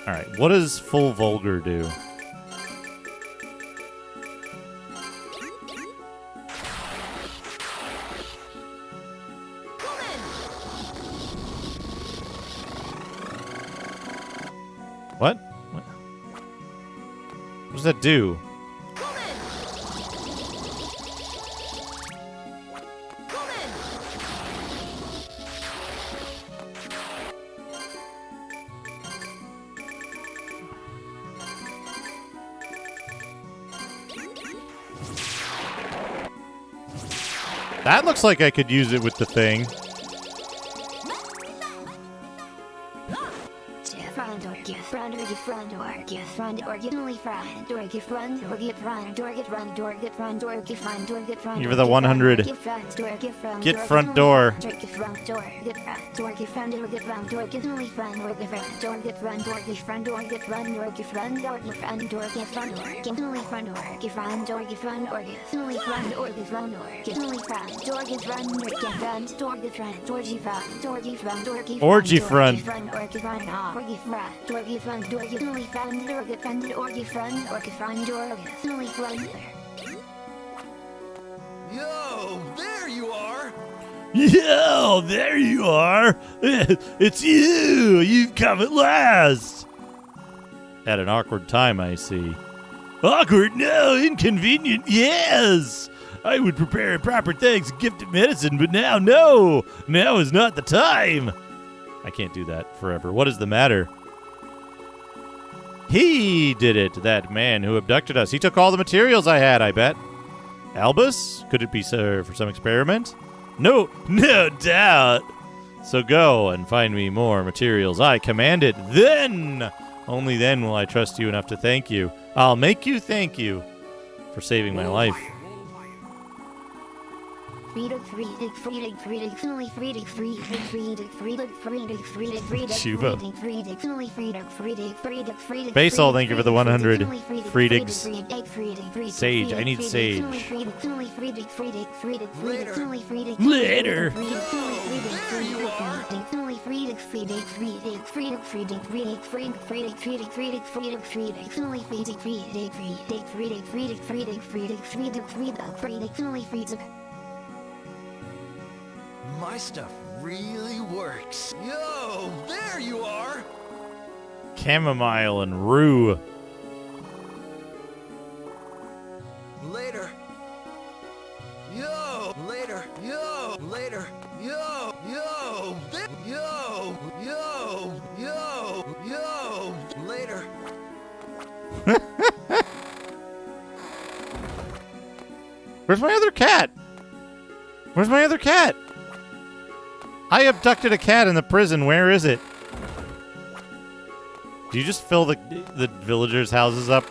Alright, what does Full Vulgar do? What? What does that do? That looks like I could use it with the thing. Give her the 100. Get front door. Orgy front. Yo, there you are! Yo, there you are! It's you! You've come at last! At an awkward time, I see. Awkward? No, inconvenient, yes! I would prepare proper thanks, gift of medicine, but now, no! Now is not the time! I can't do that forever. What is the matter? He did it, that man who abducted us. He took all the materials I had, I bet. Albus? Could it be for some experiment? No doubt. So go and find me more materials. I command it. Then, only then will I trust you enough to thank you. I'll make you thank you for saving my life. Basil, thank you for the 100. Friedigs. Sage, I need sage. Later. My stuff really works. Yo, there you are! Chamomile and rue. Later. Yo, later. Yo, later. Yo, yo, yo, yo, yo, yo, later. Where's my other cat? Where's my other cat? I abducted a cat in the prison. Where is it? Do you just fill the villagers' houses up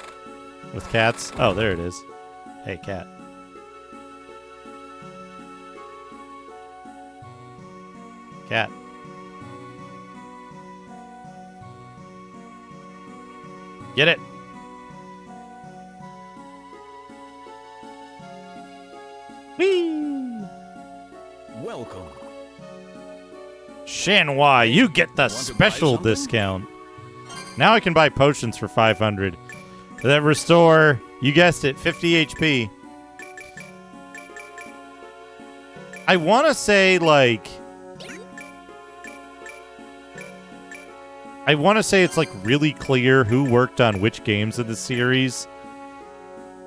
with cats? Oh, there it is. Hey, cat. Cat. Get it. Whee! Welcome. Shanghai, you get the special discount. Now I can buy potions for 500 that restore, you guessed it, 50 HP. I want to say, like... I want to say it's, like, really clear who worked on which games in the series.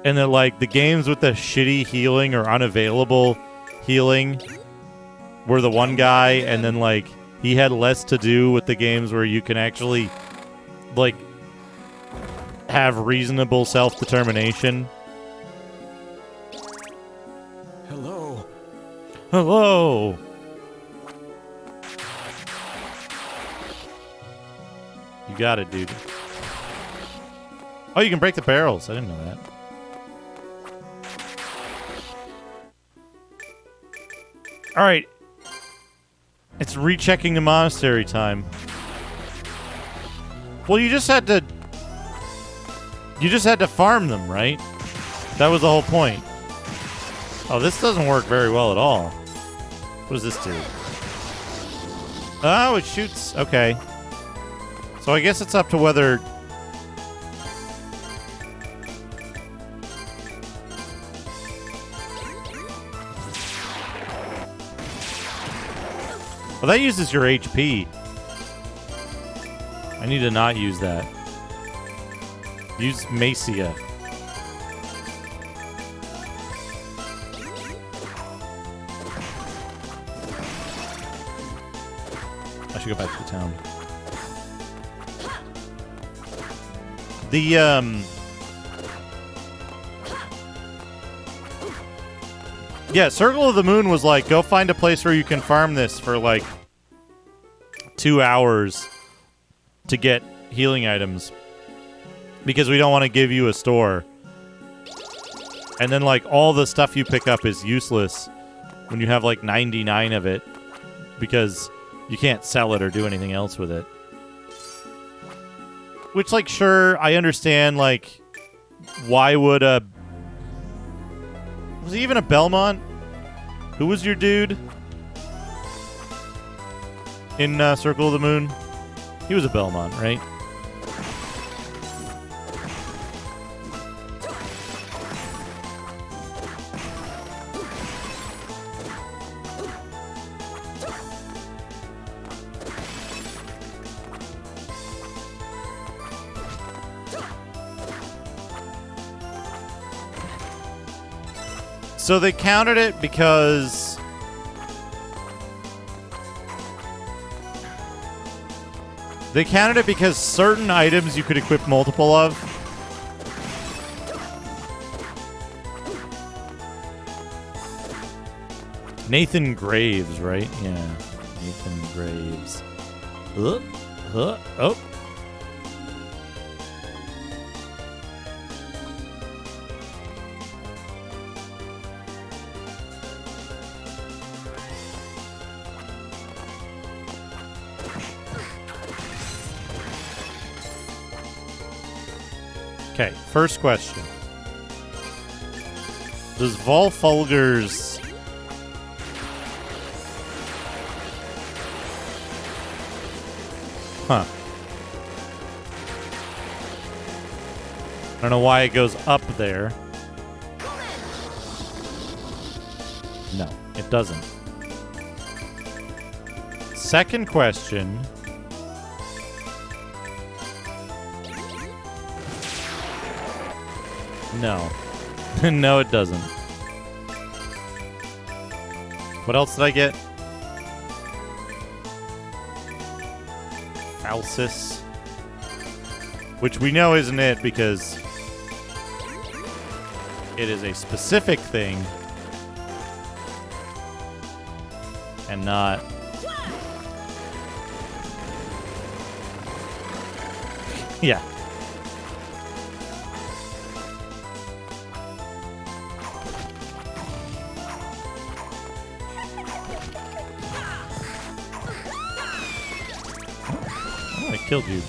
And that, like, the games with the shitty healing or unavailable healing were the one guy, and then, like, he had less to do with the games where you can actually, like, have reasonable self-determination. Hello. Hello. You got it, dude. Oh, you can break the barrels. I didn't know that. All right. It's rechecking the monastery time. Well, you just had to farm them, right? That was the whole point. Oh, this doesn't work very well at all. What does this do? Oh, it shoots. Okay. So I guess it's up to whether... Well, that uses your HP. I need to not use that. Use Macia. I should go back to the town. Yeah, Circle of the Moon was like, go find a place where you can farm this for like 2 hours to get healing items. Because we don't want to give you a store. And then like all the stuff you pick up is useless when you have like 99 of it. Because you can't sell it or do anything else with it. Which, like, sure, I understand, like, why would a... Was he even a Belmont? Who was your dude? In Circle of the Moon? He was a Belmont, right? So they counted it because... They counted it because certain items you could equip multiple of. Nathan Graves, right? Yeah. Nathan Graves. Oh. Okay, first question. Does Volfulger's... Huh. I don't know why it goes up there. No, it doesn't. Second question... No. No, it doesn't. What else did I get? Falsis. Which we know isn't it because it is a specific thing and not Yeah. Oh, I killed you.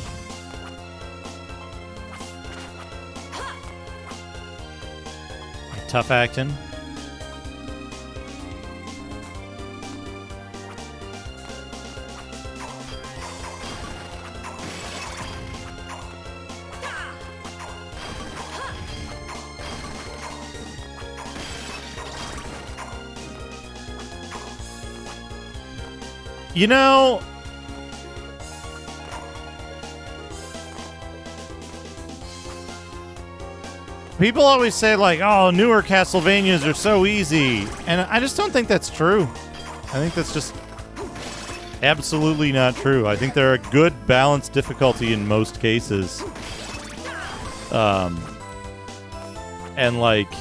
Tough acting. You know, people always say, like, oh, newer Castlevanias are so easy. And I just don't think that's true. I think that's just absolutely not true. I think they're a good balanced difficulty in most cases. And, like,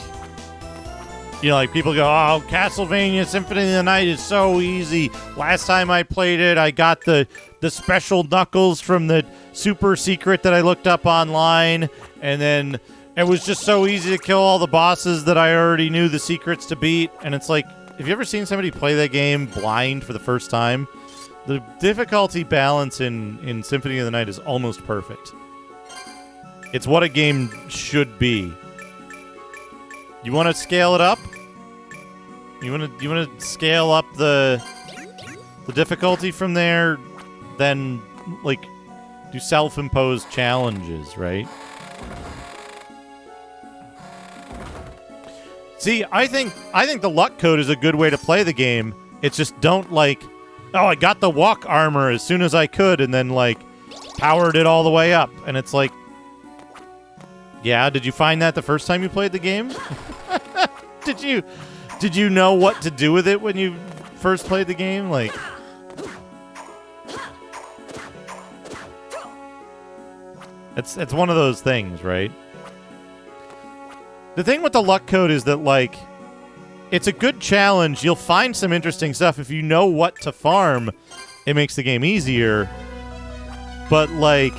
you know, like, people go, oh, Castlevania Symphony of the Night is so easy. Last time I played it, I got the special knuckles from the super secret that I looked up online, and then it was just so easy to kill all the bosses that I already knew the secrets to beat. And it's like, have you ever seen somebody play that game blind for the first time? The difficulty balance in Symphony of the Night is almost perfect. It's what a game should be. You want to scale it up? You want to scale up the difficulty from there? Then, like, do self-imposed challenges, right? See, I think the luck code is a good way to play the game. It's just don't, like, oh, I got the walk armor as soon as I could and then, like, powered it all the way up. And it's like, yeah, did you find that the first time you played the game? Did you know what to do with it when you first played the game? Like, it's one of those things, right? The thing with the luck code is that, like, it's a good challenge. You'll find some interesting stuff. If you know what to farm, it makes the game easier. But, like,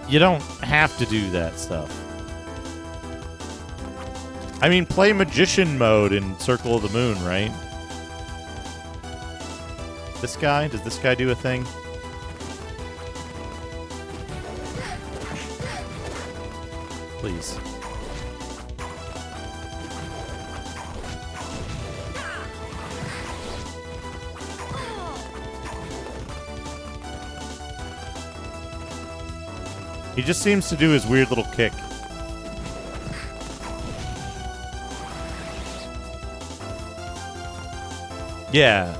you don't have to do that stuff. I mean, play Magician mode in Circle of the Moon, right? This guy? Does this guy do a thing? Please. He just seems to do his weird little kick. Yeah.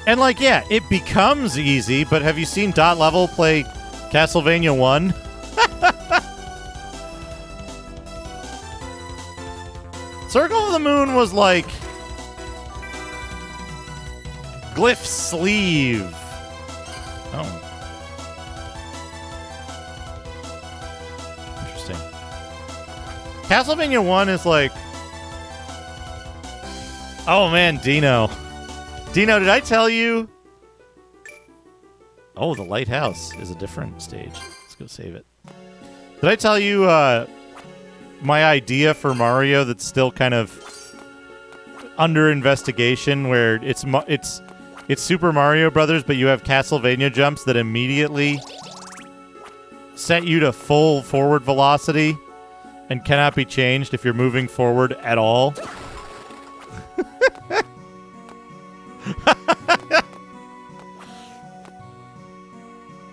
And, like, yeah, it becomes easy, but have you seen Dot Level play Castlevania 1? Circle of the Moon was like Glyph Sleeve. Oh. Interesting. Castlevania 1 is like, oh man, Dino. Dino, did I tell you? Oh, the lighthouse is a different stage. Let's go save it. Did I tell you my idea for Mario that's still kind of under investigation, where it's Super Mario Brothers, but you have Castlevania jumps that immediately set you to full forward velocity and cannot be changed if you're moving forward at all?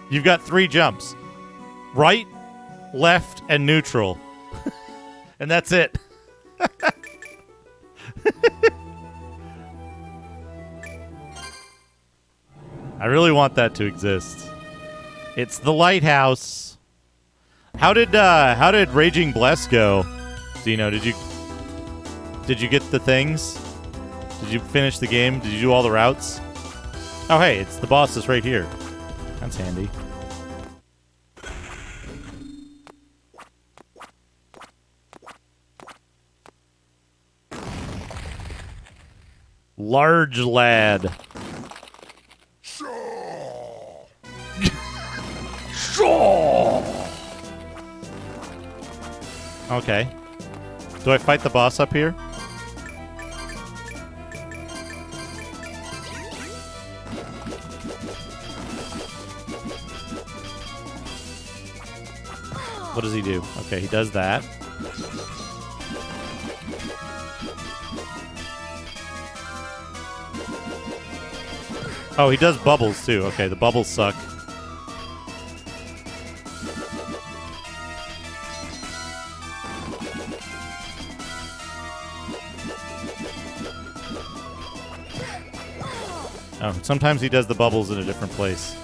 You've got 3 jumps. Right, left, and neutral. And that's it. I really want that to exist. It's the lighthouse. How did Raging Bless go? Dino, did you get the things? Did you finish the game? Did you do all the routes? Oh, hey, it's the boss is right here. That's handy. Large lad. Okay. Do I fight the boss up here? What does he do? Okay, he does that. Oh, he does bubbles too. Okay, the bubbles suck. Oh, sometimes he does the bubbles in a different place.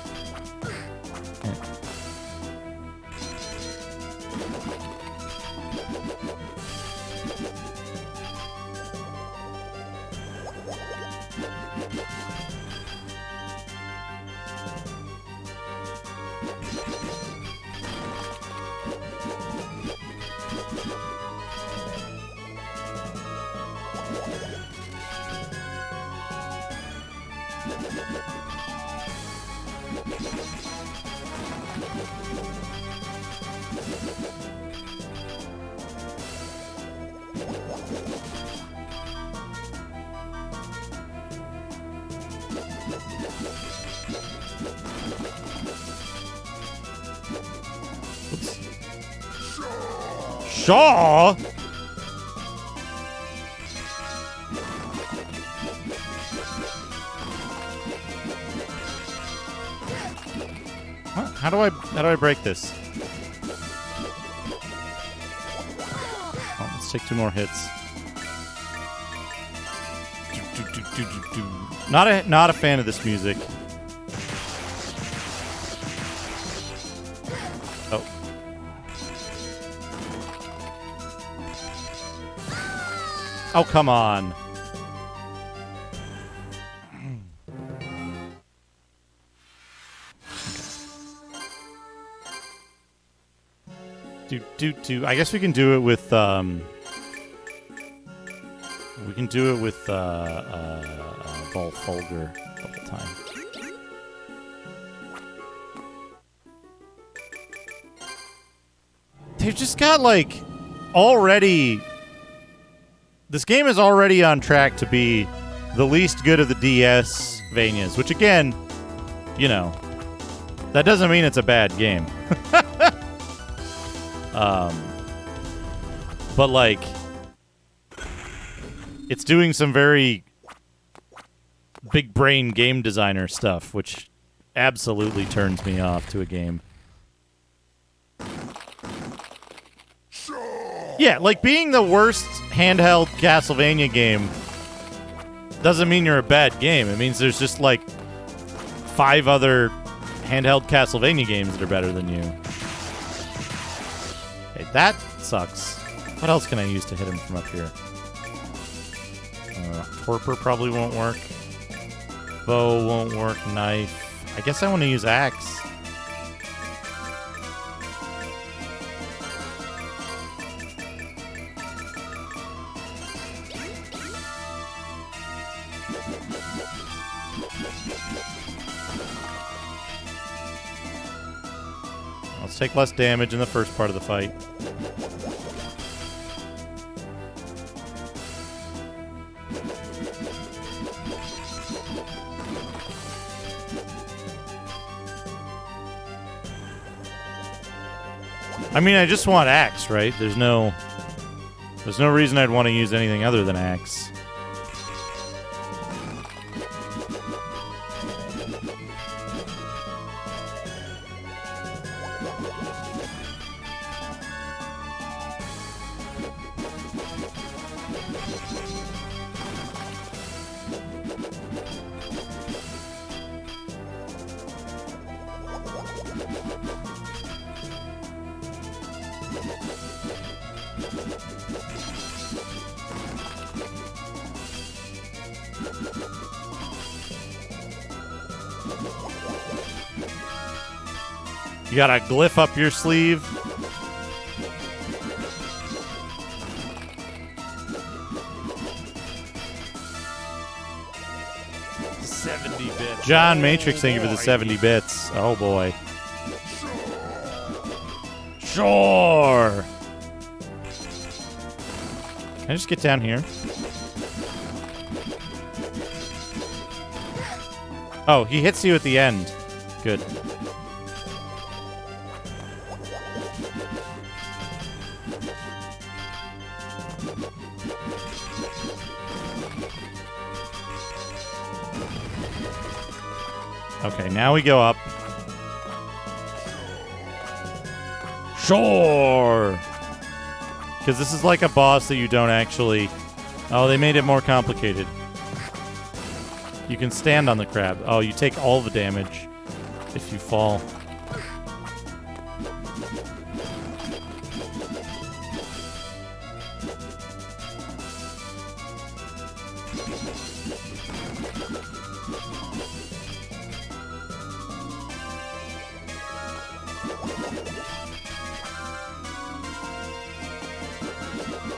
Shaw? What? How do I break this? Oh, let's take 2 more hits. Not a fan of this music. Oh. Oh, come on. I guess we can do it with Fulgur the whole time. They've just got like already. This game is already on track to be the least good of the DS Vanias, which again, you know, that doesn't mean it's a bad game. But like, it's doing some very big brain game designer stuff, which absolutely turns me off to a game. Yeah, like being the worst handheld Castlevania game doesn't mean you're a bad game. It means there's just like 5 other handheld Castlevania games that are better than you. Okay, that sucks. What else can I use to hit him from up here? Torpor probably won't work. Bow won't work. Knife. I guess I want to use axe. Let's take less damage in the first part of the fight. I mean, I just want axe, right? There's no reason I'd want to use anything other than axe. You got a glyph up your sleeve. John Matrix, thank you for the 70 bits. Oh boy. Can I just get down here? Oh, he hits you at the end. Good. Okay, now we go up. Sure! Because this is like a boss that you don't actually... Oh, they made it more complicated. You can stand on the crab. Oh, you take all the damage if you fall.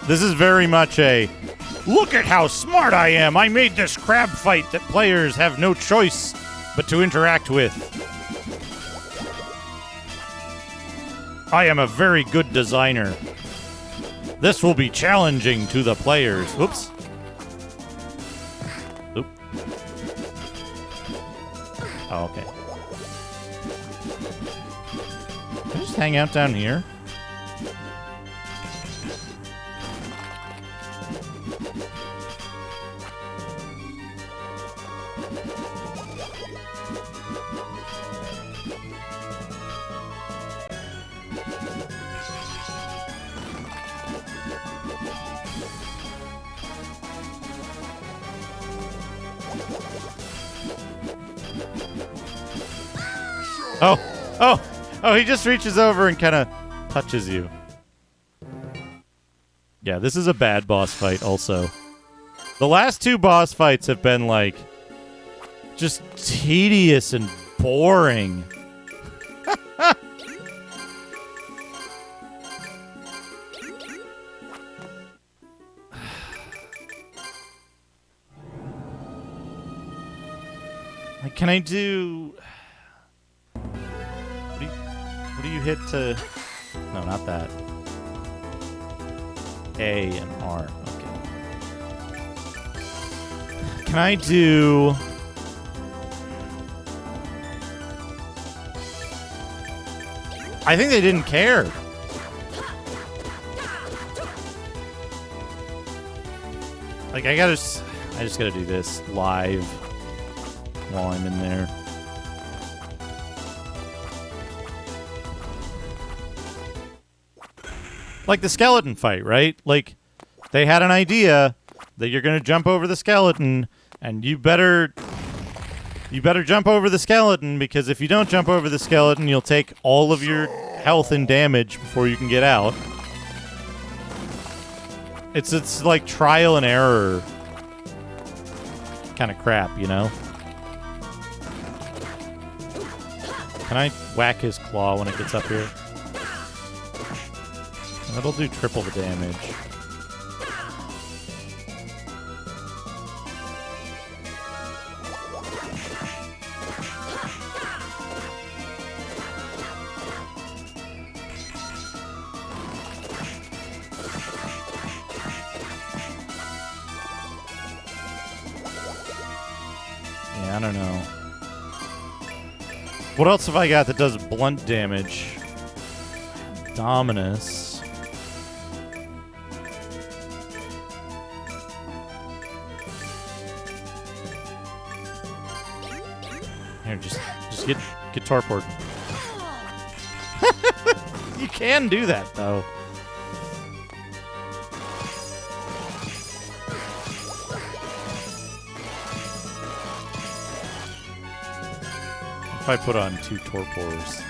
This is very much a, look at how smart I am! I made this crab fight that players have no choice but to interact with. I am a very good designer. This will be challenging to the players. Whoops. Oop. Oh, okay. Can I just hang out down here? Oh, he just reaches over and kind of touches you. Yeah, this is a bad boss fight also. The last two boss fights have been, like, just tedious and boring. Like, can I do... What do you hit to... No, not that. A and R. Okay. Can I do... I think they didn't care. Like, I just gotta do this live while I'm in there. Like the skeleton fight, right? Like, they had an idea that you're going to jump over the skeleton, and you better jump over the skeleton, because if you don't jump over the skeleton, you'll take all of your health and damage before you can get out. It's like trial and error kind of crap, you know? Can I whack his claw when it gets up here? That'll do triple the damage. Yeah, I don't know. What else have I got that does blunt damage? Dominus. Here, just get torpored. You can do that, though. If I put on 2 torpors.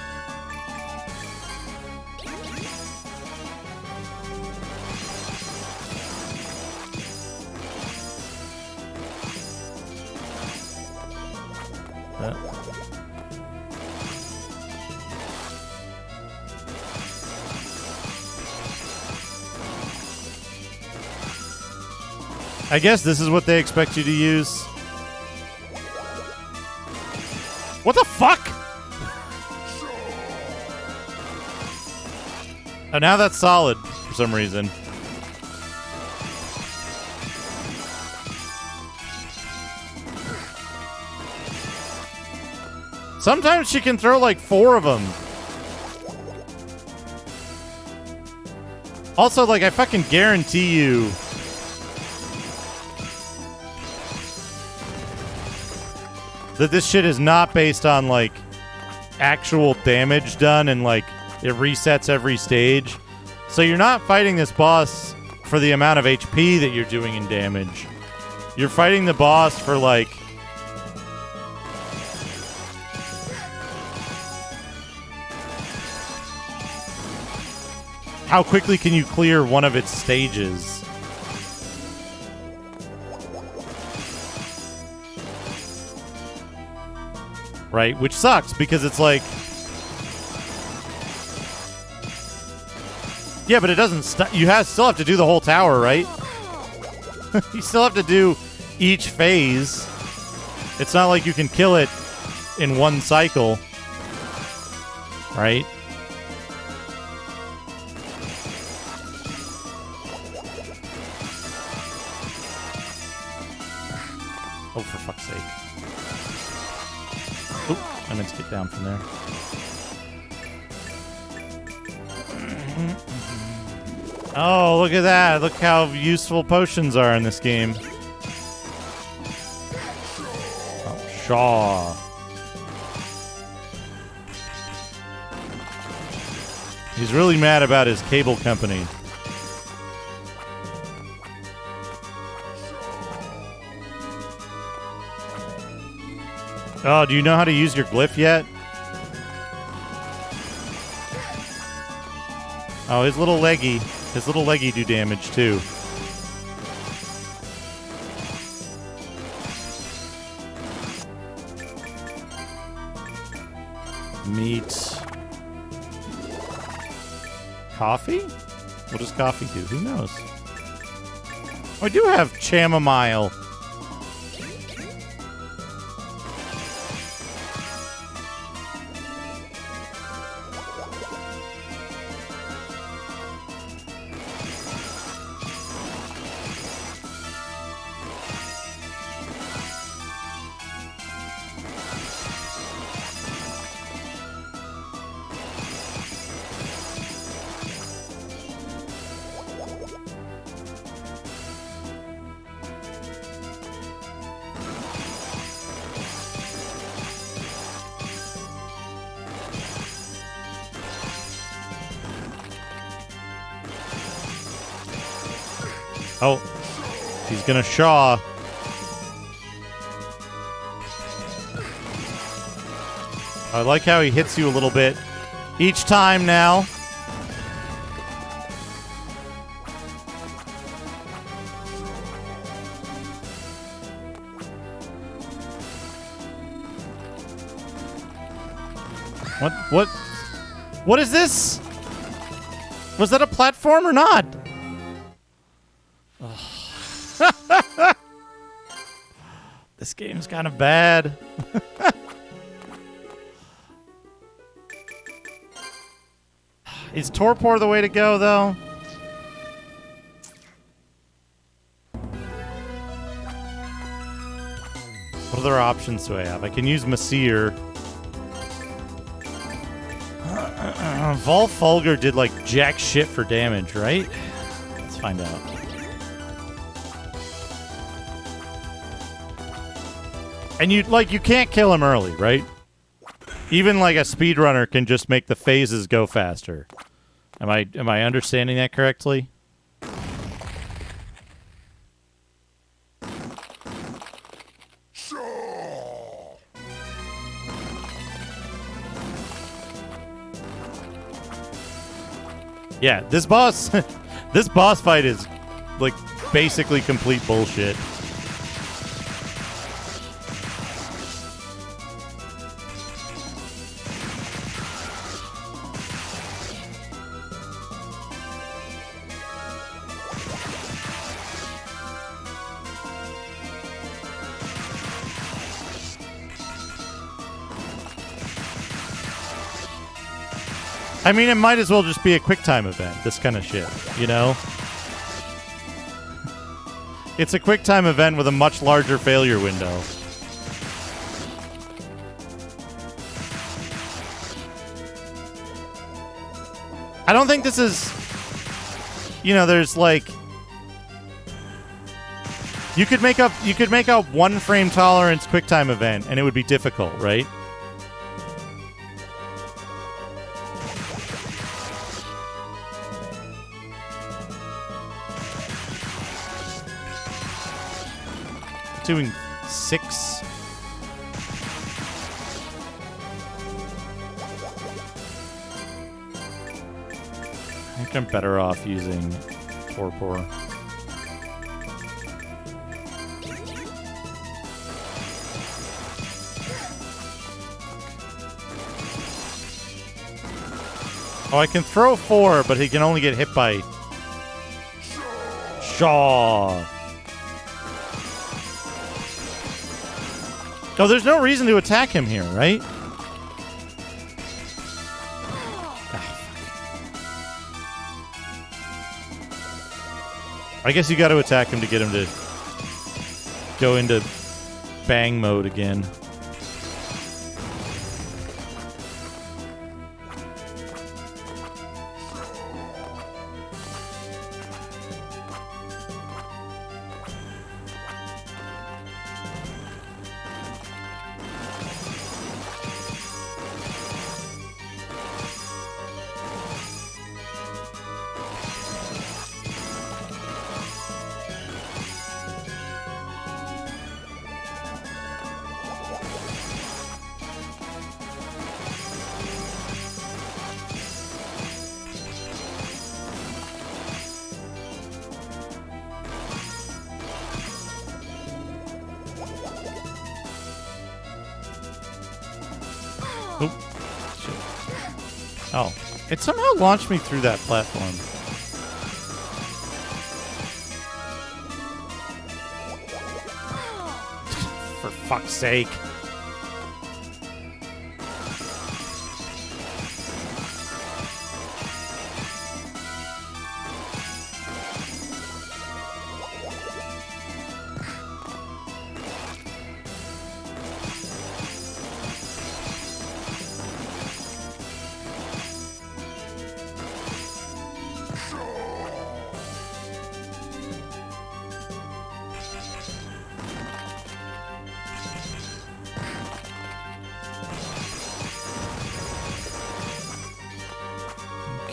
I guess this is what they expect you to use. What the fuck? Oh, now that's solid for some reason. Sometimes she can throw like 4 of them. Also, like, I fucking guarantee you that this shit is not based on, like, actual damage done and, like, it resets every stage. So you're not fighting this boss for the amount of HP that you're doing in damage. You're fighting the boss for, like, how quickly can you clear one of its stages? Right? Which sucks because it's like, yeah, but it doesn't you still have to do the whole tower, right? You still have to do each phase. It's not like you can kill it in one cycle. Right? Oh, for fuck's sake. Oop, I meant to get down from there. Oh, look at that. Look how useful potions are in this game. Oh, Shaw. He's really mad about his cable company. Oh, do you know how to use your glyph yet? Oh, his little leggy do damage too. Meat. Coffee? What does coffee do? Who knows? Oh, I do have chamomile. Oh, he's gonna Shaw. I like how he hits you a little bit each time now. What is this? Was that a platform or not? This game's kind of bad. Is Torpor the way to go, though? What other options do I have? I can use Masir. Volfulgur did, like, jack shit for damage, right? Let's find out. And you can't kill him early, right? Even like a speedrunner can just make the phases go faster. Am I understanding that correctly? Yeah, this boss fight is like basically complete bullshit. I mean, it might as well just be a QuickTime event, this kind of shit, you know? It's a QuickTime event with a much larger failure window. I don't think this is... You know, there's like... You could make a one frame tolerance QuickTime event, and it would be difficult, right? Doing 6. I think I'm better off using Torpor. Oh, I can throw 4, but he can only get hit by Shaw. Oh, there's no reason to attack him here, right? I guess you got to attack him to get him to go into bang mode again. Oh, it somehow launched me through that platform. For fuck's sake.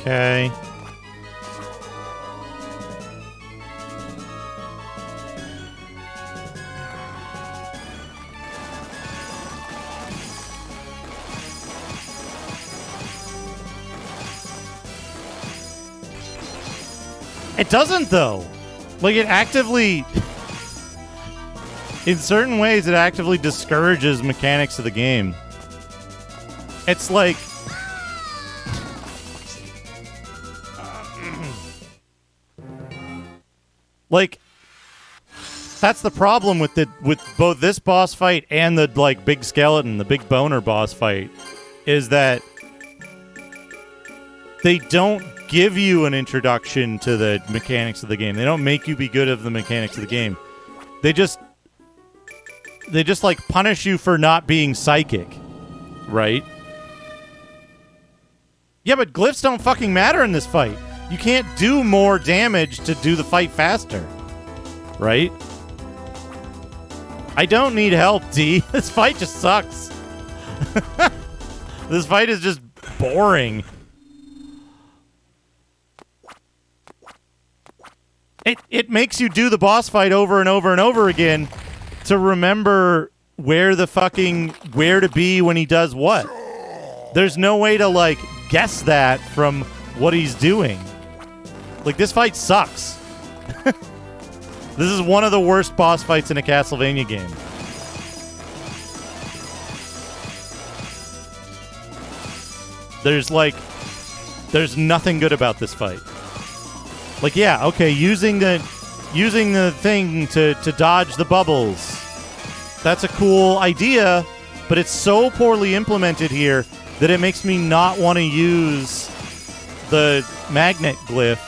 Okay. It doesn't, though. Like, it actively... In certain ways, it actively discourages mechanics of the game. It's like... Like, that's the problem with both this boss fight and the like big skeleton, the big boner boss fight, is that they don't give you an introduction to the mechanics of the game. They don't make you be good at the mechanics of the game. They just like punish you for not being psychic, right? Yeah, but glyphs don't fucking matter in this fight. You can't do more damage to do the fight faster. Right? I don't need help, D. This fight just sucks. This fight is just boring. It makes you do the boss fight over and over and over again to remember where to be when he does what. There's no way to, like, guess that from what he's doing. Like, this fight sucks. This is one of the worst boss fights in a Castlevania game. There's nothing good about this fight. Like, yeah, okay, using the thing to dodge the bubbles. That's a cool idea, but it's so poorly implemented here that it makes me not want to use the magnet glyph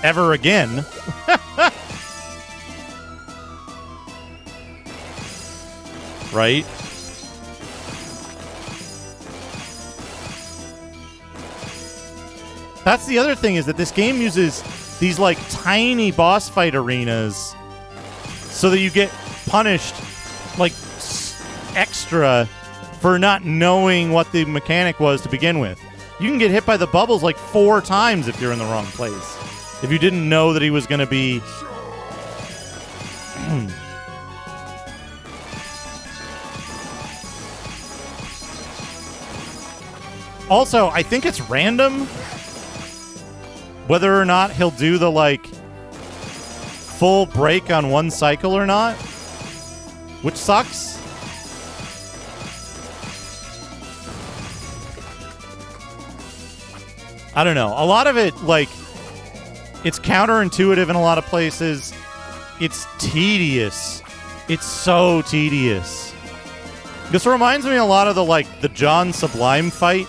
ever again. Right? That's the other thing, is that this game uses these like tiny boss fight arenas so that you get punished like extra for not knowing what the mechanic was to begin with. You can get hit by the bubbles like 4 times if you're in the wrong place. If you didn't know that he was going to be... Also, I think it's random whether or not he'll do the, like, full break on one cycle or not, which sucks. I don't know. A lot of it, like, it's counterintuitive in a lot of places. It's tedious. It's so tedious. This reminds me a lot of the, like, the John Sublime fight.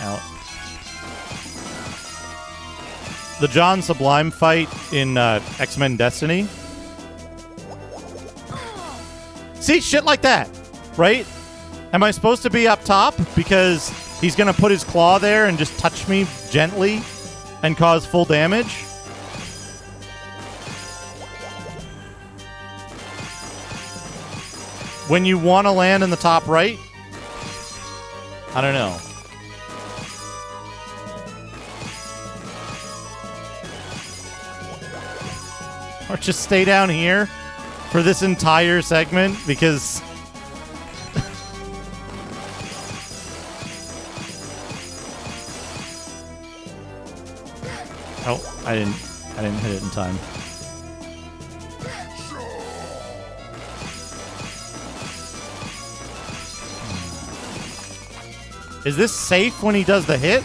Out. The John Sublime fight in X-Men Destiny. See, shit like that, right? Am I supposed to be up top because he's going to put his claw there and just touch me gently and cause full damage? When you want to land in the top right? I don't know. Or just stay down here for this entire segment because... Oh, I didn't hit it in time. Is this safe when he does the hit?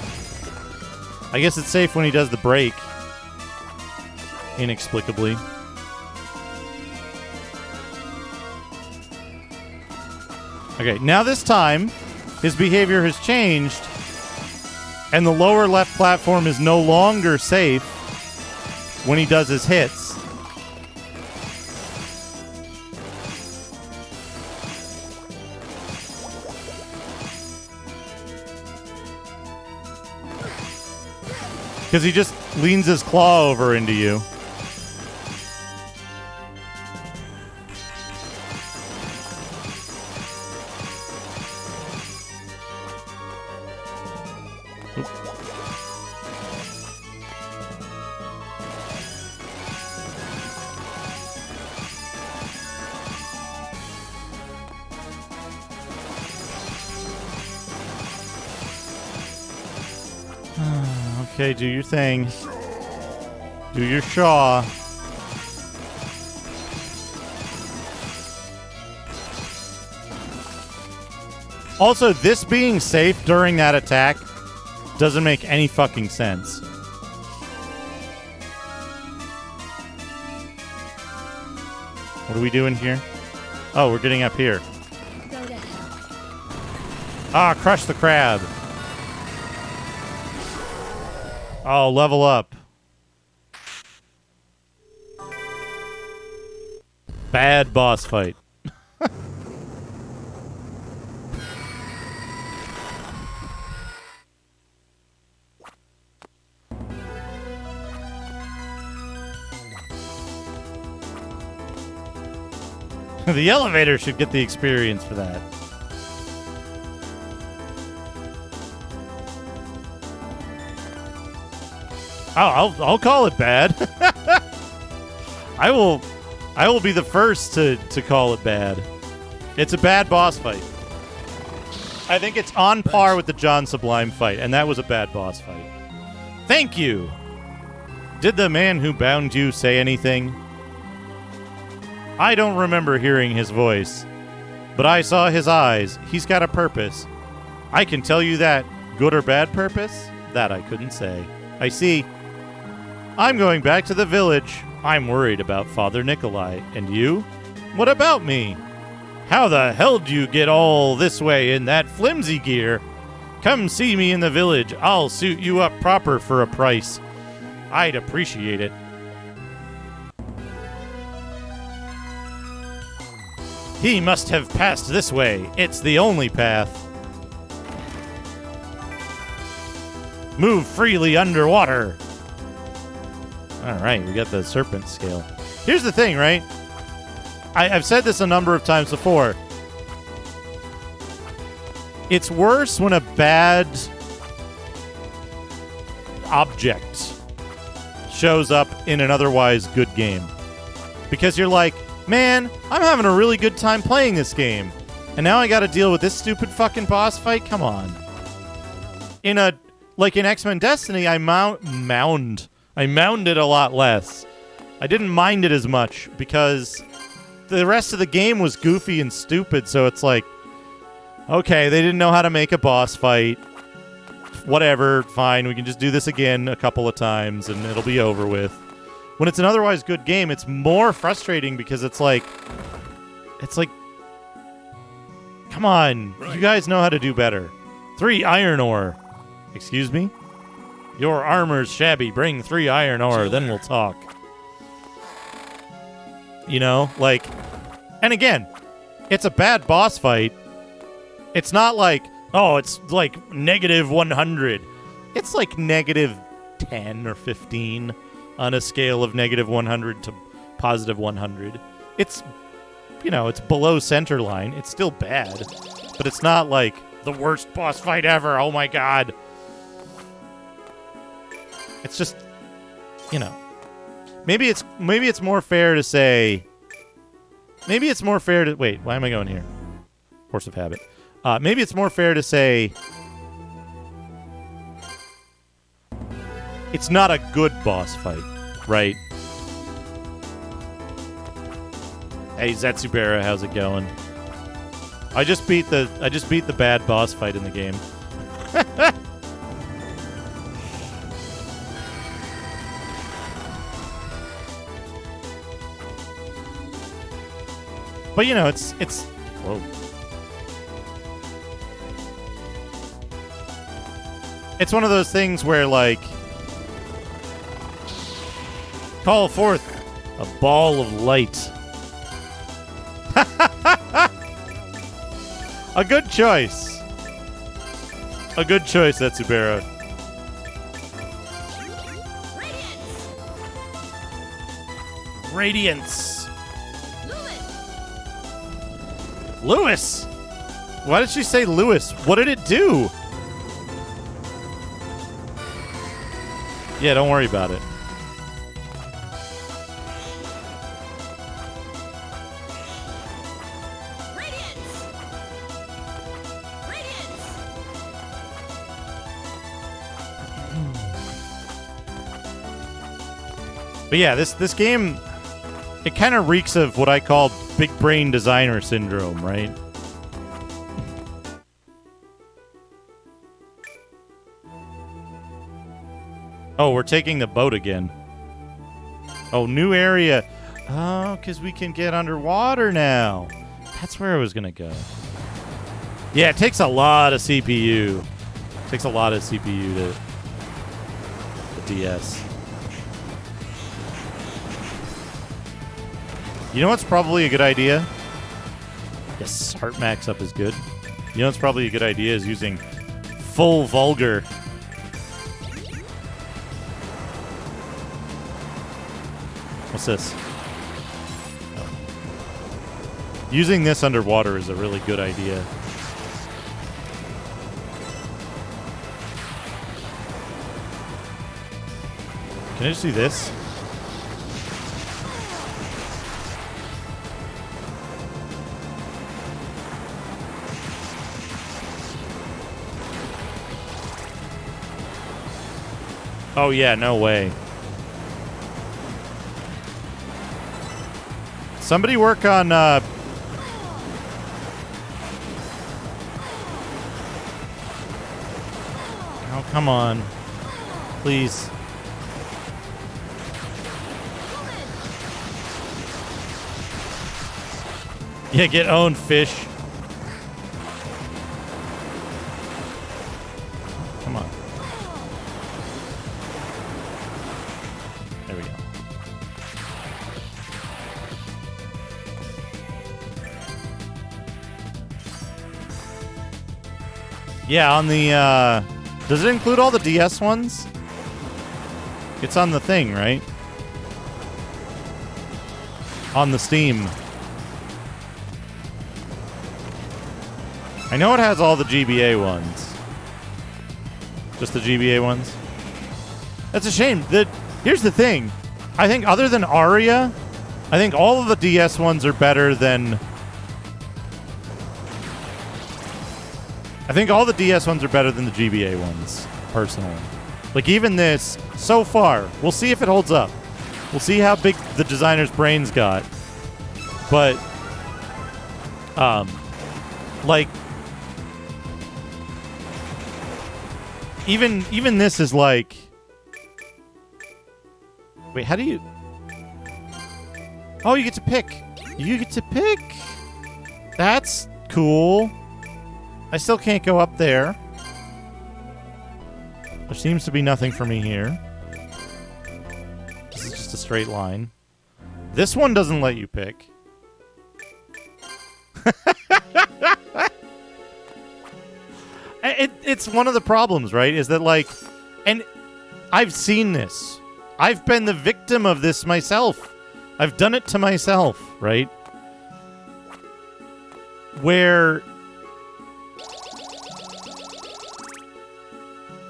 I guess it's safe when he does the break. Inexplicably. Okay, now this time, his behavior has changed, and the lower left platform is no longer safe when he does his hits. Because he just leans his claw over into you. Okay, do your thing. Do your Shaw. Also, this being safe during that attack doesn't make any fucking sense. What are we doing here? Oh, we're getting up here. Ah, crush the crab. Oh, level up. Bad boss fight. The elevator should get the experience for that. Oh, I'll call it bad. I will be the first to call it bad. It's a bad boss fight. I think it's on par with the John Sublime fight, and that was a bad boss fight. Thank you. Did the man who bound you say anything? I don't remember hearing his voice, but I saw his eyes. He's got a purpose. I can tell you that. Good or bad purpose? That I couldn't say. I see. I'm going back to the village. I'm worried about Father Nikolai. And you? What about me? How the hell do you get all this way in that flimsy gear? Come see me in the village. I'll suit you up proper for a price. I'd appreciate it. He must have passed this way. It's the only path. Move freely underwater. All right, we got the serpent scale. Here's the thing, right? I've said this a number of times before. It's worse when a bad object shows up in an otherwise good game. Because you're like, man, I'm having a really good time playing this game. And now I got to deal with this stupid fucking boss fight? Come on. In X-Men Destiny, I mounded a lot less. I didn't mind it as much because the rest of the game was goofy and stupid, so it's like, okay, they didn't know how to make a boss fight. Whatever, fine, we can just do this again a couple of times and it'll be over with. When it's an otherwise good game, it's more frustrating because it's like, come on, you guys know how to do better. 3 iron ore. Excuse me? Your armor's shabby. Bring 3 iron ore, then we'll talk. You know, like, and again, it's a bad boss fight. It's not like, oh, it's like negative 100. It's like negative 10 or 15 on a scale of negative 100 to positive 100. It's, you know, it's below center line. It's still bad, but it's not like the worst boss fight ever. Oh my god. It's just, you know, maybe it's more fair to say, wait, why am I going here? Force of habit. Maybe it's more fair to say it's not a good boss fight, right? Hey, Zetsubera, how's it going? I just beat the bad boss fight in the game. But you know, it's whoa. It's one of those things where, like, call forth a ball of light. A good choice. A good choice, Etsubera. Radiance. Lewis. Why did she say Lewis? What did it do? Yeah, don't worry about it. But yeah, this game, it kind of reeks of what I call big brain designer syndrome, right? Oh, we're taking the boat again. Oh, new area. Oh, because we can get underwater now. That's where I was going to go. Yeah, it takes a lot of CPU. It takes a lot of CPU to the DS. You know what's probably a good idea? Yes, Heart Max up is good. You know what's probably a good idea is using full vulgar. What's this? Oh. Using this underwater is a really good idea. Can I just do this? Oh yeah, no way. Somebody work on oh, come on. Please. Yeah, get owned, fish. Come on. There we go. Yeah, on the Does it include all the DS ones? It's on the thing, right? On the Steam. I know it has all the GBA ones. Just the GBA ones. That's a shame. Here's the thing. I think other than Aria, I think all of the DS ones are better than... I think all the DS ones are better than the GBA ones, personally. Like, even this, so far, we'll see if it holds up. We'll see how big the designer's brains got. But, like... Even this is like... Wait, how do you... Oh, you get to pick. You get to pick. That's cool. I still can't go up there. There seems to be nothing for me here. This is just a straight line. This one doesn't let you pick. It's one of the problems, right? Is that, like... And I've seen this. I've been the victim of this myself. I've done it to myself, right? Where...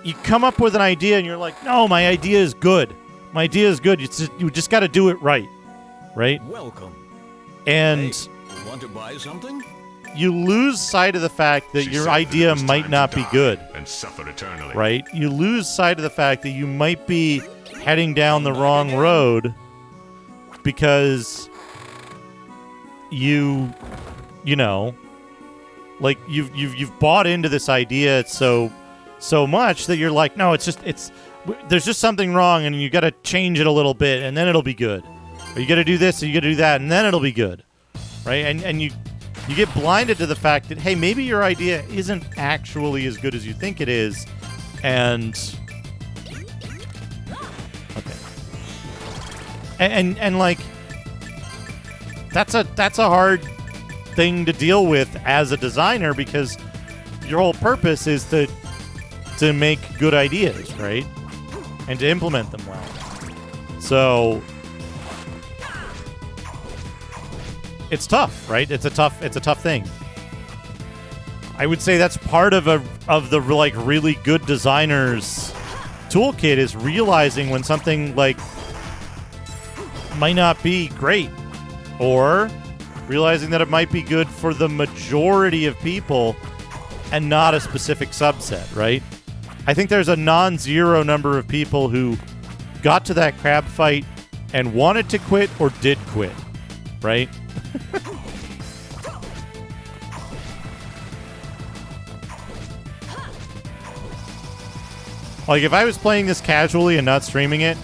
you come up with an idea and you're like, no, my idea is good. My idea is good. You just got to do it right. Right? Welcome. And hey, want to buy something? You lose sight of the fact that your idea might not be good. And suffer eternally. Right? You lose sight of the fact that you might be heading down the wrong road because you know, like you've bought into this idea so much that you're like, no, there's just something wrong and you got to change it a little bit and then it'll be good. Or you got to do this or you got to do that and then it'll be good. Right? And you get blinded to the fact that, hey, maybe your idea isn't actually as good as you think it is. And okay. And like that's a hard thing to deal with as a designer because your whole purpose is to make good ideas, right? And to implement them well. So it's tough, right? It's a tough thing. I would say that's part of the like really good designer's toolkit is realizing when something like might not be great, or realizing that it might be good for the majority of people and not a specific subset, right? I think there's a non-zero number of people who got to that crab fight and wanted to quit or did quit, right? Like, if I was playing this casually and not streaming it,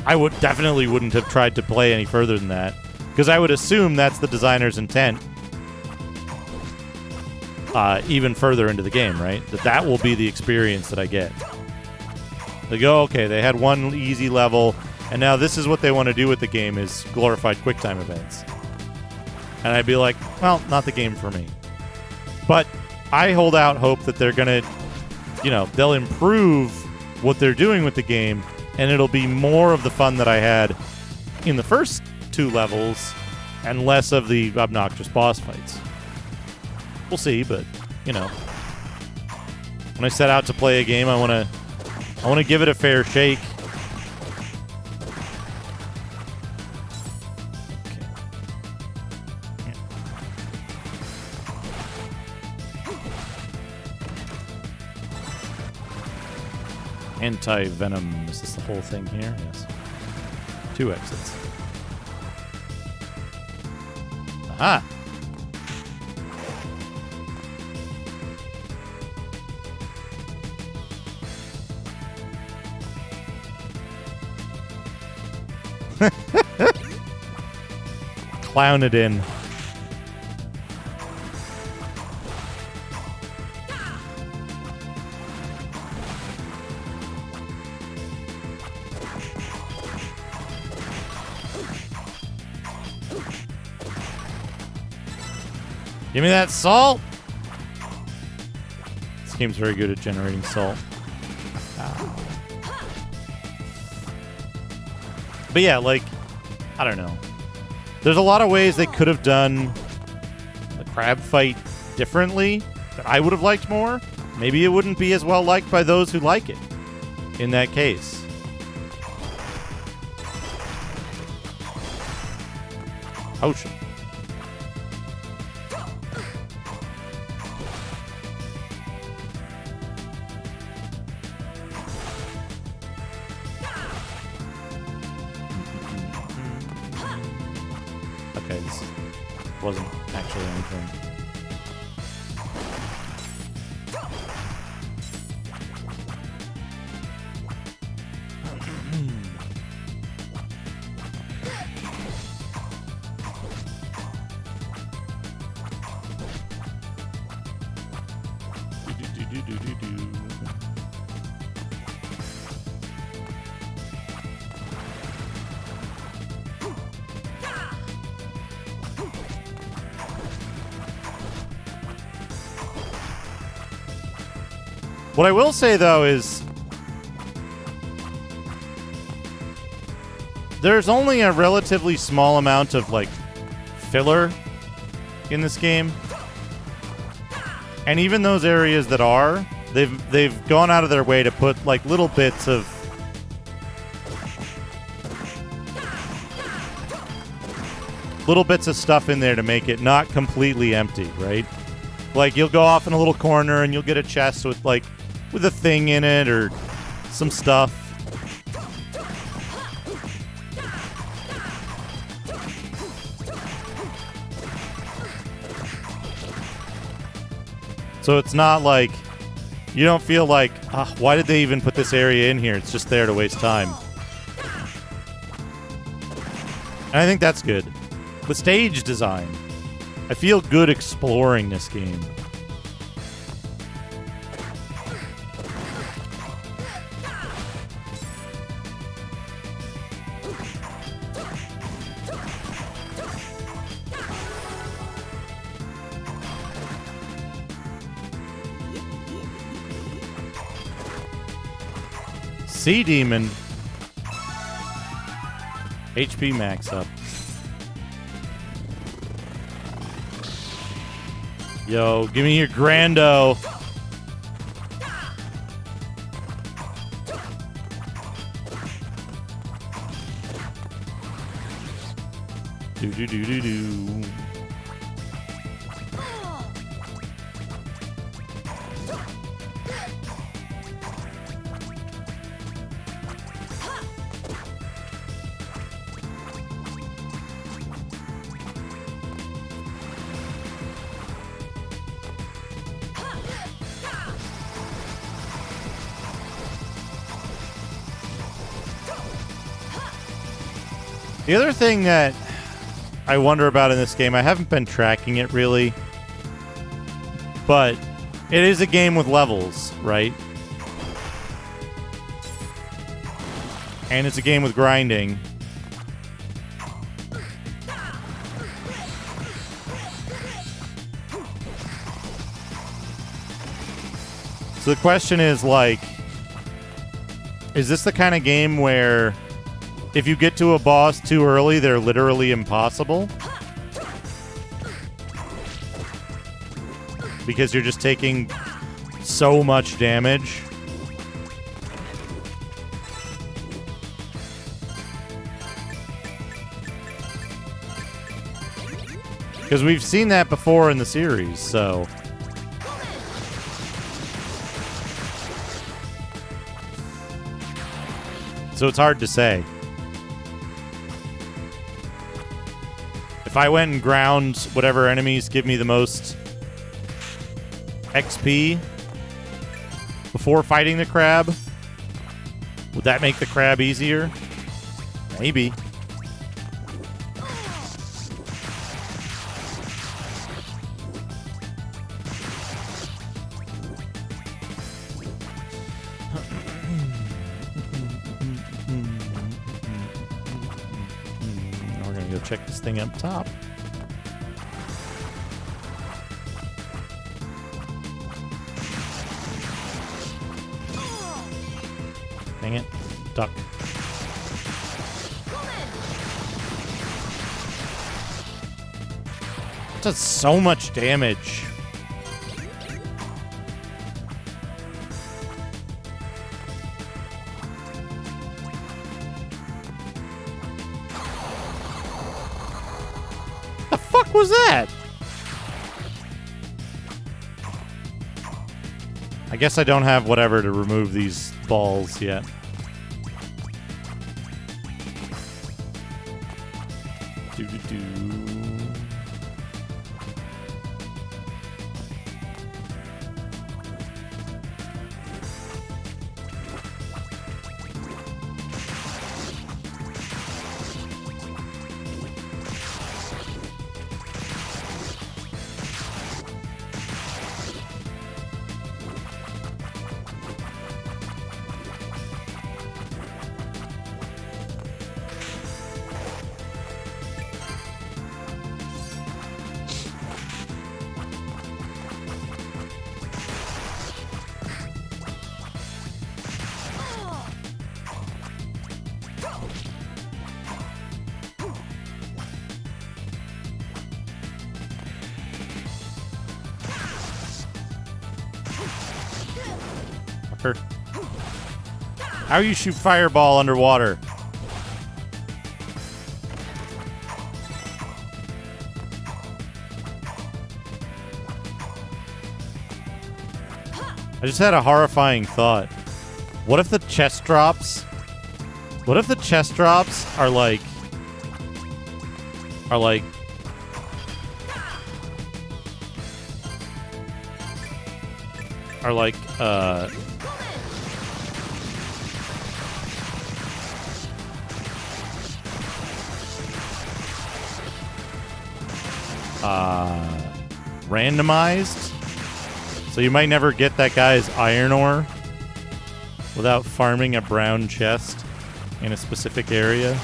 I definitely wouldn't have tried to play any further than that. Because I would assume that's the designer's intent. Even further into the game, right? That will be the experience that I get. They go, okay, they had one easy level, and now this is what they want to do with the game is glorified QuickTime events. And I'd be like, well, not the game for me. But I hold out hope that they're going to, they'll improve what they're doing with the game, and it'll be more of the fun that I had in the first 2 levels and less of the obnoxious boss fights. We'll see, but, when I set out to play a game, I want to give it a fair shake. Anti-venom. Is this the whole thing here? Yes. 2 exits. Aha! Clown it in. Give me that salt! This game's very good at generating salt. But yeah, like, I don't know. There's a lot of ways they could have done the crab fight differently that I would have liked more. Maybe it wouldn't be as well liked by those who like it in that case. Potion. Okay, this wasn't actually anything. What I will say, though, is there's only a relatively small amount of, like, filler in this game. And even those areas that are, they've gone out of their way to put, like, little bits of stuff in there to make it not completely empty, right? Like, you'll go off in a little corner and you'll get a chest with, like, with a thing in it or some stuff. So it's not like, you don't feel like, why did they even put this area in here? It's just there to waste time. And I think that's good. The stage design. I feel good exploring this game. Sea Demon. HP max up. Yo, give me your Grando. Do. The other thing that I wonder about in this game, I haven't been tracking it really, but it is a game with levels, right? And it's a game with grinding. So the question is, like, is this the kind of game where if you get to a boss too early, they're literally impossible? Because you're just taking so much damage. Because we've seen that before in the series, so... So it's hard to say. If I went and ground whatever enemies give me the most XP before fighting the crab, would that make the crab easier? Maybe. We're gonna go check this thing up top. Dang it. Duck. does so much damage. The fuck was that? I guess I don't have whatever to remove these balls yet. Do-do-do. How you shoot fireball underwater? I just had a horrifying thought. What if the chest drops? What if the chest drops are like randomized? So you might never get that guy's iron ore without farming a brown chest in a specific area.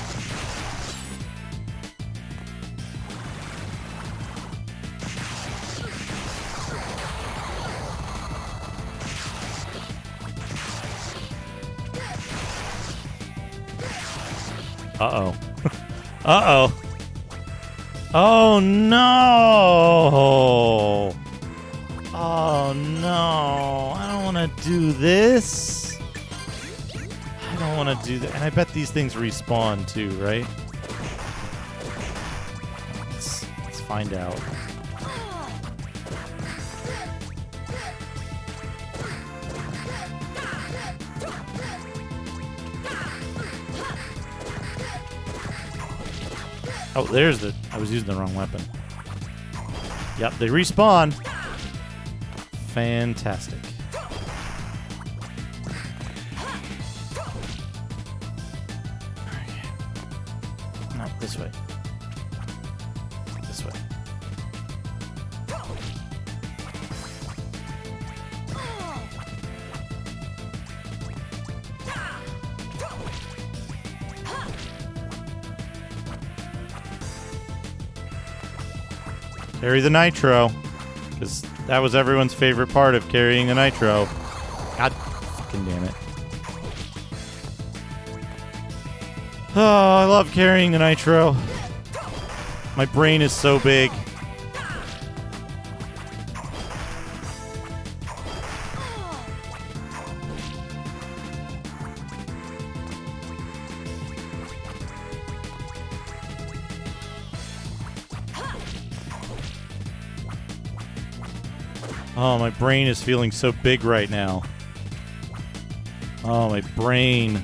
Uh-oh. Uh-oh. Oh, no! Oh, no. I don't want to do this. I don't want to do that. And I bet these things respawn, too, right? Let's find out. Oh, there's the... I was using the wrong weapon. Yep, they respawn. Fantastic. Okay. No, this way. This way. Carry the nitro. Because that was everyone's favorite part of carrying the nitro. God fucking damn it. Oh, I love carrying the nitro. My brain is so big. Oh, my brain is feeling so big right now. Oh, my brain.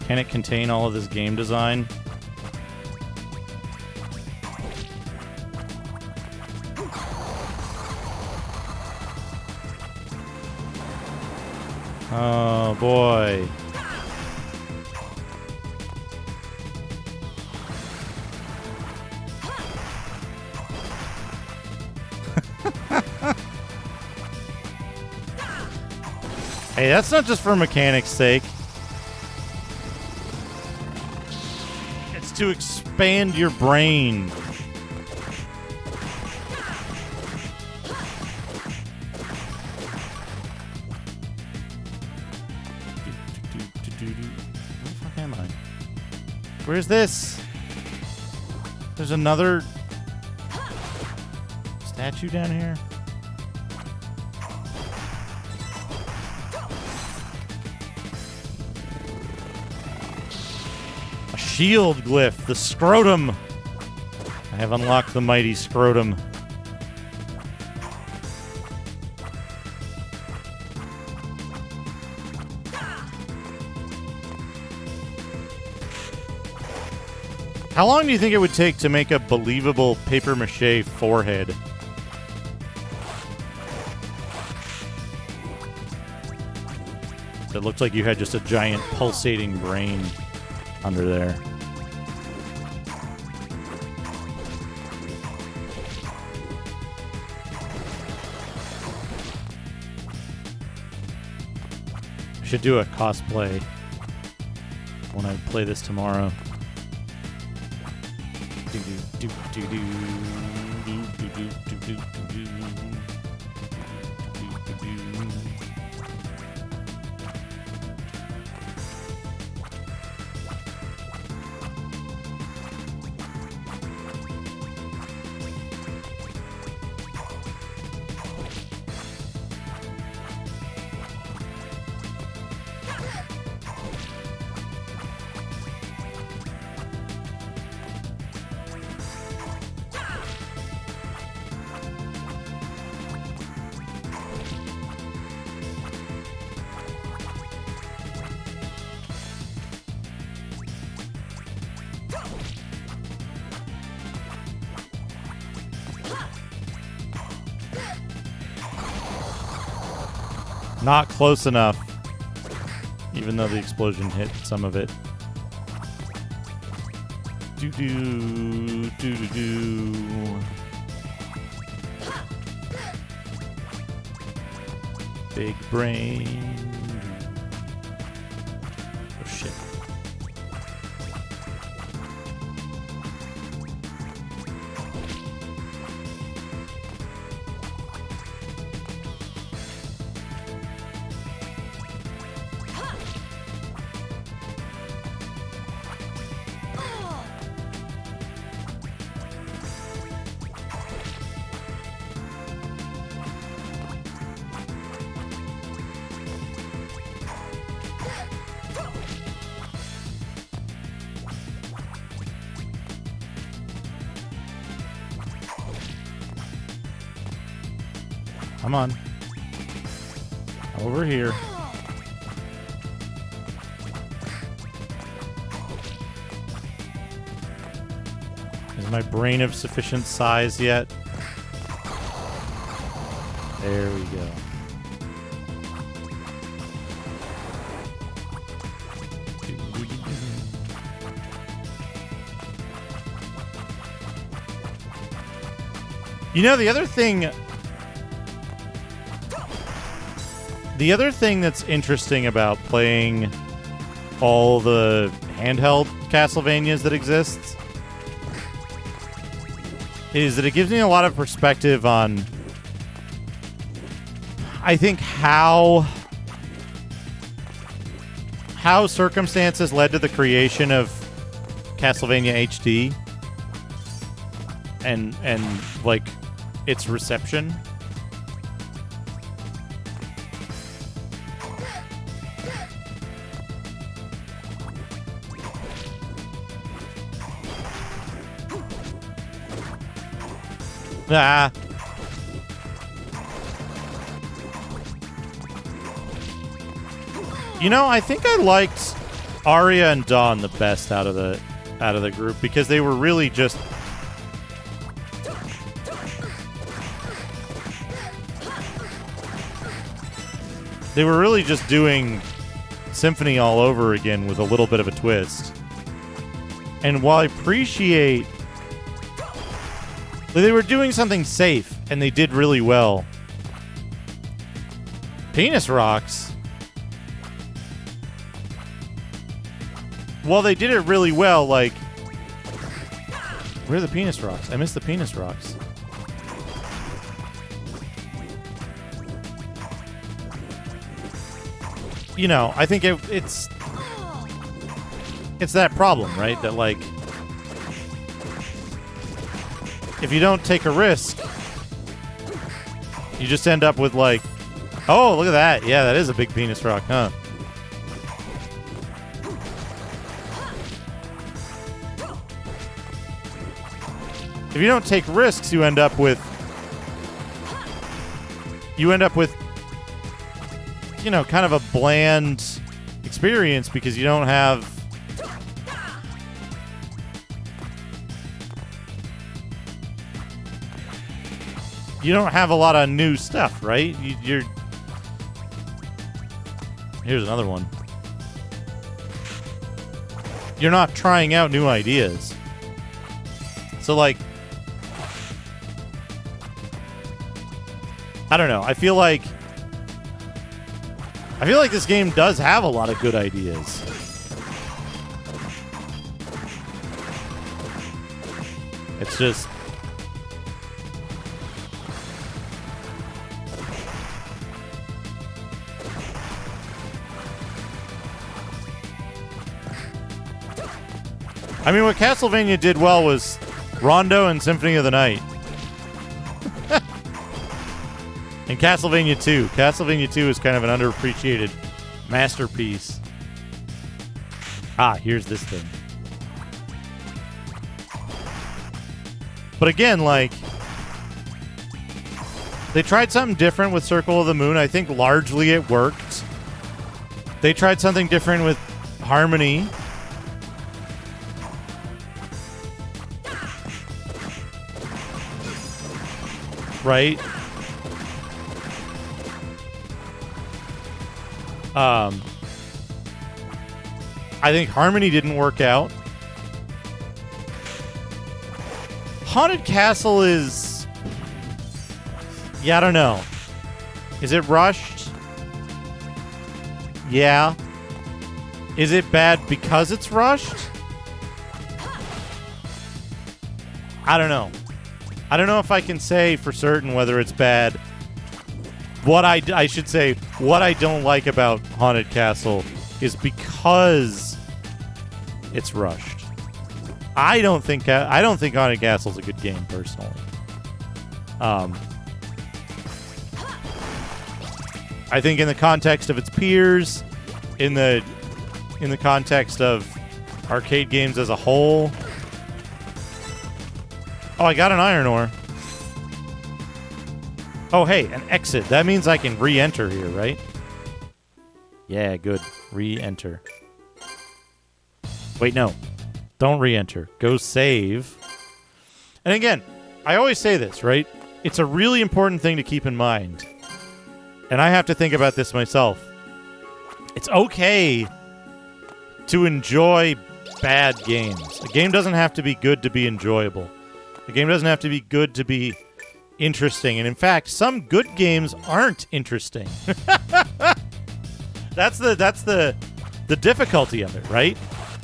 Can it contain all of this game design? Oh, boy. Hey, that's not just for mechanics' sake. It's to expand your brain. Where the fuck am I? Where's this? There's another statue down here. A shield glyph, the scrotum. I have unlocked the mighty scrotum. How long do you think it would take to make a believable papier-mâché forehead? It looked like you had just a giant pulsating brain under there. I should do a cosplay when I play this tomorrow. Not close enough. Even though the explosion hit some of it. Do-do-do-do-do. Big brain. Oh, shit. Come on. Over here. Is my brain of sufficient size yet? There we go. You know, the other thing that's interesting about playing all the handheld Castlevanias that exist is that it gives me a lot of perspective on, I think, how circumstances led to the creation of Castlevania HD and like its reception. Ah. You know, I think I liked Arya and Dawn the best out of the group because they were really just doing Symphony all over again with a little bit of a twist. And while I appreciate they were doing something safe, and they did really well. Penis Rocks. Well, they did it really well, like... Where are the Penis Rocks? I missed the Penis Rocks. You know, I think it's that problem, right? That, like... if you don't take a risk, you just end up with like, oh, look at that. Yeah, that is a big penis rock, huh? If you don't take risks, you end up with, you know, kind of a bland experience because you don't have a lot of new stuff, right? Here's another one. You're not trying out new ideas. So, like, I don't know. I feel like this game does have a lot of good ideas. It's just, I mean, what Castlevania did well was Rondo and Symphony of the Night. And Castlevania 2. Castlevania 2 is kind of an underappreciated masterpiece. Ah, here's this thing. But again, like, they tried something different with Circle of the Moon. I think largely it worked. They tried something different with Harmony. Right? I think Harmony didn't work out. Haunted Castle is... Yeah, I don't know. Is it rushed? Yeah. Is it bad because it's rushed? I don't know. I don't know if I can say for certain whether it's bad. What I should say, what I don't like about Haunted Castle is because it's rushed. I don't think Haunted Castle's a good game personally. I think in the context of its peers, in the context of arcade games as a whole. Oh, I got an iron ore. Oh, hey, an exit. That means I can re-enter here, right? Yeah, good. Re-enter. Wait, no. Don't re-enter. Go save. And again, I always say this, right? It's a really important thing to keep in mind. And I have to think about this myself. It's okay to enjoy bad games. A game doesn't have to be good to be enjoyable. A game doesn't have to be good to be interesting. And in fact, some good games aren't interesting. That's the difficulty of it, right?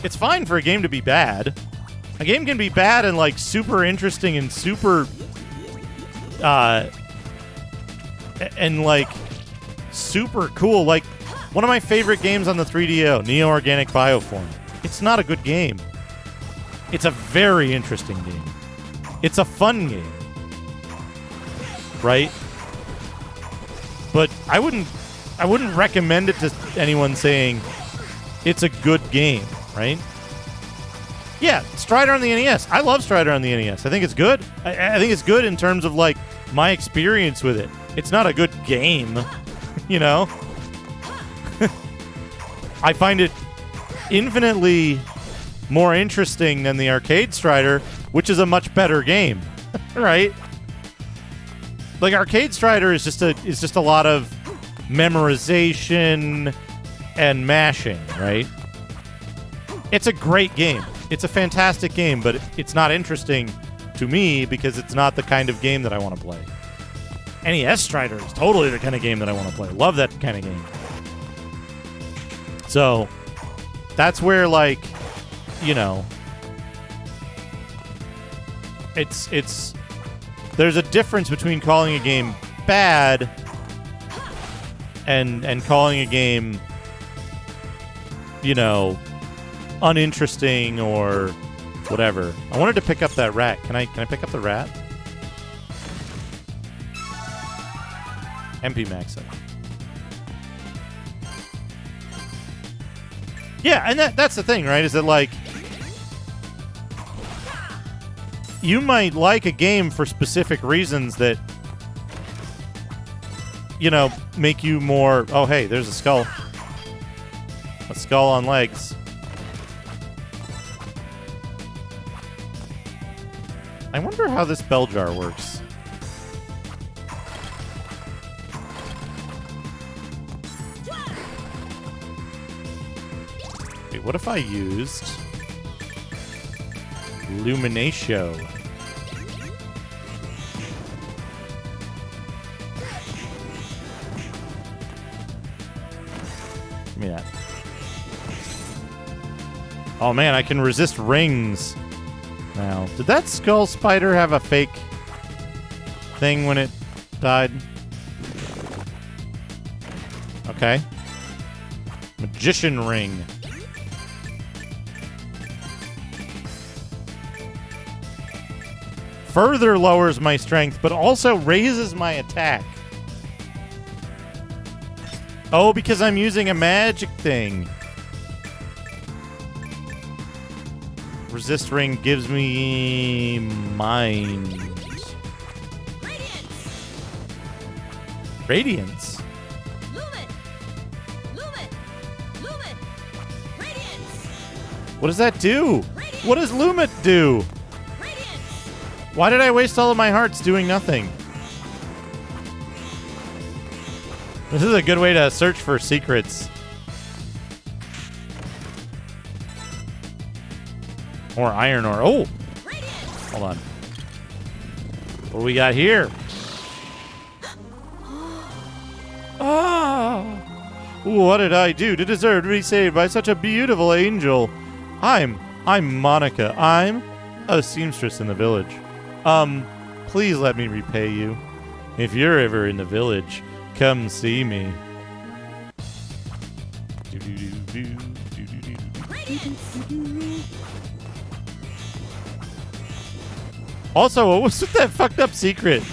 It's fine for a game to be bad. A game can be bad and like super interesting and super and like super cool. Like one of my favorite games on the 3DO, Neo Organic Bioform. It's not a good game. It's a very interesting game. It's a fun game. Right? But I wouldn't recommend it to anyone saying it's a good game, right? Yeah, Strider on the NES. I love Strider on the NES. I think it's good. I think it's good in terms of like my experience with it. It's not a good game, you know? I find it infinitely more interesting than the arcade Strider, which is a much better game, right? Like arcade Strider is just a lot of memorization and mashing, right? It's a great game. It's a fantastic game, but it's not interesting to me because it's not the kind of game that I want to play. NES Strider is totally the kind of game that I want to play. Love that kind of game. So that's where, like, you know, it's there's a difference between calling a game bad and calling a game, you know, uninteresting or whatever. I wanted to pick up that rat. Can I pick up the rat? MP max it. Yeah, and that's the thing, right? Is that, like, you might like a game for specific reasons that, you know, make you more... Oh, hey, there's a skull. A skull on legs. I wonder how this bell jar works. Wait, what if I used Luminatio? Give me that. Oh man, I can resist rings now. Did that skull spider have a fake thing when it died? Okay. Magician ring. Further lowers my strength, but also raises my attack. Oh, because I'm using a magic thing. Resist ring gives me mind. Radiance. What does that do? What does Lumit do? Why did I waste all of my hearts doing nothing? This is a good way to search for secrets. Or iron ore. Oh! Hold on. What do we got here? Oh! What did I do to deserve to be saved by such a beautiful angel? I'm Monica. I'm a seamstress in the village. Please let me repay you. If you're ever in the village, come see me. Also, what was with that fucked up secret?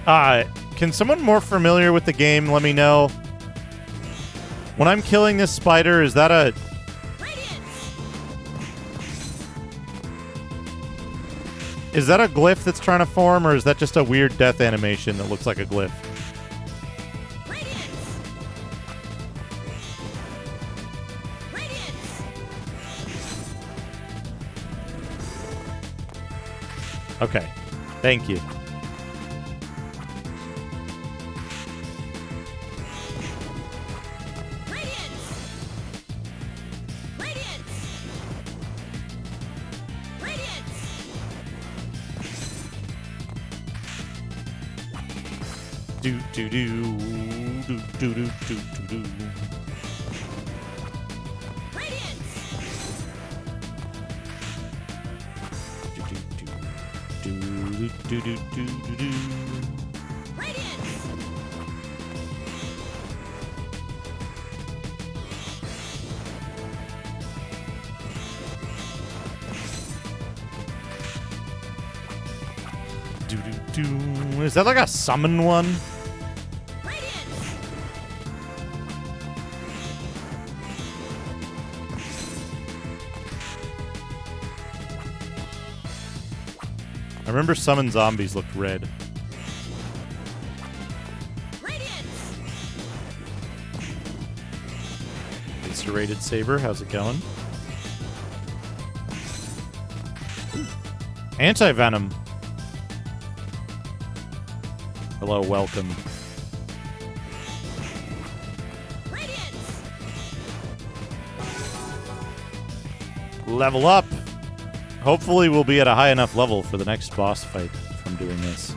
Can someone more familiar with the game let me know? When I'm killing this spider, is that a... Is that a glyph that's trying to form, or is that just a weird death animation that looks like a glyph? Okay. Thank you. Do do do do do do do do. Do do do do do. Do do do. Is that like a summon one? I remember summon zombies looked red. Hey, serrated saber, how's it going? Anti-venom. Hello, welcome. Level up. Hopefully we'll be at a high enough level for the next boss fight from doing this.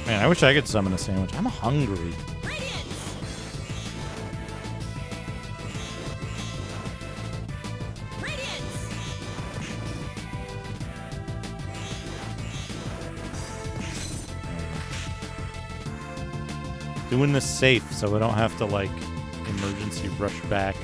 Man, I wish I could summon a sandwich. I'm hungry. Doing this safe so I don't have to, like, emergency rush back.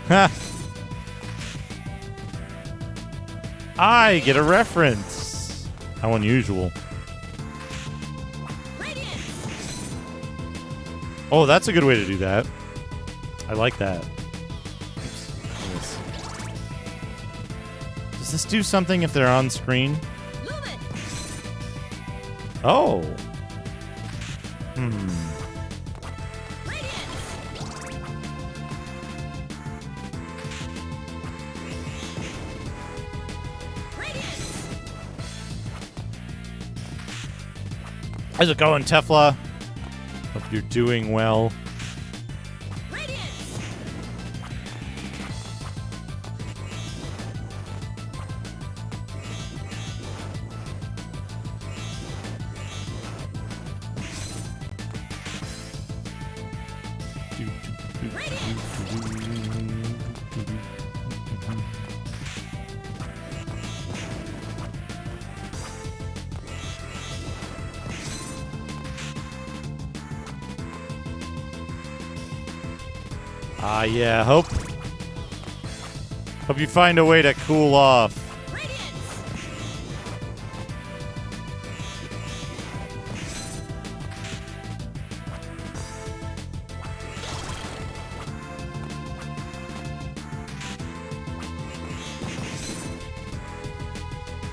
Ha! I get a reference. How unusual. Oh, that's a good way to do that. I like that. Oops. Does this do something if they're on screen? Oh. How's it going, Tefla? Hope you're doing well. Yeah, hope you find a way to cool off.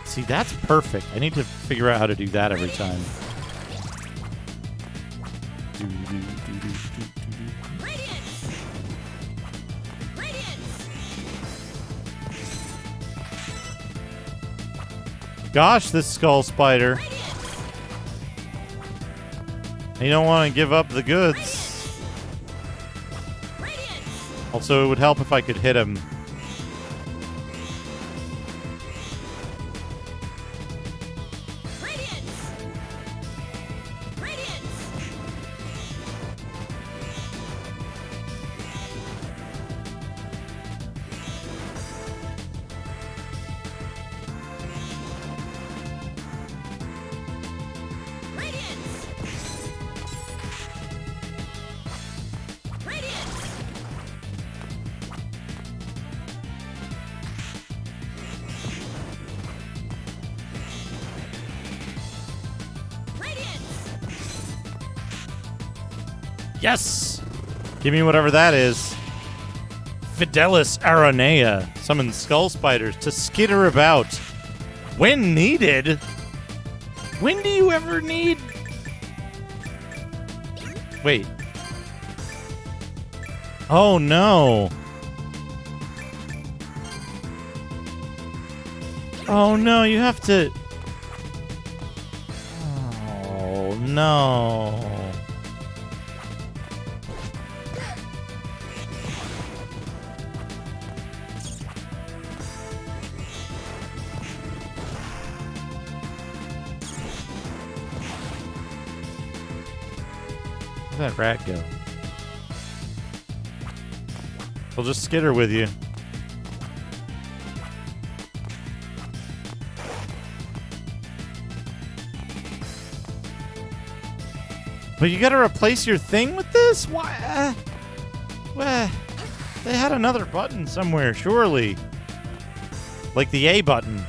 See, that's perfect. I need to figure out how to do that every time. Gosh, this skull spider. You don't want to give up the goods. Also, it would help if I could hit him. Yes! Give me whatever that is. Fidelis Aranea. Summon skull spiders to skitter about. When needed? When do you ever need... Wait. Oh, no. Oh, no, you have to... Oh, no. Where'd that rat go? We'll just skitter with you. But you gotta replace your thing with this? Why? Well, they had another button somewhere, surely. Like the A button.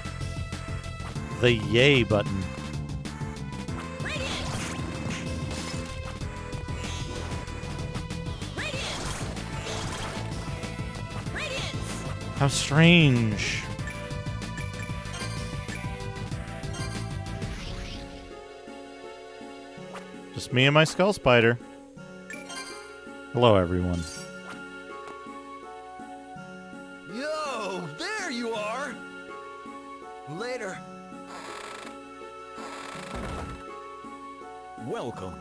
The yay button. How strange. Just me and my skull spider. Hello, everyone. Yo, there you are! Later. Welcome.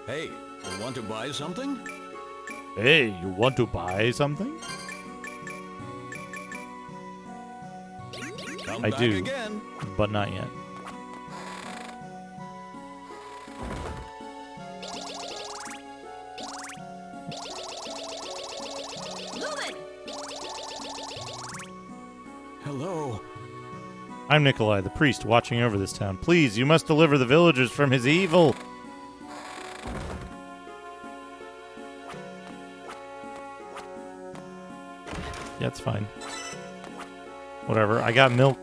Hey, you want to buy something? Hey, you want to buy something? Come I back do, again. but not yet. Hello. I'm Nikolai, the priest watching over this town. Please, you must deliver the villagers from his evil. Yeah, it's fine. Whatever. I got milk.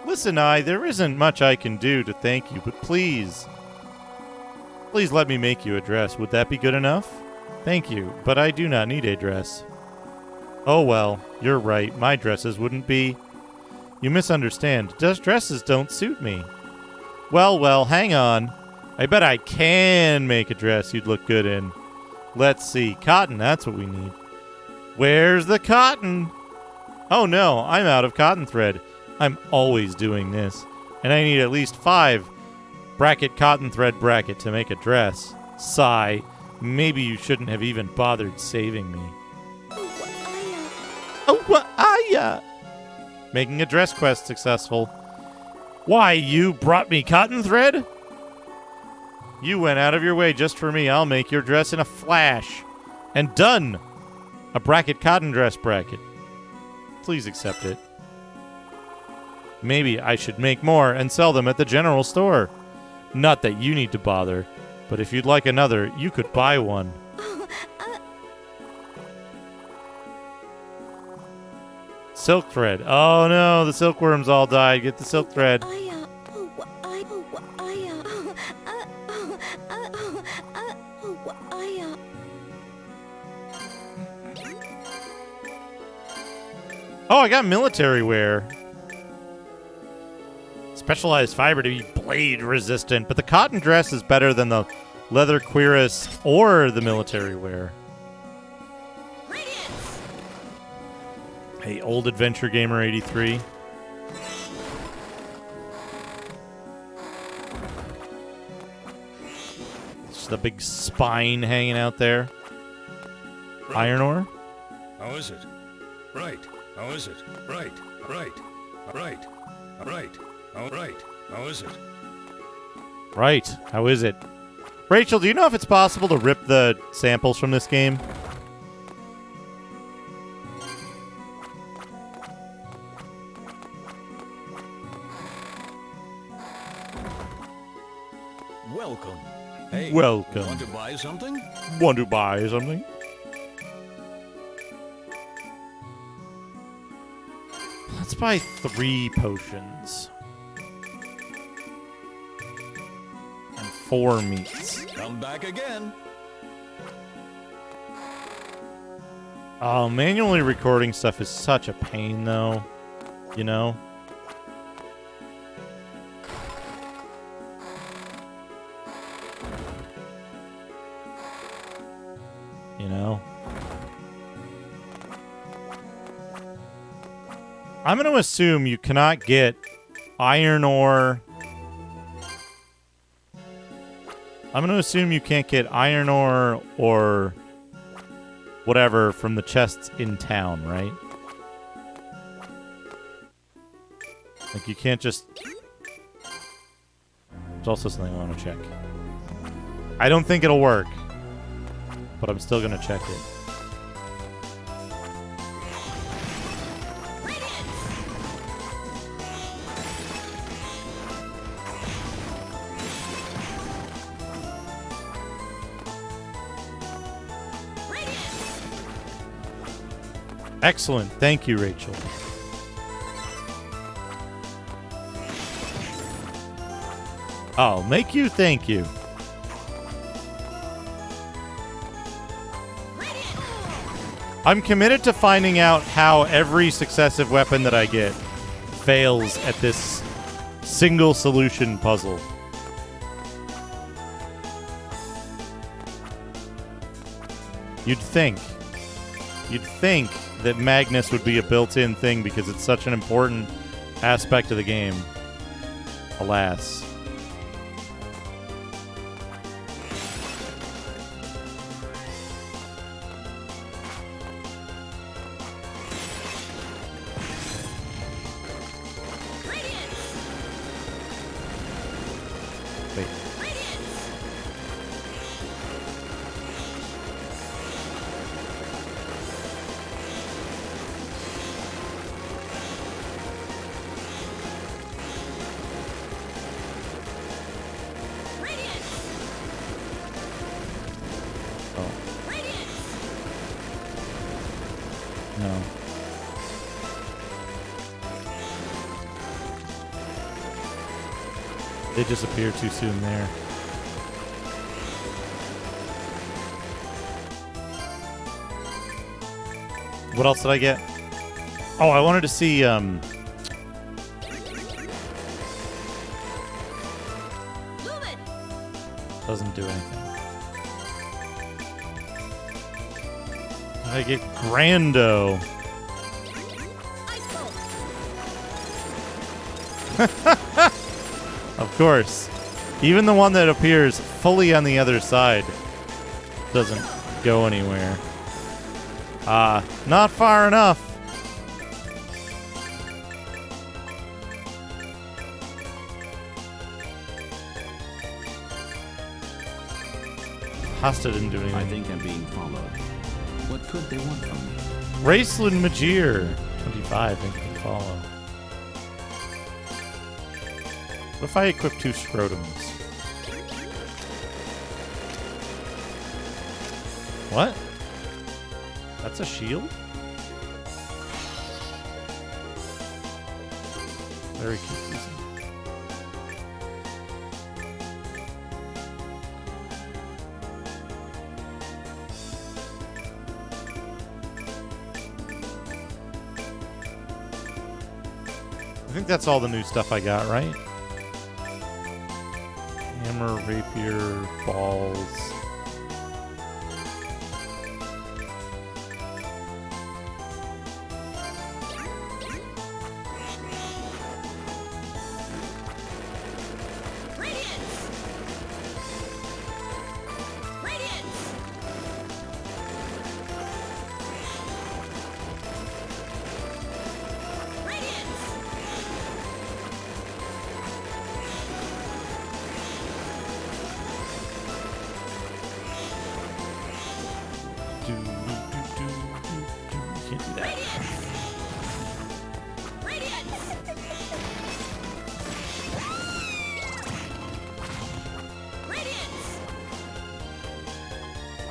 Listen, there isn't much I can do to thank you, but please let me make you a dress. Would that be good enough? Thank you, but I do not need a dress. Oh well, you're right. My dresses wouldn't be. You misunderstand. Dresses don't suit me. Well, hang on. I bet I can make a dress you'd look good in. Let's see. Cotton, that's what we need. Where's the cotton? Oh no, I'm out of cotton thread. I'm always doing this. And I need at least 5 bracket cotton thread bracket to make a dress. Sigh. Maybe you shouldn't have even bothered saving me. Oh, what are ya? Making a dress quest successful. Why, you brought me cotton thread? You went out of your way just for me. I'll make your dress in a flash. And done! A bracket cotton dress bracket. Please accept it. Maybe I should make more and sell them at the general store. Not that you need to bother, but if you'd like another, you could buy one. Silk thread. Oh no, the silkworms all died. Get the silk thread. Oh, I got military wear. Specialized fiber to be blade resistant, but the cotton dress is better than the leather cuirass or the military wear. Hey, old adventure gamer 83. Just a big spine hanging out there. Right. Iron ore? How is it? Right. How is it? Right. Right. Right. Right. All right. How is it? Right. How is it? Rachel, do you know if it's possible to rip the samples from this game? Welcome. Hey, welcome. Want to buy something? Want to buy something? Let's buy 3 potions. And 4 meats. Come back again. Oh, manually recording stuff is such a pain, though. You know? You know? I'm going to assume you cannot get iron ore. I'm going to assume you can't get iron ore or whatever from the chests in town, right? Like, you can't just... There's also something I want to check. I don't think it'll work, but I'm still going to check it. Excellent. Thank you, Rachel. I'll make you thank you. I'm committed to finding out how every successive weapon that I get fails at this single solution puzzle. You'd think that Magnus would be a built-in thing because it's such an important aspect of the game. Alas. No. They disappear too soon there. What else did I get? Oh, I wanted to see, doesn't do anything. I get Grando. Of course. Even the one that appears fully on the other side doesn't go anywhere. Not far enough. Hasta didn't do anything. I think I'm being followed. What could they want from me? Raceland Majir, 25, thank you for the follow. What if I equip 2 scrotums? What? That's a shield? Very confusing. I think that's all the new stuff I got, right? Hammer, rapier, balls.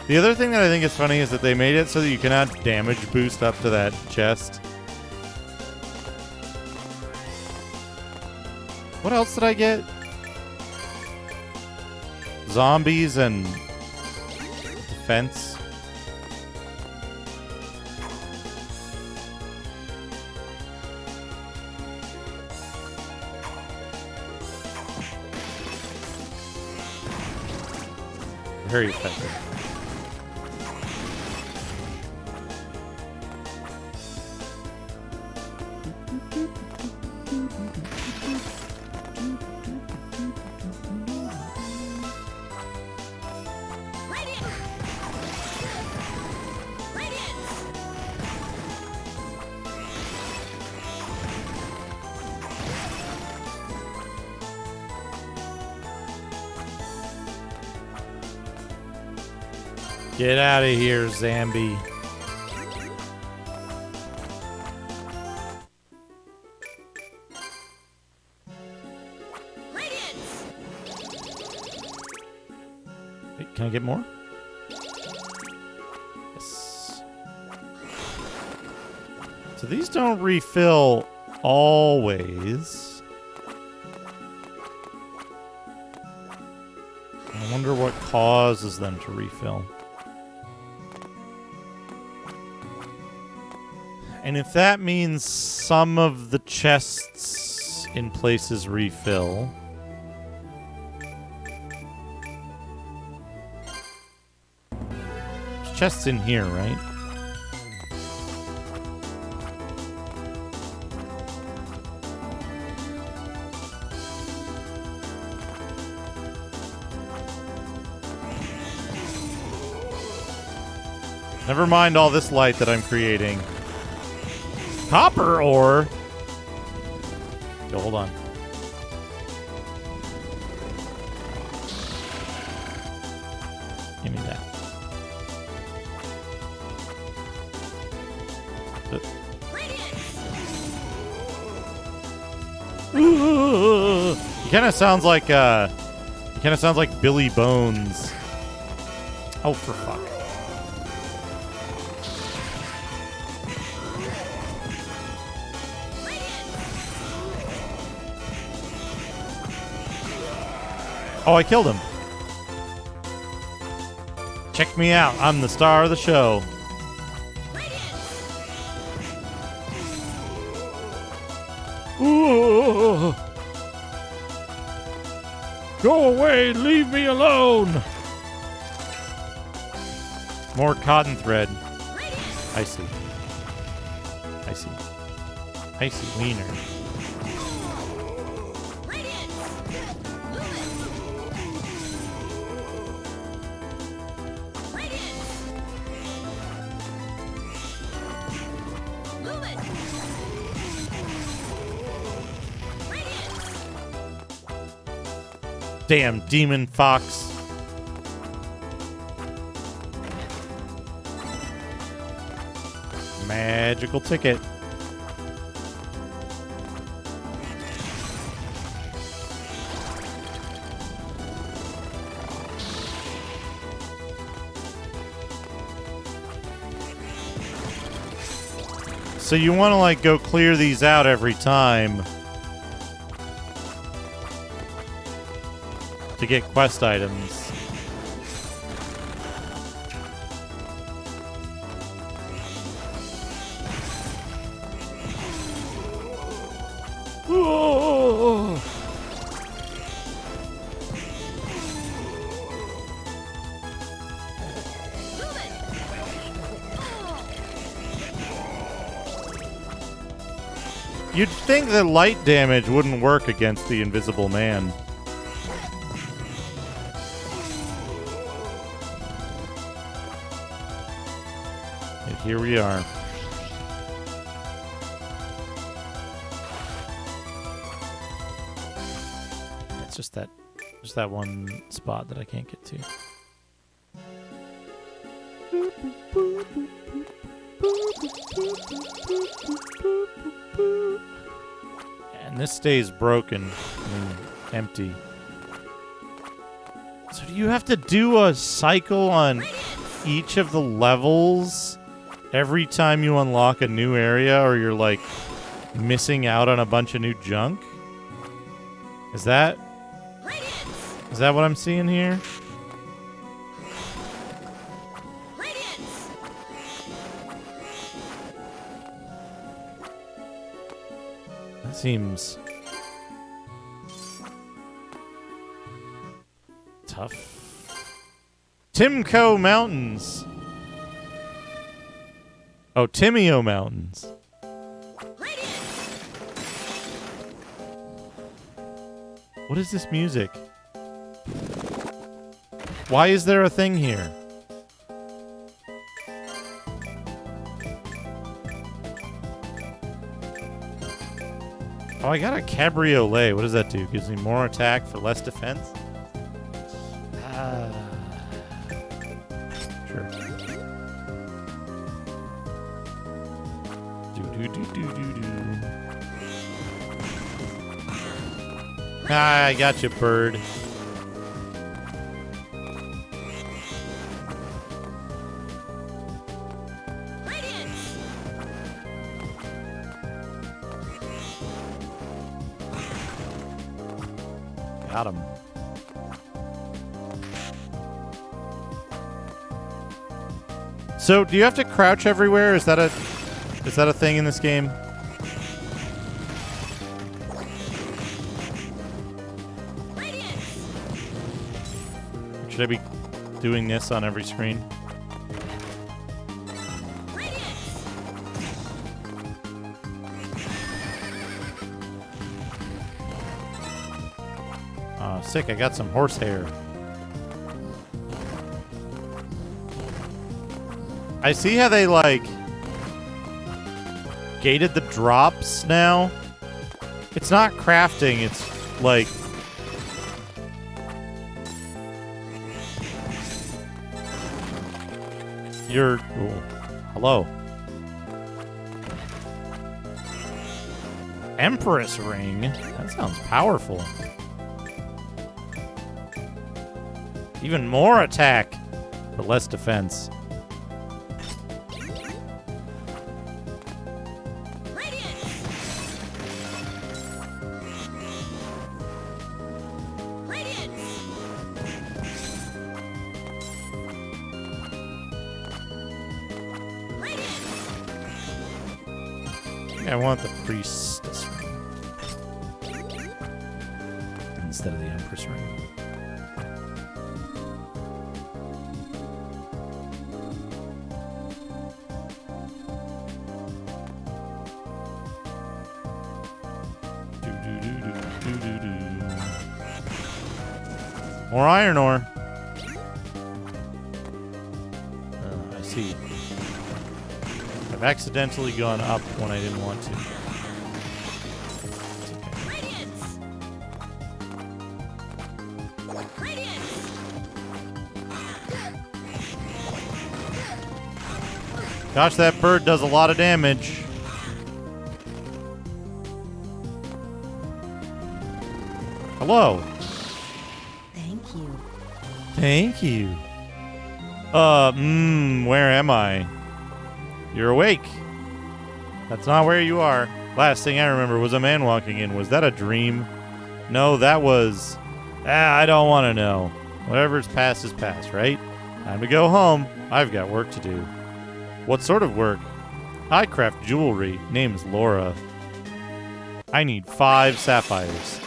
The other thing that I think is funny is that they made it so that you can add damage boost up to that chest. What else did I get? Zombies and defense. Very effective. Get out of here, Zambi. Wait, can I get more? Yes. So these don't refill always. I wonder what causes them to refill. And if that means some of the chests in places refill. There's chests in here, right? Never mind all this light that I'm creating. Copper ore? Yo, hold on. Give me that. He kind of sounds like Billy Bones. Oh, for fuck. Oh, I killed him. Check me out. I'm the star of the show. Ooh. Go away. Leave me alone. More cotton thread. I see. I see. I see wiener. Damn demon fox. Magical ticket. So you want to like go clear these out every time to get quest items. Oh. You'd think that light damage wouldn't work against the Invisible Man. And here we are. It's just that one spot that I can't get to. And this stays broken and empty. So do you have to do a cycle on each of the levels every time you unlock a new area, or you're like missing out on a bunch of new junk? Is that what I'm seeing here? That seems tough. Timco Mountains. Oh, Timeo Mountains. What is this music? Why is there a thing here? Oh, I got a cabriolet. What does that do? Gives me more attack for less defense? Sure. Ah, I got you, bird. Got him. So, do you have to crouch everywhere? Is that a thing in this game? Should I be doing this on every screen? Oh, sick. I got some horsehair. I see how they, like, gated the drops now. It's not crafting. It's, like... You're... Oh, hello. Empress Ring? That sounds powerful. Even more attack, but less defense. I want the priestess ring instead of the empress ring. More iron ore. I see. I've accidentally gone up when I didn't want to. Gosh, that bird does a lot of damage. Hello. Thank you. Thank you. Where am I? You're awake. That's not where you are. Last thing I remember was a man walking in. Was that a dream? No, that was... I don't want to know. Whatever's past is past, right? Time to go home. I've got work to do. What sort of work? I craft jewelry. Name's Laura. I need 5 sapphires.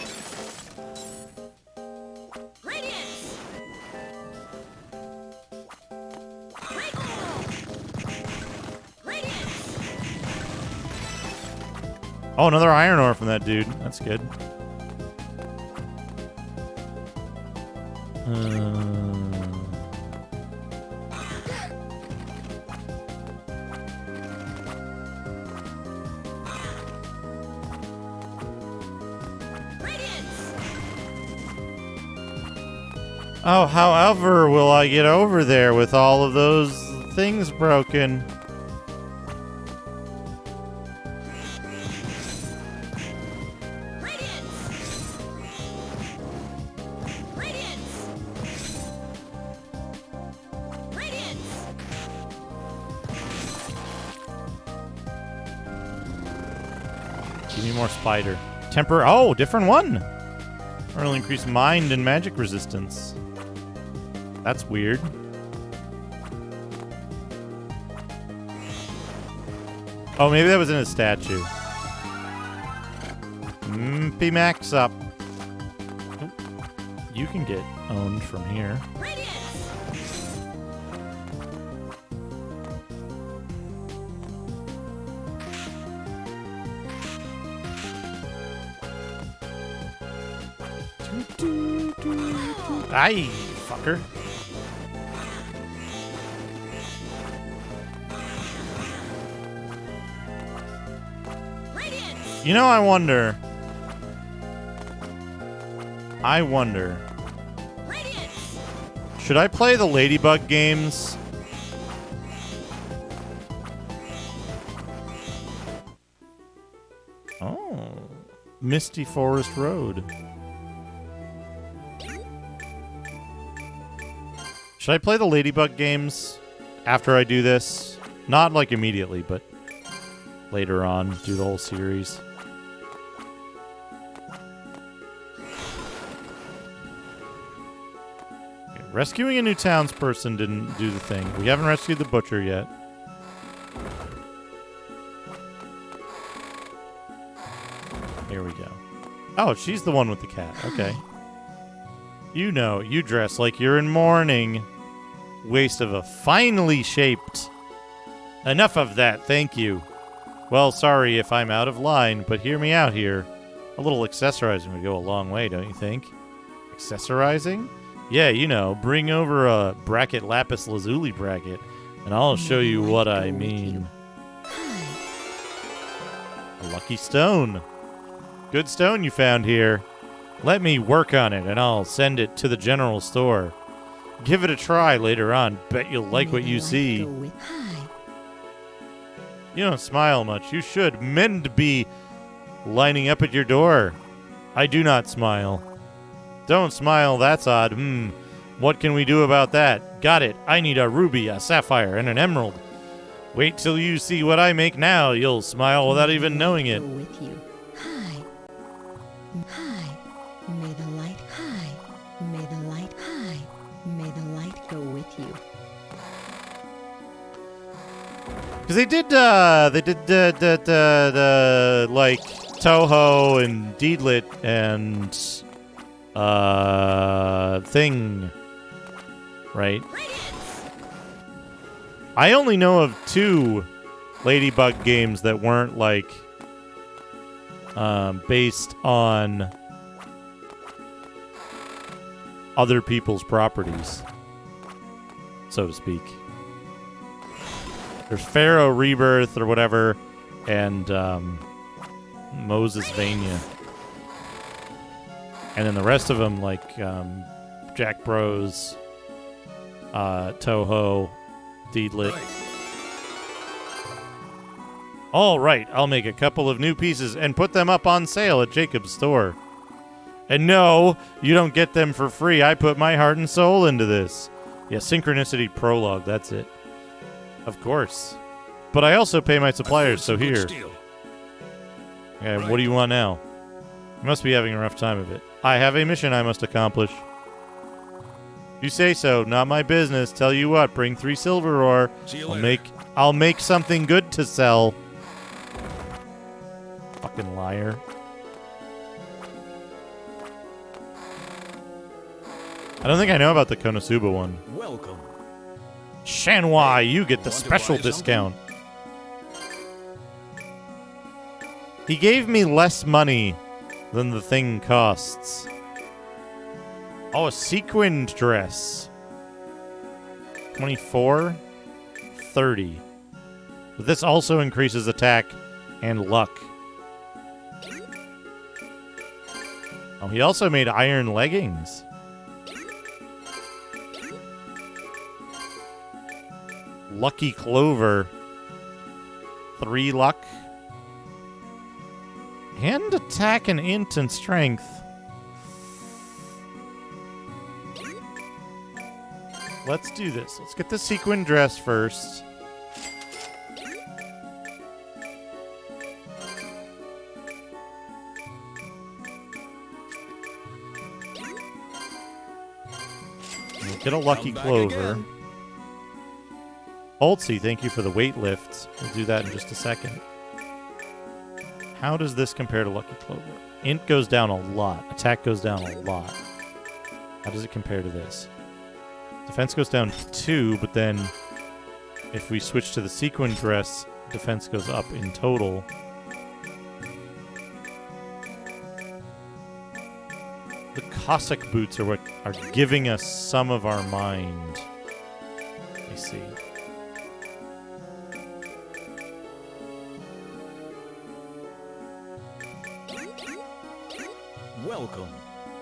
Oh, another iron ore from that dude. That's good. Oh, however will I get over there with all of those things broken? Give me more spider. Temper. Oh, different one. Or will increase mind and magic resistance. That's weird. Oh, maybe that was in a statue. Max up. Ooh, you can get owned from here. Aye, fucker. You know, I wonder. Should I play the Ladybug games? Oh. Misty Forest Road. Should I play the Ladybug games after I do this? Not like immediately, but later on, do the whole series. Okay, rescuing a new townsperson didn't do the thing. We haven't rescued the butcher yet. Here we go. Oh, she's the one with the cat. Okay. You know, you dress like you're in mourning. Waste of a finely shaped. Enough of that, thank you. Well, sorry if I'm out of line, but hear me out here. A little accessorizing would go a long way, don't you think? Accessorizing? Yeah, you know, bring over a bracket lapis lazuli bracket, and I'll show you what I mean. A lucky stone. Good stone you found here. Let me work on it, and I'll send it to the general store. Give it a try later on. Bet you'll like what you see. You don't smile much. You should. Men be lining up at your door. I do not smile. Don't smile. That's odd. What can we do about that? Got it. I need a ruby, a sapphire, and an emerald. Wait till you see what I make now. You'll smile without even knowing it. With you. Hi. May the light high. May the light high. May the light go with you. Because they did like Toho and Deedlit and Thing, right? I only know of 2 Ladybug games that weren't like based on other people's properties, so to speak. There's Pharaoh Rebirth or whatever, and Moses Vania. And then the rest of them, like Jack Bros, Toho, Deedlit. All right, I'll make a couple of new pieces and put them up on sale at Jacob's store. And no, you don't get them for free. I put my heart and soul into this. Yeah, Synchronicity Prologue, that's it. Of course. But I also pay my suppliers, so here. Okay, what do you want now? You must be having a rough time of it. I have a mission I must accomplish. You say so, not my business. Tell you what, bring 3 silver ore. I'll make something good to sell. Fucking liar. I don't think I know about the Konosuba one. Welcome. Shanwai, you get the special discount. He gave me less money than the thing costs. Oh, a sequined dress. 24? 30. But this also increases attack and luck. Oh, he also made iron leggings. Lucky Clover. 3 luck. And attack and int and strength. Let's do this. Let's get the sequin dress first. We'll get a Lucky Clover. Holtzy, thank you for the weight lifts. We'll do that in just a second. How does this compare to Lucky Clover? Int goes down a lot. Attack goes down a lot. How does it compare to this? Defense goes down 2, but then if we switch to the sequin dress, defense goes up in total. The Cossack boots are what are giving us some of our mind. Let me see. Welcome.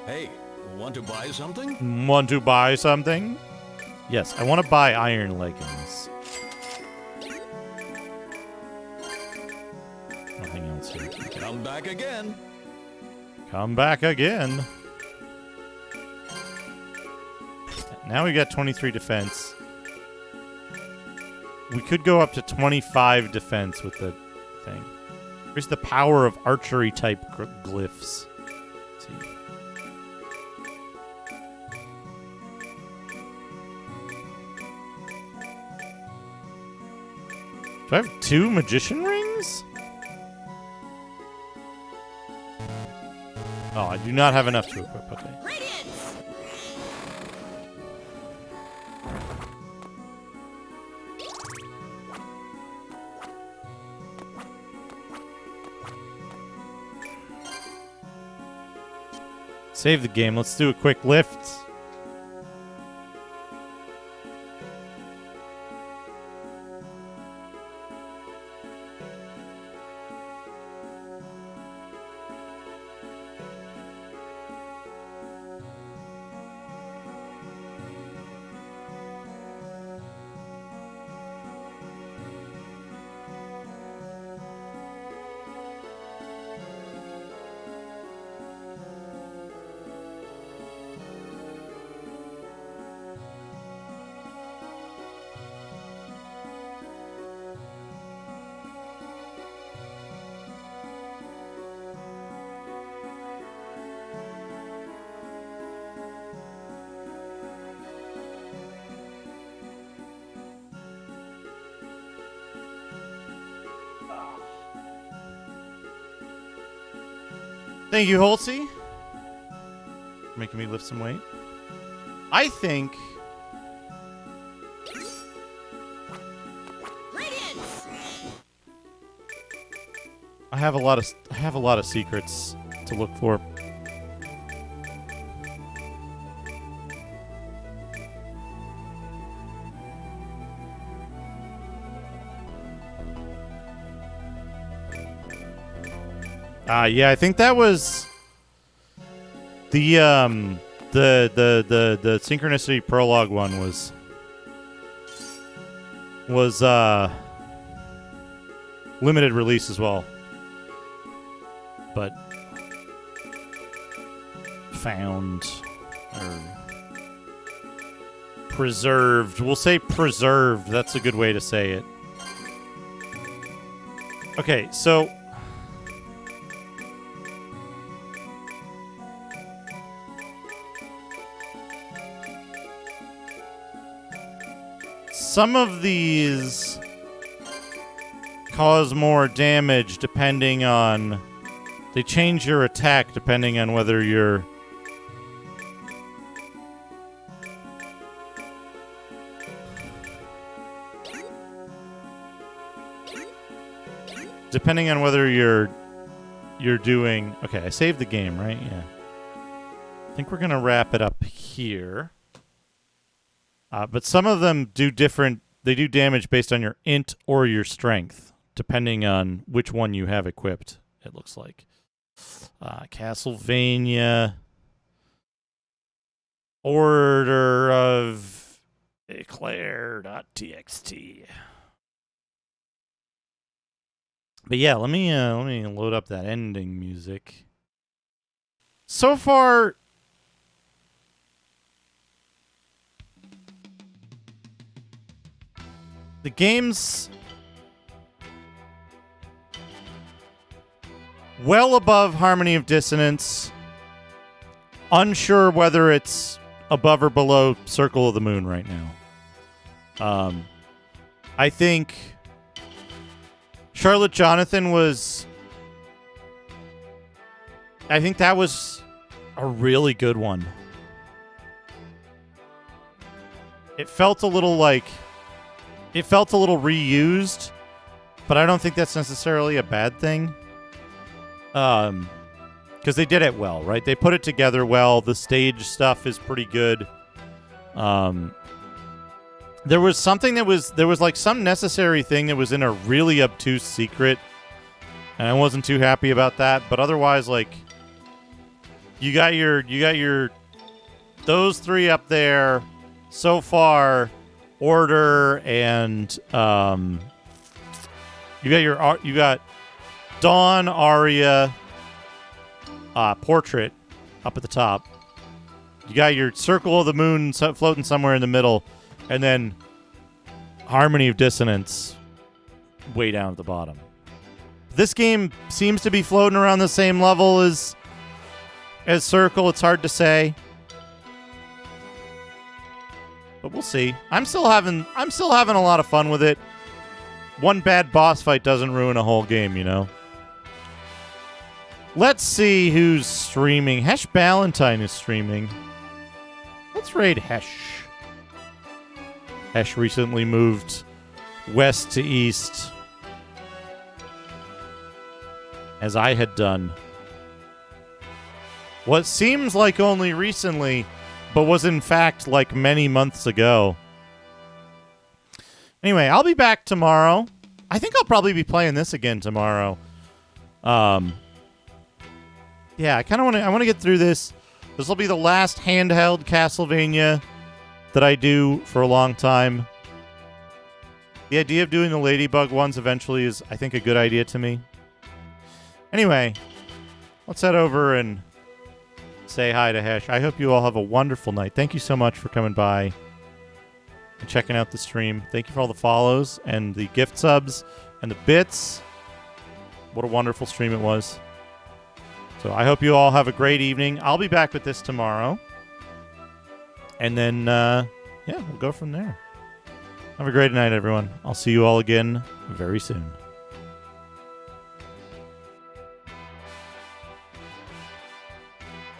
Hey, want to buy something? Want to buy something? Yes, I want to buy iron leggings. Nothing else here. Come back again. Come back again. Now we got 23 defense. We could go up to 25 defense with the thing. Where's the power of archery type glyphs? Let's see. Do I have 2 magician rings? Oh, I do not have enough to equip. Okay. Save the game. Let's do a quick lift. Thank you, Holsey. Making me lift some weight. I think... I have a lot of secrets to look for. Yeah, I think that was the Synchronicity Prologue one was limited release as well. But found or preserved. We'll say preserved. That's a good way to say it. Okay, so some of these cause more damage depending on... They change your attack depending on whether you're... Depending on whether you're doing... Okay, I saved the game, right? Yeah. I think we're going to wrap it up here. But some of them do different... They do damage based on your int or your strength, depending on which one you have equipped, it looks like. Castlevania, Order of Eclair.txt. But yeah, let me load up that ending music. So far, the game's well above Harmony of Dissonance. Unsure whether it's above or below Circle of the Moon right now. I think Charlotte Jonathan was... I think that was a really good one. It felt a little like... It felt a little reused, but I don't think that's necessarily a bad thing. Because they did it well, right? They put it together well. The stage stuff is pretty good. There was something there was like some necessary thing that was in a really obtuse secret, and I wasn't too happy about that. But otherwise, like, you got your those three up there so far. Order and you got Dawn, Aria, Portrait up at the top. You got your Circle of the Moon floating somewhere in the middle, and then Harmony of Dissonance way down at the bottom. This game seems to be floating around the same level as Circle. It's hard to say. But we'll see. I'm still having a lot of fun with it. One bad boss fight doesn't ruin a whole game, you know. Let's see who's streaming. Hesh Ballantyne is streaming. Let's raid Hesh. Hesh recently moved west to east, as I had done. What seems like only recently, but was in fact like many months ago. Anyway, I'll be back tomorrow. I think I'll probably be playing this again tomorrow. Yeah, I kind of want to get through this. This will be the last handheld Castlevania that I do for a long time. The idea of doing the Ladybug ones eventually is, I think, a good idea to me. Anyway, let's head over and say hi to Hesh. I hope you all have a wonderful night. Thank you so much for coming by and checking out the stream. Thank you for all the follows and the gift subs and the bits. What a wonderful stream it was. So I hope you all have a great evening. I'll be back with this tomorrow. And then, yeah, we'll go from there. Have a great night, everyone. I'll see you all again very soon.